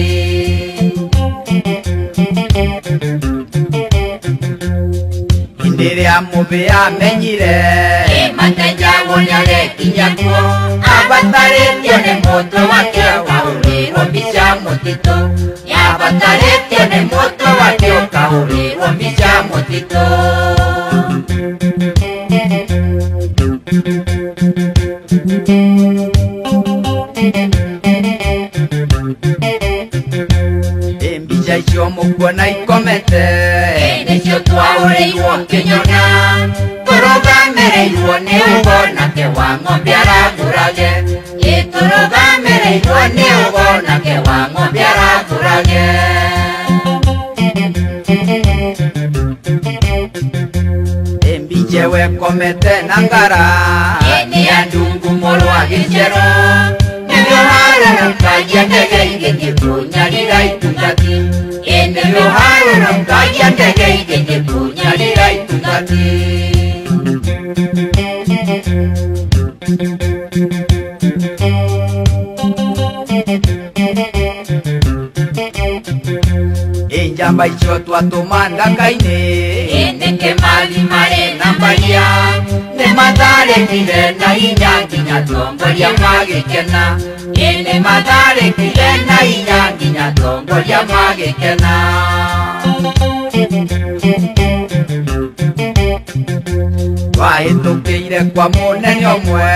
Hĩndĩ ĩrĩa mũthĩ amenyire Matenjagwo nĩarekinya kuo Abatarĩtio nĩ mũtwe wake ũkahũrĩrwo mbica mũtitũ Abatarĩtio nĩ mũtwe wake ũkahũrĩrwo mbica mũtitũ Mbica icio mũkuona ikomete Nĩcio twaũrĩirwo Kĩnyona Tũrũgamĩrĩirwo nĩ ũgonake wa ng'ombe aragũrage Tũrũgamĩrĩirwo nĩ ũgonake wa ng'ombe aragũrage Mbica ĩyo ĩkomete na ngara Nĩ andungu mũrũ wa Agiciarwo Nĩrĩo harũrũkagia ndege igĩthiĩ kũnyarira itungati Nĩrĩo harũrũkagia ndege igĩthiĩ kũnyarira itungati Injamba icio twatũma Ndaka-ini Nĩke mali marĩ na mbaria Nĩ matharĩkire na hinya nginya tongoria magĩkena Nĩ matharĩkire na hinya nginya tongoria magĩkena Wahĩtũkĩire kwa mũnene ũmwe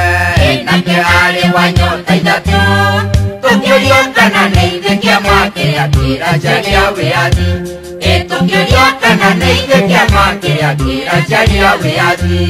Nake harĩ wa nyota ithatũ Tũkĩũrio kana nĩ ithe kĩama kĩrĩa kĩracaria wĩyathi Tũkĩũrio kana nĩ ithe kĩama kĩrĩa kĩracaria wĩyathi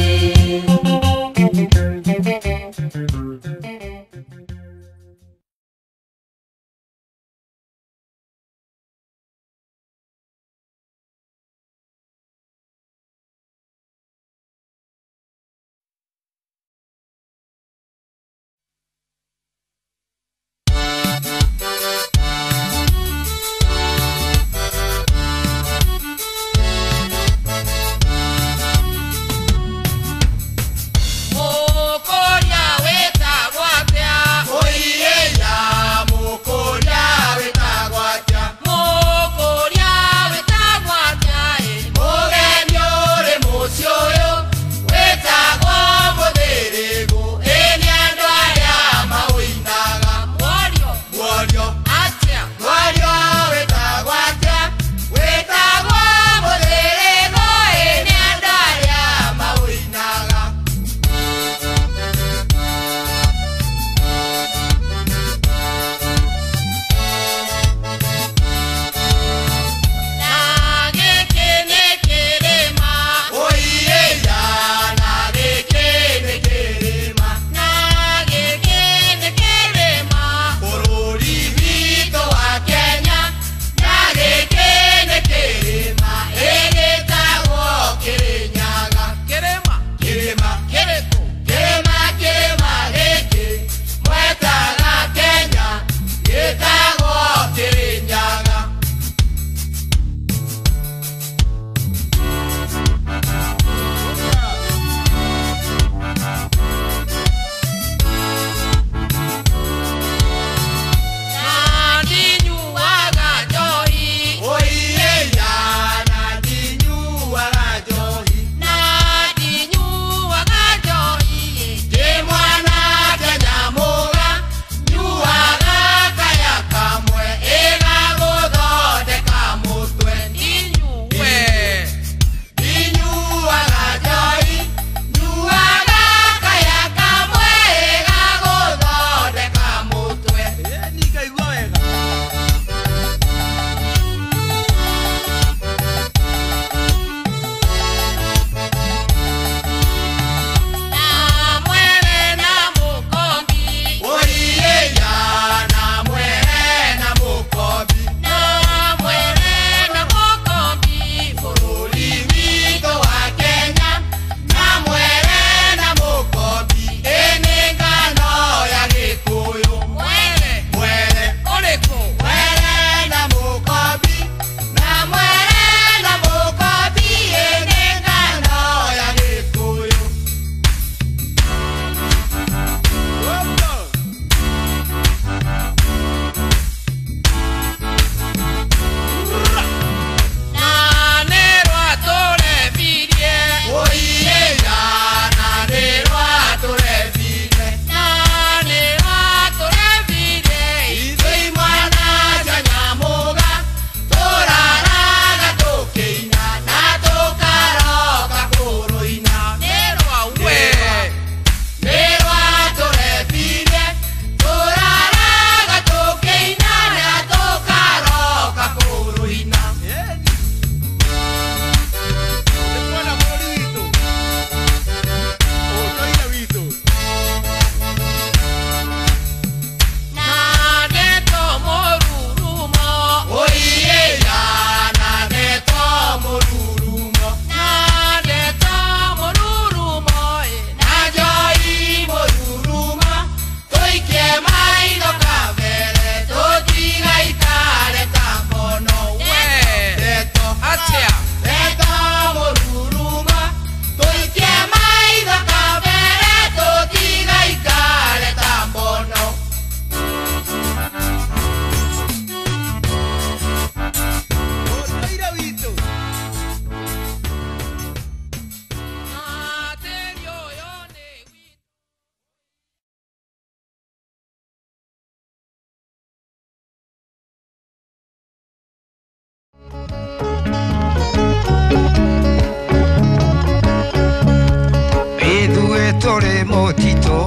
wĩ mũtitũ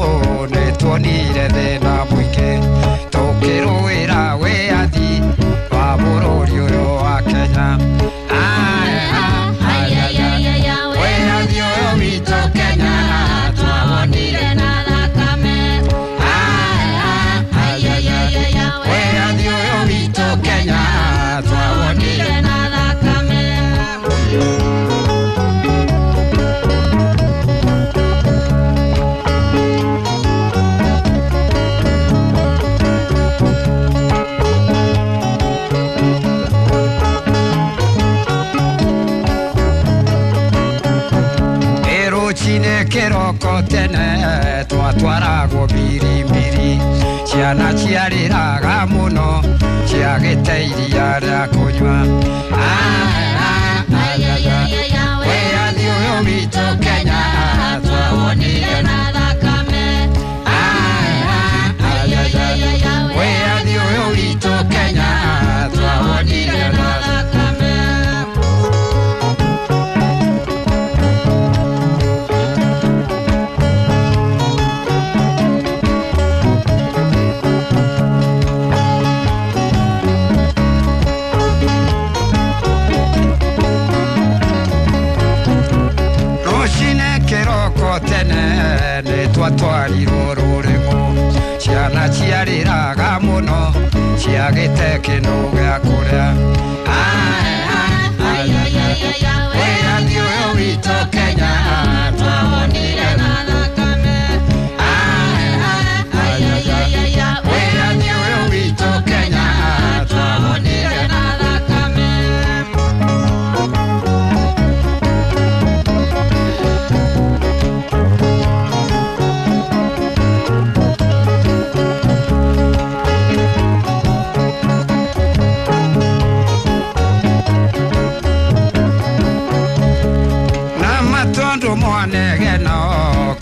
nĩ tuonire thĩna mũingĩ tũkĩrũĩra wĩyathi wa bũrũri ũyũ wa Kenya. Wĩyathi ũyũ witũ Kenya twawonire na thakame. Wĩyathi ũyũ witũ Kenya twawonire na thakame. Kĩroko tene twatwaragwo mbirimbiri ciana ciarĩraga mũno ciagĩte iria rĩa kũnyua. Wĩyathi ũyũ witũ Kenya twawonire na thakame. Wĩyathi ũyũ witũ Kenya twawonire na thakame. Tene nĩ twatwarirwo Rwimbo ciana ciarĩraga mũno ciagĩte kĩndũ gĩa kũrĩa. Wĩyathi ũyũ witũ Kenya twawonire na thakame. Wĩyathi ũyũ witũ Kenya twawonire na thakame.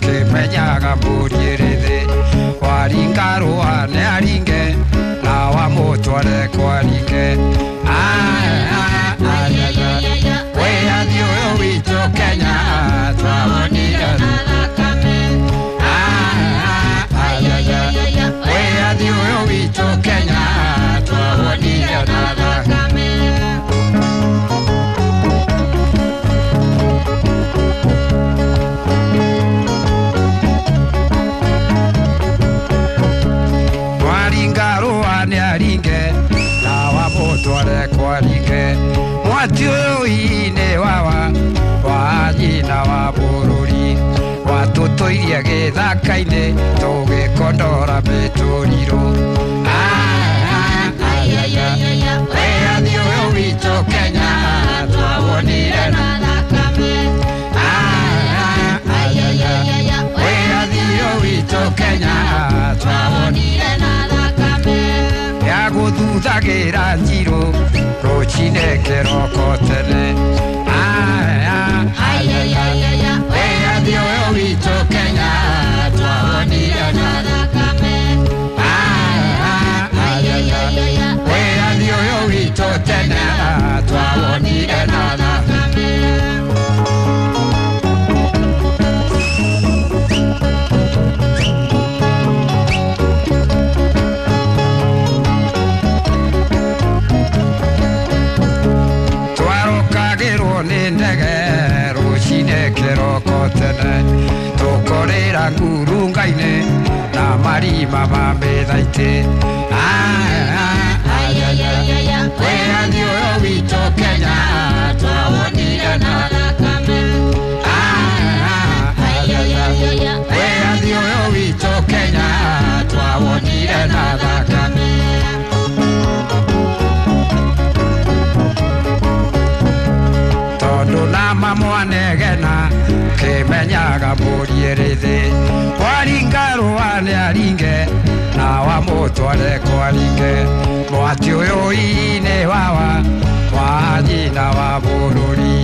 Kimenyaga mbũriĩrĩthĩ waringa rũa nĩ aringe na wamũtware kwaringe. Wĩyathi ũyũ witũ Kenya twawonire na thakame. Wĩyathi ũyũ witũ Kenya twawonire na thakame. Tware kwaringe mwati ũyũ ine wawa wa nyina wa bũrũri watũtũirie gĩthaka-inĩ tũgĩkondora mĩtũrirũ. Wĩyathi ũyũ witũ Kenya twawonire na thakame. Wĩyathi ũyũ witũ Kenya twawonire na thakame. Yagũthuthagĩra njirũ rũcinĩ kĩroko tene. Wĩyathi ũyũ witũ Kenya twawonire na thakame. Wĩyathi ũyũ witũ tene twawonire na thakame. Kĩroko tene tũkorĩra ngurunga-inĩ na marima ma mĩthaitĩ. Wĩyathi ũyũ witũ Kenya twawonire na thakame. Wĩyathi ũyũ witũ Kenya twawonire na thakame. Tondũ na mamwanegena kĩmenyaga mbũriĩrĩthĩ waringa rũa nĩ aringe na wamũtware kwaringe. Mwati ũyũ ine wawa wa nyina wa bũrũri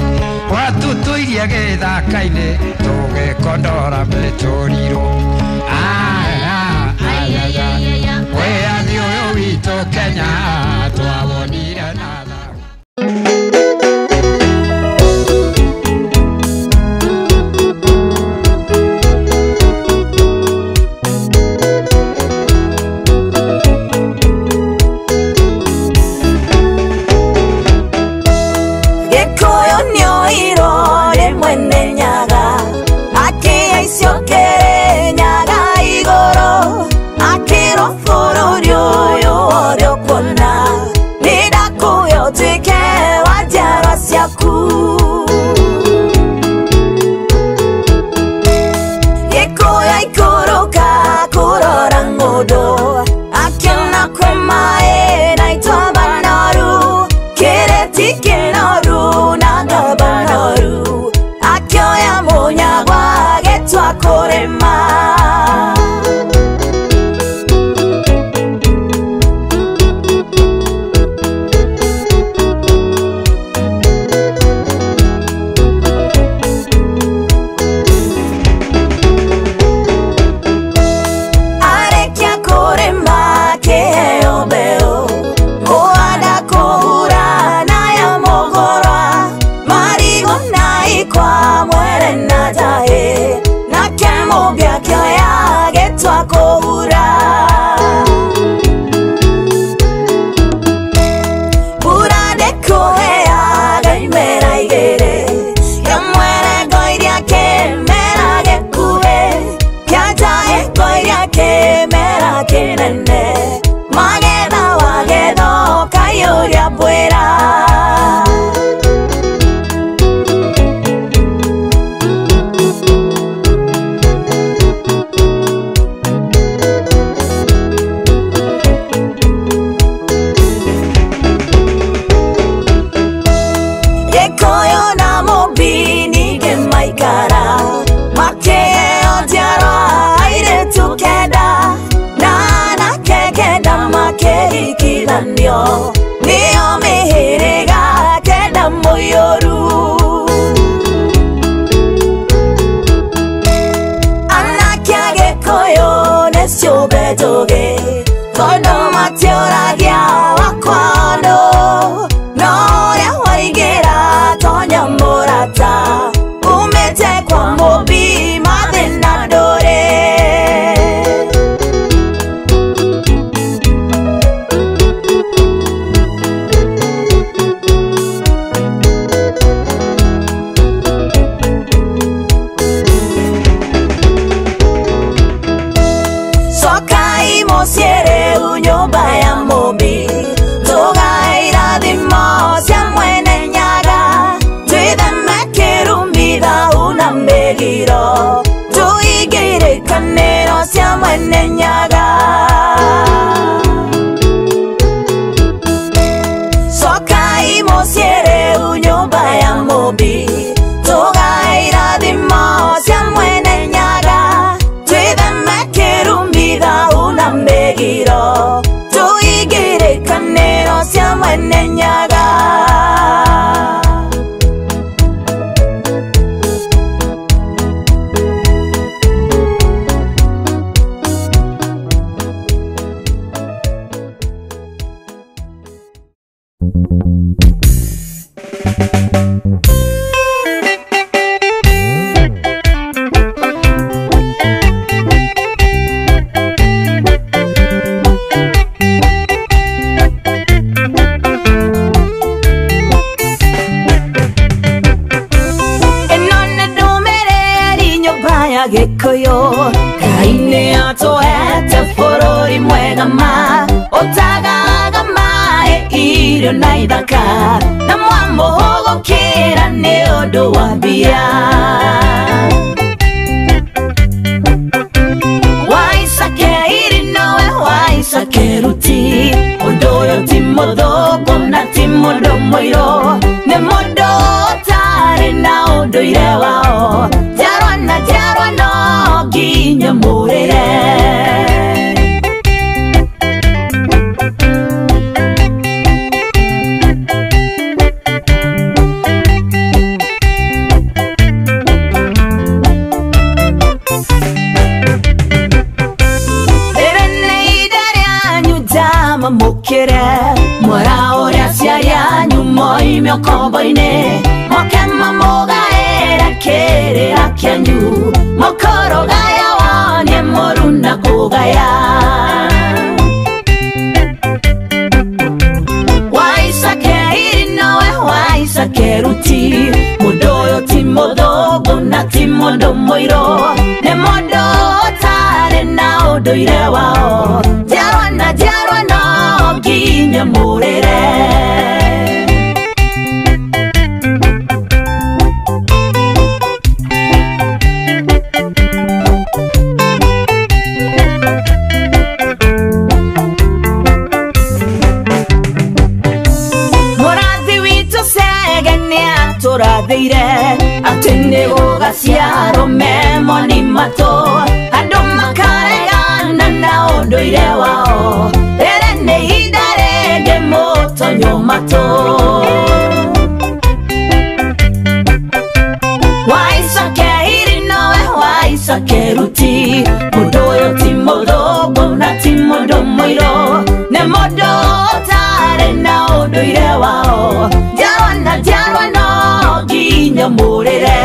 watũtũirie gĩthaka-inĩ tũgĩkondora mĩtũrirũ. Wĩyathi ũyũ witũ Kenya twawonire na thakame. tikenoru na gabanoru akioya munyagwa getwa korema Nio mihirega kenda moyoru Anakia koyo nesio betoge Kono matioragia wakwano Noria waigera tonya morata Umete kwa mobi madenadore Siere unyumba ya mobi Toga ira dimo sia mwene nyaga Tuide mekirumbida una megiro Tuigire kanero sia mwene nyaga Soka imo siere unyumba ya mobi Toga ira dimo sia mwene nyaga Tuide mekirumbida una megiro tuigire kanero sia mwene nyaga Gikuyu kaine atoete forori mwega ma otagaga mae irio na ithaka na mwambo hogokira ni undu wa mbia waisake iri nowe waisake ruti undu uyu ti muthuku na ti mundu muiro ni mundu utari na unduire wao jarwa no ginya murire Mukire mora ora siaria nyumo imyoko boine mokema moga era kere akyanyu mokoro gaya wane moruna kugaya waisake irinowe waisake ruti mudoyo timodogo na timodo moiro ne modo tare na odoire wao jarwa no ginya murere Murathi Witu atũrathĩire atĩ nĩ gũgaciarwo memoni matũ andũ makaregana na ũndũire wao rĩrĩ nĩ ihinda rĩngĩ mũtonyo matũ waicakehiri nowe waicakeruti mũndũ ũyũ ti mũthũngũ na ti mũndũ mũirũ nĩ mũndũ ũtarĩ na ũndũire wao njiarwa no nginya mũrĩre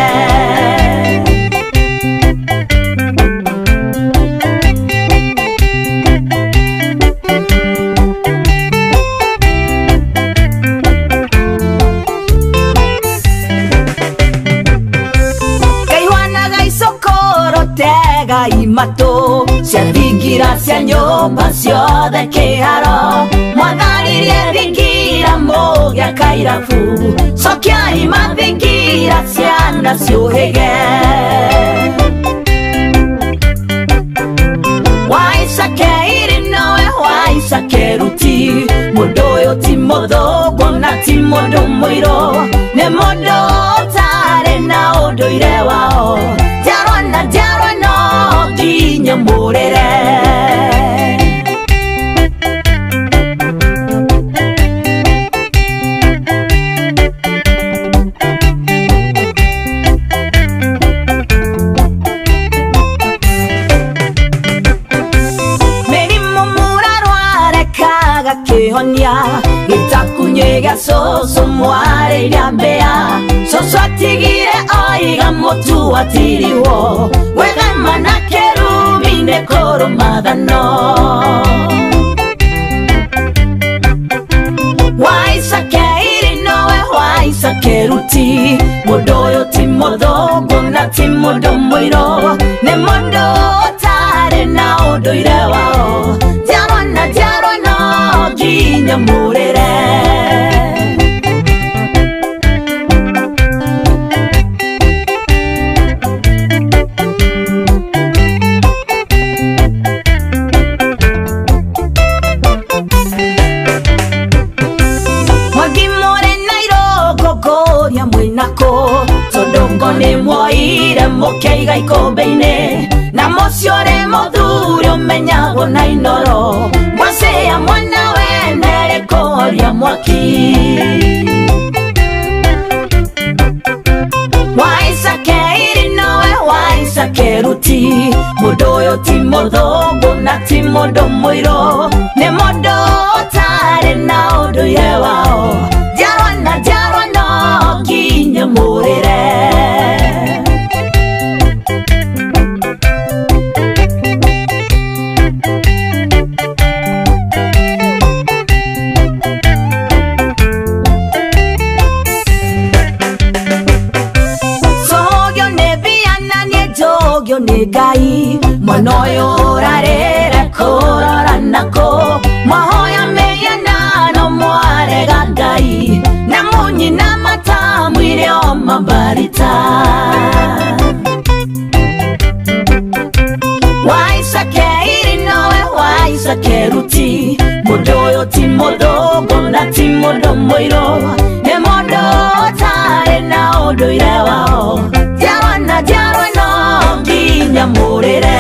Matũ cia thingira cia nyũmba ciothe kĩharo mwatharirie thingira mũgĩa kairabu cokiai mathingira ciana ciũhĩge waicakeiri nowe waicakeruti mũndũ ũyũ ti mũthũngũ na ti mũndũ mũirũ nĩ mũndũ ũtarĩ na ũndũire wao njiarwa no nginya mũrĩre mĩrimũ mũrarwarekaga kĩhonia gĩtakunyĩga cũcũ mwarĩria mbĩa cũcũ atigire oiga mũtu atirirwo gwĩthema na kĩrumi nĩ kũrũmathano waicakeiri nowe waicakeruti mũndũ ũyũ ti mũthũngũ na ti mũndũ mũirũ nĩ mũndũ ũtarĩ na ũndũire wao njiarwa no nginya mũrĩre tondongo nĩ mwoire mũkĩiga ikũmbĩ-inĩ na mũcio rĩ mũthuri ũmenyagwo na inoro mwacĩa mwana wene rĩkũhoria mwaki waicakeiri nowe waicakeruti mũndũ ũyũ ti mũthũngũ na ti mũndũ mũirũ nĩ mũndũ ũtarĩ na ũndũire wao njiarwa no nginya mũrĩre sogyo nĩ mbia na nĩ njogyo nĩ Ngai mwana ũyũ ũrarĩre kũrora nako mwahoya mĩhianano mwarega Ngai na munyina matamwire o mabarita waicakeiri nowe waicakeruti mũndũ ũyũ ti mũthũngũ na ti mũndũ mũirũ nĩ mũndũ ũtarĩ na ũndũire wao njiarwa no nginya mũrĩre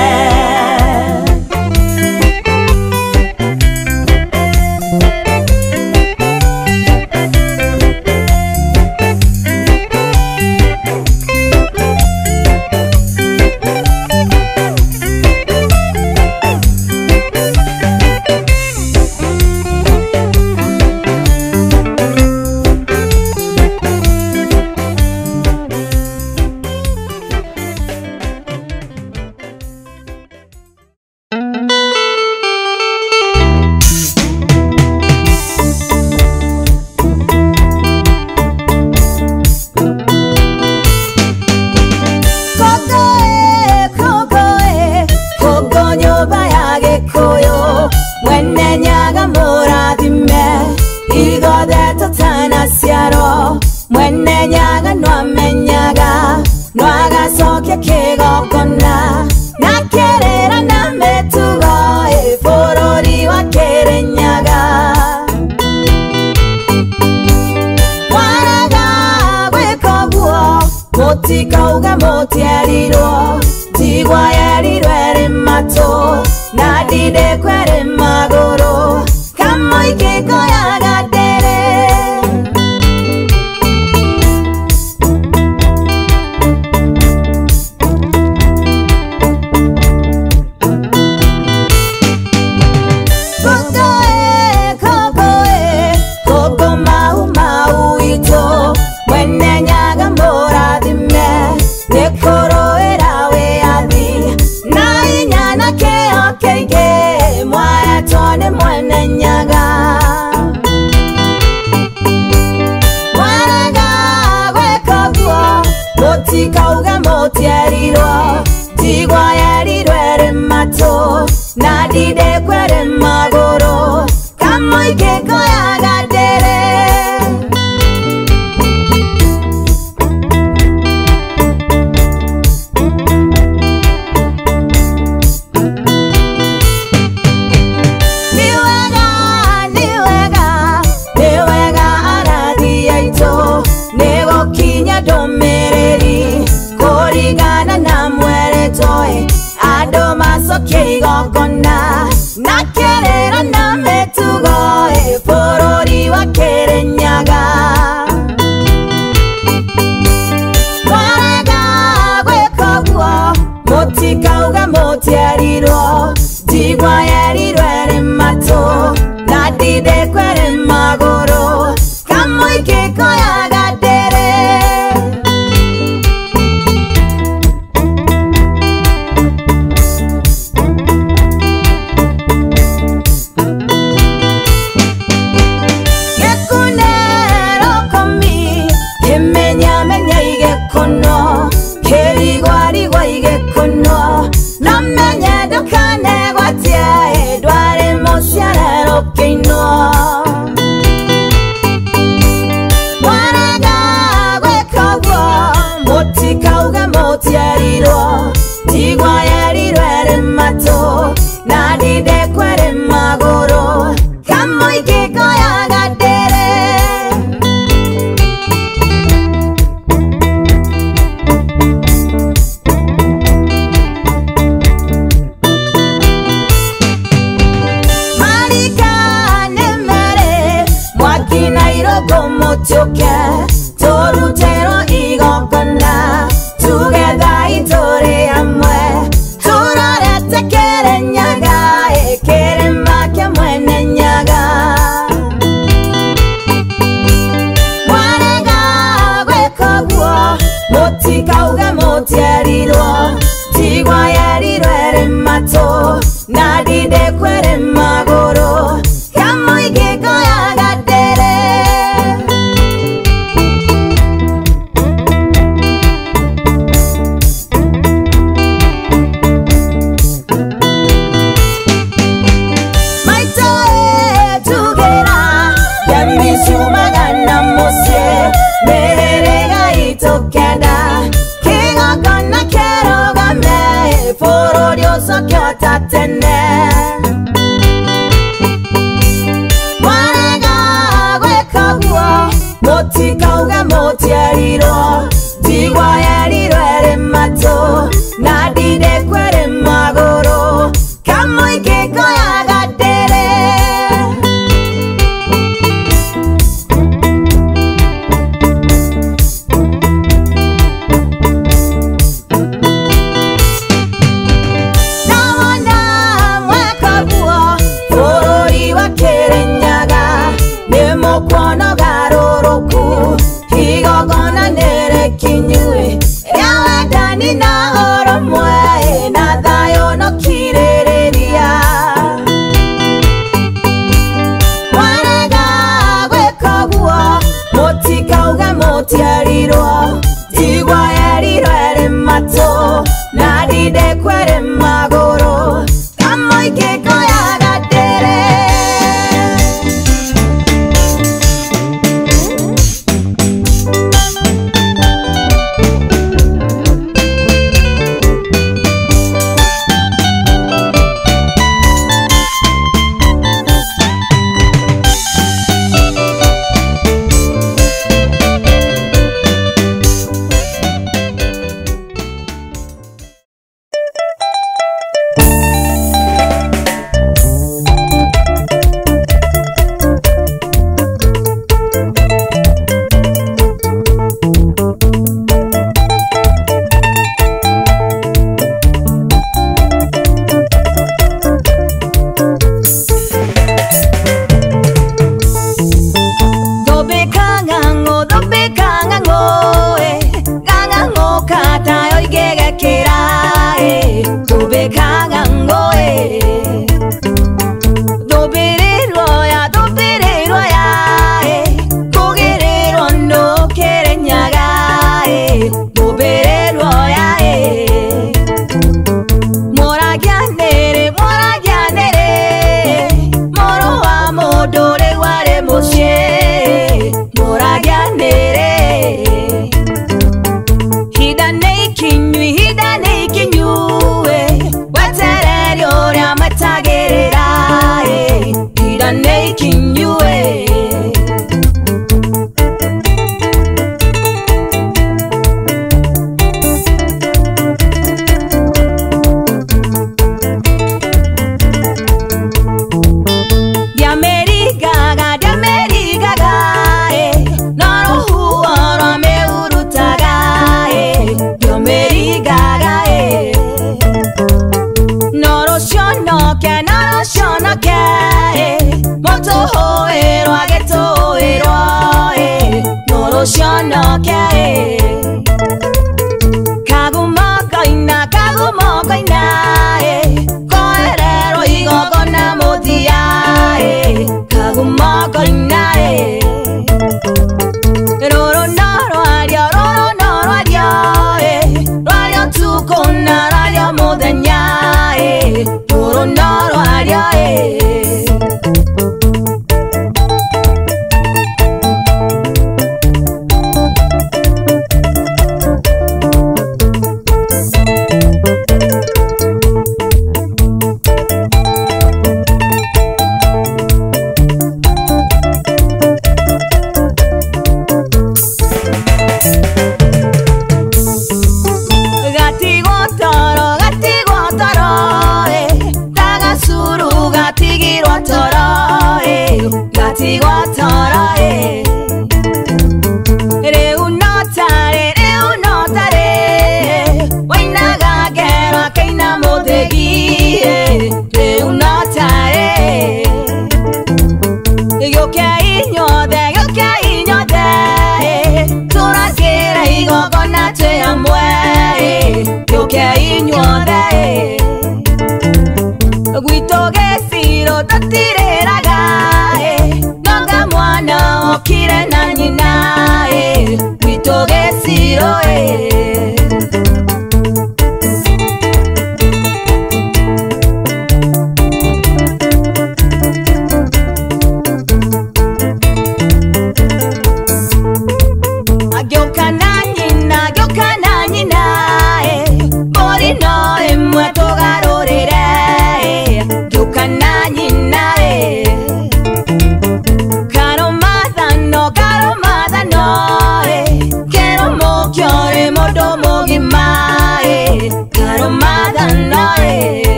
Waraga gwĩko mutikauga mutierirwo tigwa yerirwe ri mato na ndinde kwere maguru kamoike koyaga ndere Tone mwene nyaga Mwaraga wekagwa Mutikauga mutierirwo Tigwa yerirwe ri mato na ndinde kwere maguru kamoike koyaga ndere Ado masoke igokona nakerera na metugo Bururi wa Kerenyaga Mwaraga gwekogwo mutikauga mutierirwo tigwa yerirwe ri mato na ndinde kwere maguru kamoike koyaga ndere tigwa yerirwe ri mato na ndinde kwere maguru kamoike koyaga ndere Mutuke torutero igokona together itore amwe turarete Kerenyaga ekere make mwene nyaga Mwaraga gwekogwo mutikauga mutierirwo tigwa yerirwe ri mato na ndinde kwere maguru kamoike koyaga ndere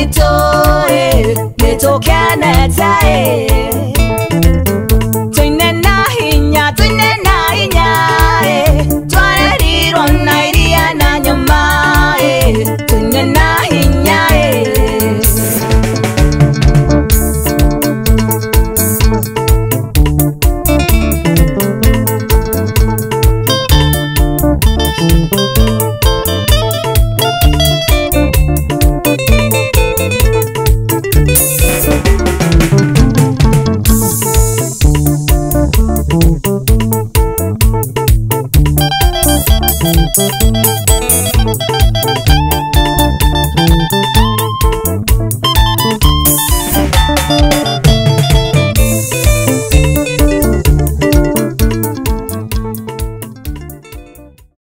Witu, Witu Kenyatta,